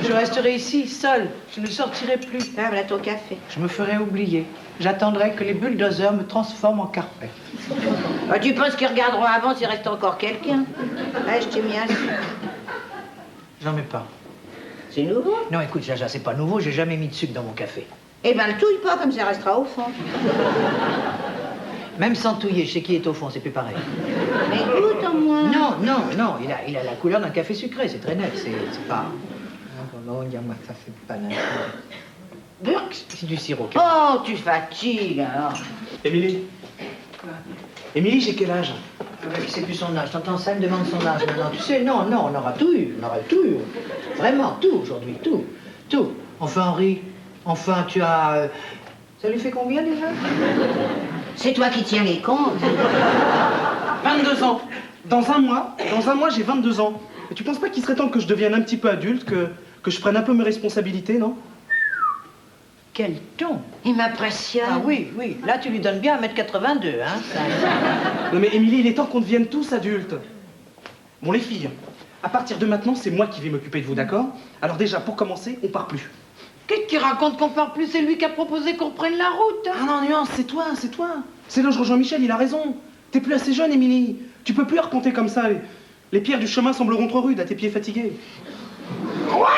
Je resterai ici, seule. Je ne sortirai plus. Ah, voilà ton café. Je me ferai oublier. J'attendrai que les bulldozers me transforment en carpet. Bah, tu penses qu'ils regarderont avant s'il reste encore quelqu'un? Ouais, je t'ai mis un sucre. J'en mets pas. C'est nouveau. Non, écoute, Jaja, c'est pas nouveau, j'ai jamais mis de sucre dans mon café. Eh ben, le touille pas, comme ça restera au fond. Même sans touiller, je sais qui est au fond, c'est plus pareil. Mais goûte au moins. Non, il a la couleur d'un café sucré, c'est très net, c'est pas... Non, ça c'est pas net. C'est du sirop. Oh, tu fatigues, alors. Émilie. Émilie, j'ai quel âge? C'est plus son âge. T'entends ça, elle me demande son âge maintenant. Tu sais, non, on aura tout eu. On aura tout eu. Vraiment, tout aujourd'hui, tout. Tout. Enfin, Henri, enfin, tu as... Ça lui fait combien déjà? C'est toi qui tiens les comptes. 22 ans. Dans un mois, j'ai 22 ans. Et tu penses pas qu'il serait temps que je devienne un petit peu adulte, que je prenne un peu mes responsabilités, non? Quel ton! Il m'impressionne. Ah oui, oui. Là, tu lui donnes bien 1m82, hein. Ça. Non mais Émilie, il est temps qu'on devienne tous adultes. Bon les filles, à partir de maintenant, c'est moi qui vais m'occuper de vous, d'accord? Alors déjà, pour commencer, on part plus. Qu'est-ce qu'il raconte qu'on part plus? C'est lui qui a proposé qu'on reprenne la route. Ah non, nuance, c'est toi, c'est toi. C'est là où je rejoins Michel, il a raison. T'es plus assez jeune, Émilie. Tu peux plus arpenter comme ça. Les pierres du chemin sembleront trop rudes à tes pieds fatigués. Quoi?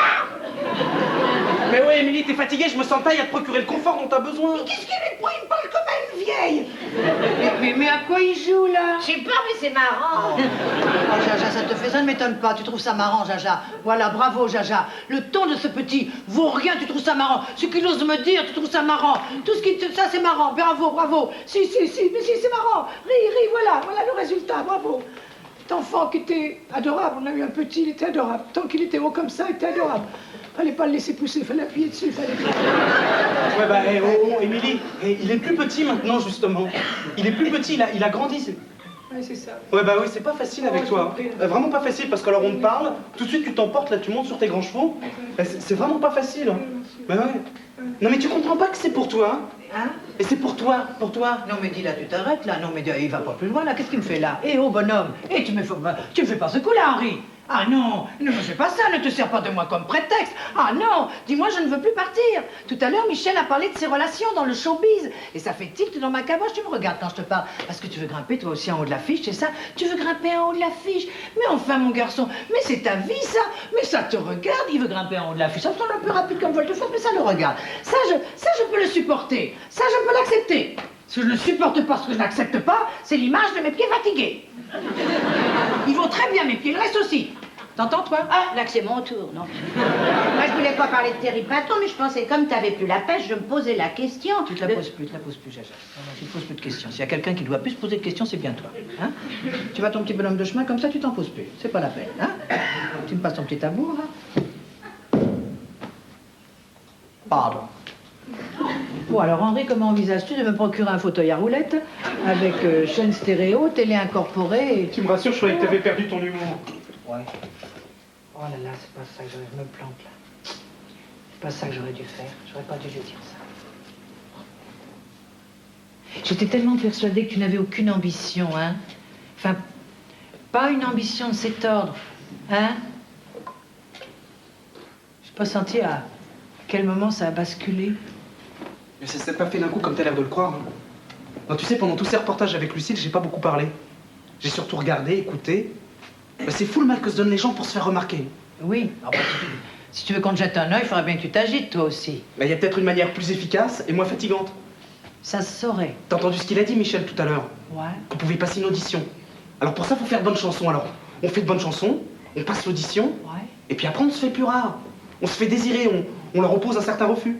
Mais ouais, Émilie, t'es fatiguée, je me sens taille à te procurer le confort dont t'as besoin. Mais qu'est-ce qu'il lui prend? Il parle comme une vieille. Mais à quoi il joue, là? Je sais pas, mais c'est marrant. Oh, Jaja, ça te fait, ça ne m'étonne pas. Tu trouves ça marrant, Jaja. Voilà, bravo, Jaja. Le ton de ce petit vaut rien, tu trouves ça marrant. Ce qu'il ose me dire, tu trouves ça marrant. Tout ce qui te... Ça, c'est marrant. Bravo, bravo. Si, mais si, c'est marrant. Ris, voilà le résultat, bravo. Cet enfant qui était adorable, on a eu un petit, il était adorable. Tant qu'il était haut comme ça, il était adorable. Fallait pas le laisser pousser, fallait appuyer dessus, fallait... Ouais, bah, Émilie, il est plus petit maintenant, justement. Il est plus petit, il a grandi. Ouais, c'est ça. Ouais, bah oui, c'est pas facile avec Oh, toi. je t'en prie. Vraiment pas facile, parce qu'alors on te parle, tout de suite tu t'emportes, là, tu montes sur tes grands chevaux. C'est vraiment pas facile. Hein. Bah ouais. Non, mais tu comprends pas que c'est pour toi, hein? Et c'est pour toi, Non, mais dis là, tu t'arrêtes, là. Non, mais il va pas plus loin, là. Qu'est-ce qu'il me fait, là? Eh, oh, bonhomme. Eh, tu me fais pas ce coup-là, Henri. Ah non, ne me fais pas ça, ne te sers pas de moi comme prétexte. Ah non, dis-moi, je ne veux plus partir. Tout à l'heure, Michel a parlé de ses relations dans le showbiz. Et ça fait tilt dans ma caboche, tu me regardes quand je te parle. Parce que tu veux grimper toi aussi en haut de l'affiche, c'est ça? Tu veux grimper en haut de l'affiche? Mais enfin, mon garçon, mais c'est ta vie, ça. Mais ça te regarde, il veut grimper en haut de l'affiche. Ça me semble un peu rapide comme volte-face, mais ça le regarde. Ça, je peux le supporter. Ça, je peux l'accepter. Ce que je ne supporte pas, ce que je n'accepte pas, c'est l'image de mes pieds fatigués. Ils vont très bien, mes pieds, le reste aussi. T'entends, toi? Ah, là que c'est mon tour, non? Moi, je voulais pas parler de Thierry Patton, mais je pensais, comme t'avais plus la pêche, je me posais la question. Tu te la poses plus, Jaja. Non, tu te poses plus de questions. S'il y a quelqu'un qui doit plus se poser de questions, c'est bien toi. Hein? Tu vas ton petit bonhomme de chemin, comme ça, tu t'en poses plus. C'est pas la peine, hein? Tu me passes ton petit tabou, là? Pardon. Bon, alors, Henri, comment envisages-tu de me procurer un fauteuil à roulettes avec chaîne stéréo, télé incorporée et... Tu me rassures, je croyais que t'avais perdu ton humour. Ouais. Oh là là, c'est pas ça que je me plante, là. C'est pas ça que j'aurais dû faire. J'aurais pas dû lui dire ça. J'étais tellement persuadée que tu n'avais aucune ambition, hein. Enfin, pas une ambition de cet ordre, hein. J'ai pas senti à quel moment ça a basculé. Mais ça s'est pas fait d'un coup comme t'as l'air de le croire. Hein. Non, tu sais, pendant tous ces reportages avec Lucille, j'ai pas beaucoup parlé. J'ai surtout regardé, écouté. Bah, c'est fou le mal que se donnent les gens pour se faire remarquer. Oui. Ah bah, si tu veux qu'on te jette un œil, il faudrait bien que tu t'agites, toi aussi. Bah, y a peut-être une manière plus efficace et moins fatigante. Ça se saurait. T'as entendu ce qu'il a dit, Michel, tout à l'heure? Ouais. Qu'on pouvait passer une audition. Alors pour ça, faut faire de bonnes chansons. Alors, on fait de bonnes chansons, on passe l'audition, Ouais. et puis après, on se fait plus rare. On se fait désirer, on leur oppose un certain refus.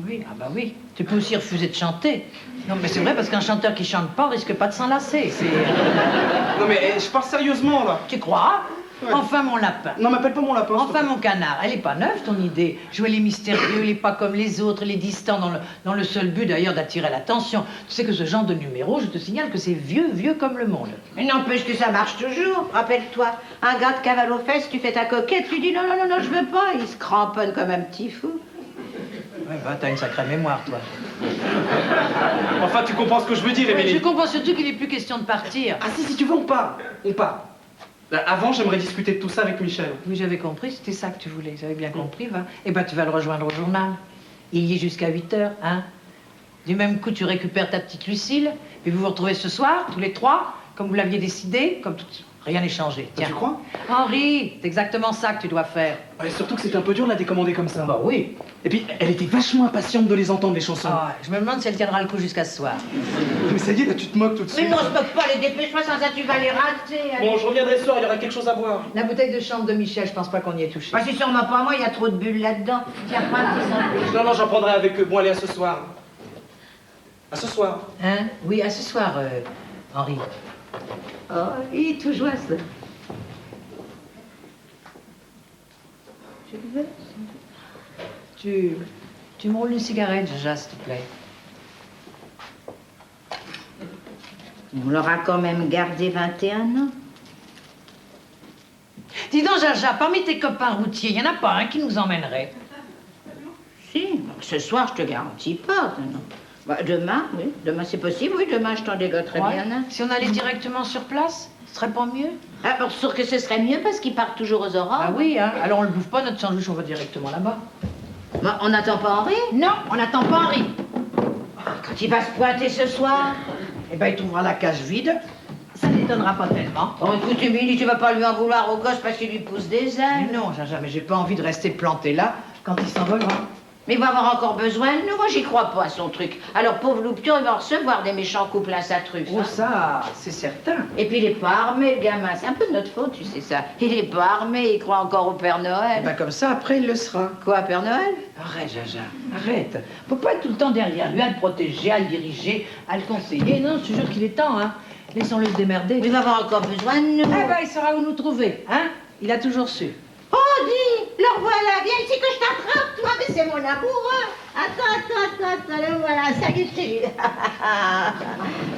Oui. Ah bah oui. Tu peux aussi refuser de chanter. Non, mais c'est vrai, parce qu'un chanteur qui chante pas risque pas de s'enlacer. C'est... Non mais je parle sérieusement, là. Tu crois? Ouais. Enfin, mon lapin. Non, m'appelle pas mon lapin. s'il te Enfin, plaît. mon canard, elle est pas neuve, ton idée. Jouer les mystérieux, les pas comme les autres, les distants, dans le seul but, d'ailleurs, d'attirer l'attention. Tu sais que ce genre de numéro, je te signale que c'est vieux comme le monde. Mais n'empêche que ça marche toujours. Rappelle-toi, un gars de cavale aux fesses, tu fais ta coquette, tu dis non, je veux pas. Il se cramponne comme un petit fou. Ouais, bah, t'as une sacrée mémoire, toi. Enfin, tu comprends ce que je veux dire, Ouais, Émilie. je comprends surtout qu'il n'est plus question de partir. Ah si tu veux, on part. On part. Là, avant, j'aimerais discuter de tout ça avec Michel. Oui, j'avais compris, c'était ça que tu voulais. J'avais bien compris, va. Eh ben, tu vas le rejoindre au journal. Il y est jusqu'à 8 h, hein. Du même coup, tu récupères ta petite Lucille, puis vous vous retrouvez ce soir, tous les trois, comme vous l'aviez décidé, comme tout... Rien n'est changé. Tiens. Tu crois? Henri, c'est exactement ça que tu dois faire. Ouais, surtout que c'était un peu dur de la décommander comme ça. Bah oui. Et puis, elle était vachement impatiente de les entendre, les chansons. Ah, je me demande si elle tiendra le coup jusqu'à ce soir. Mais ça y est, là, tu te moques tout de Mais suite. non, je peux pas les dépêche-moi, sans ça tu vas les rater. Bon, je reviendrai ce soir, il y aura quelque chose à boire. La bouteille de chambre de Michel, je pense pas qu'on y ait touché. Bah, c'est sûrement pas moi, il y a trop de bulles là-dedans. Tiens, prends un petit sandwich. Non, j'en prendrai avec eux. Bon, allez, à ce soir. À ce soir. Hein? Oui, à ce soir. Henri. Oh, il est tout joyeux, ça. Tu le veux? Tu me roules une cigarette, Jaja, s'il te plaît. On leur a quand même gardé 21 ans. Dis donc, Jaja, parmi tes copains routiers, il n'y en a pas un qui nous emmènerait? Si, ce soir, je te garantis pas. Non. Bah, demain, oui. Demain, c'est possible, oui. Demain, je t'en dégoterai bien un. Si on allait directement sur place, ce serait pas mieux? Ah, pour sûr que ce serait mieux parce qu'ils partent toujours aux aurores. Ah oui, hein. Alors on le bouffe pas, notre sandwich, on va directement là-bas. Bah, on n'attend pas Henri? Non, on n'attend pas Henri. Quand il va se pointer ce soir? Eh ben, il trouvera la cage vide. Ça n'étonnera pas tellement. Oh, écoute, Émilie, tu vas pas lui en vouloir au gosse parce qu'il lui pousse des ailes. Mais non, Jaja, mais j'ai pas envie de rester planté là quand il s'envolera. Mais il va avoir encore besoin de nous. Moi, j'y crois pas à son truc. Alors, pauvre Loupion, il va recevoir des méchants coups à sa truffe. Oh, Hein. ça, c'est certain. Et puis, il est pas armé, le gamin. C'est un peu de notre faute, tu sais ça. Il est pas armé, il croit encore au Père Eh Noël. ben, comme ça, après, il le sera. Quoi, Père Noël? Arrête, Jaja, arrête. Faut pas être tout le temps derrière lui, à le protéger, à le diriger, à le conseiller. Non, je te jure qu'il est temps, hein. Laissons-le se démerder. Il va avoir encore besoin de nous. Eh ben, il saura où nous trouver, hein. Il a toujours su. Oh, dis, le voilà, viens ici que je t'attrape, toi, mais c'est mon amoureux. Attends, le voilà, ça y est, c'est lui.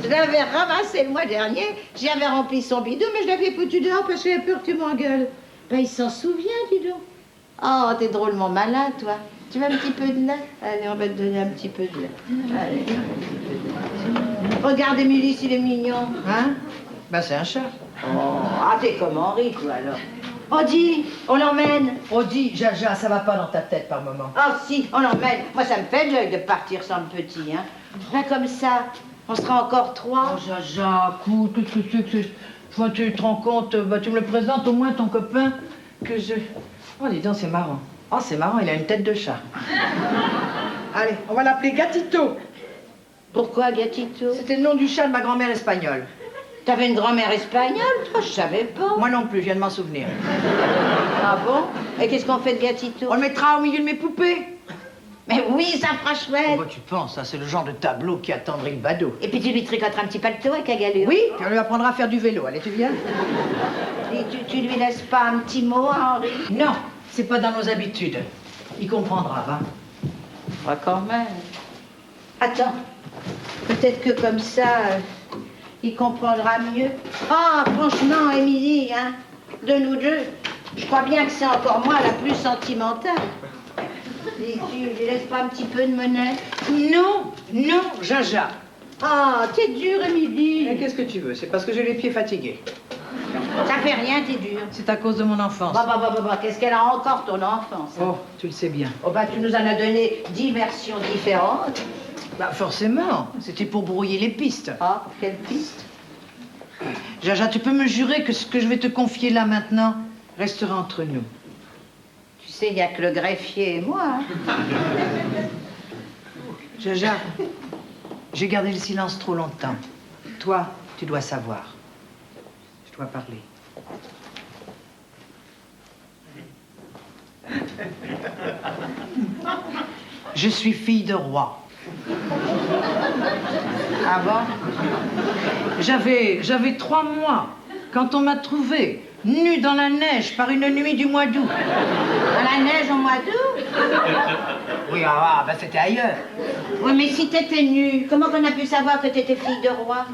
Je l'avais ramassé le mois dernier, j'avais rempli son bidon, mais je l'avais foutu dehors parce que j'avais peur que tu m'engueules. Ben, il s'en souvient, dis donc. Oh, t'es drôlement malin, toi. Tu veux un petit peu de lait? Allez, on va te donner un petit peu de lait. Allez, un petit peu de lait. Regarde, Émilie, s'il est mignon. Hein? Ben, c'est un chat. Oh, ah, t'es comme Henri, toi, alors. Oh, dis, on l'emmène. Oh, dis, Jaja, ça va pas dans ta tête par moment. Ah si, on l'emmène. Moi, ça me fait de l'œil de partir sans le petit, hein. Là, comme ça, on sera encore 3. Oh, Jaja, écoute, tu te rends compte, bah, tu me le présentes au moins ton copain que je... Oh, dis donc, c'est marrant. Oh, c'est marrant, il a une tête de chat. Allez, on va l'appeler Gatito. Pourquoi, Gatito? C'était le nom du chat de ma grand-mère espagnole. T'avais une grand-mère espagnole, toi? Je savais pas. Moi non plus, je viens de m'en souvenir. Ah bon? Et qu'est-ce qu'on fait de Gatito? On le mettra au milieu de mes poupées. Mais oui, ça fera chouette. Oh, bah, tu penses, ça, c'est le genre de tableau qui attendrait le badaud. Et puis tu lui tricoteras un petit paletot avec Agalure. Oui, puis on lui apprendra à faire du vélo. Allez, tu viens? Et tu lui laisses pas un petit mot à Henri? Non, c'est pas dans nos habitudes. Il comprendra, va. Pas quand même. Attends, peut-être que comme ça, il comprendra mieux. Ah, franchement, Émilie, hein, de nous deux, je crois bien que c'est encore moi la plus sentimentale. Et tu lui laisses pas un petit peu de monnaie? Non, non, Jaja. Ah, t'es dure, Mais Émilie. qu'est-ce que tu veux? C'est parce que j'ai les pieds fatigués. Ça fait rien, t'es dure. C'est à cause de mon enfance. Bah, qu'est-ce qu'elle a encore, ton enfance? Oh, tu le sais bien. Oh, bah, tu nous en as donné 10 versions différentes. Bah, forcément. C'était pour brouiller les pistes. Ah, quelle piste? Jaja, tu peux me jurer que ce que je vais te confier là maintenant restera entre nous. Tu sais, il n'y a que le greffier et moi. Hein. Jaja, j'ai gardé le silence trop longtemps. Toi, tu dois savoir. Je dois parler. Je suis fille de roi. Ah bon? J'avais 3 mois quand on m'a trouvée nue dans la neige par une nuit du mois d'août. Dans la neige au mois d'août? Oui, ben c'était ailleurs. Oui, mais si t'étais nue, comment qu'on a pu savoir que t'étais fille de roi?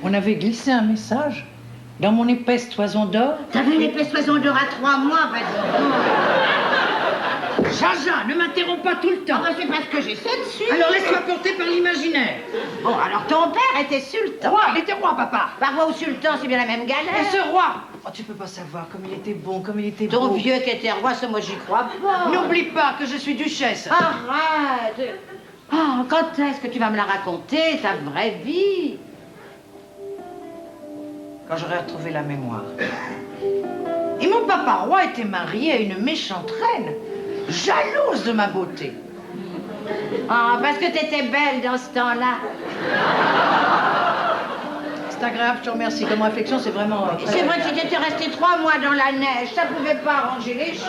On avait glissé un message dans mon épaisse toison d'or. T'avais une épaisse poison d'or à 3 mois, vas-y. Jaja, ne m'interromps pas tout le temps. Ah, bah, c'est parce que j'ai ça dessus. Alors laisse-toi porter par l'imaginaire. Bon, alors ton père était sultan. Roi, il était roi, papa. Bah, roi ou sultan, c'est bien la même galère. Et ce roi, oh, tu peux pas savoir comme il était bon, comme il était Ton beau. vieux qui était roi, ça, moi, j'y crois pas. N'oublie pas que je suis duchesse. Arrête. Ah, quand est-ce que tu vas me la raconter, ta vraie vie? Quand j'aurai retrouvé la mémoire. Et mon papa roi était marié à une méchante reine, jalouse de ma beauté. Ah, parce que t'étais belle dans ce temps-là. C'est agréable, je te remercie. Comme réflexion, c'est vraiment... C'est vrai que si t'étais resté 3 mois dans la neige, ça pouvait pas arranger les choses.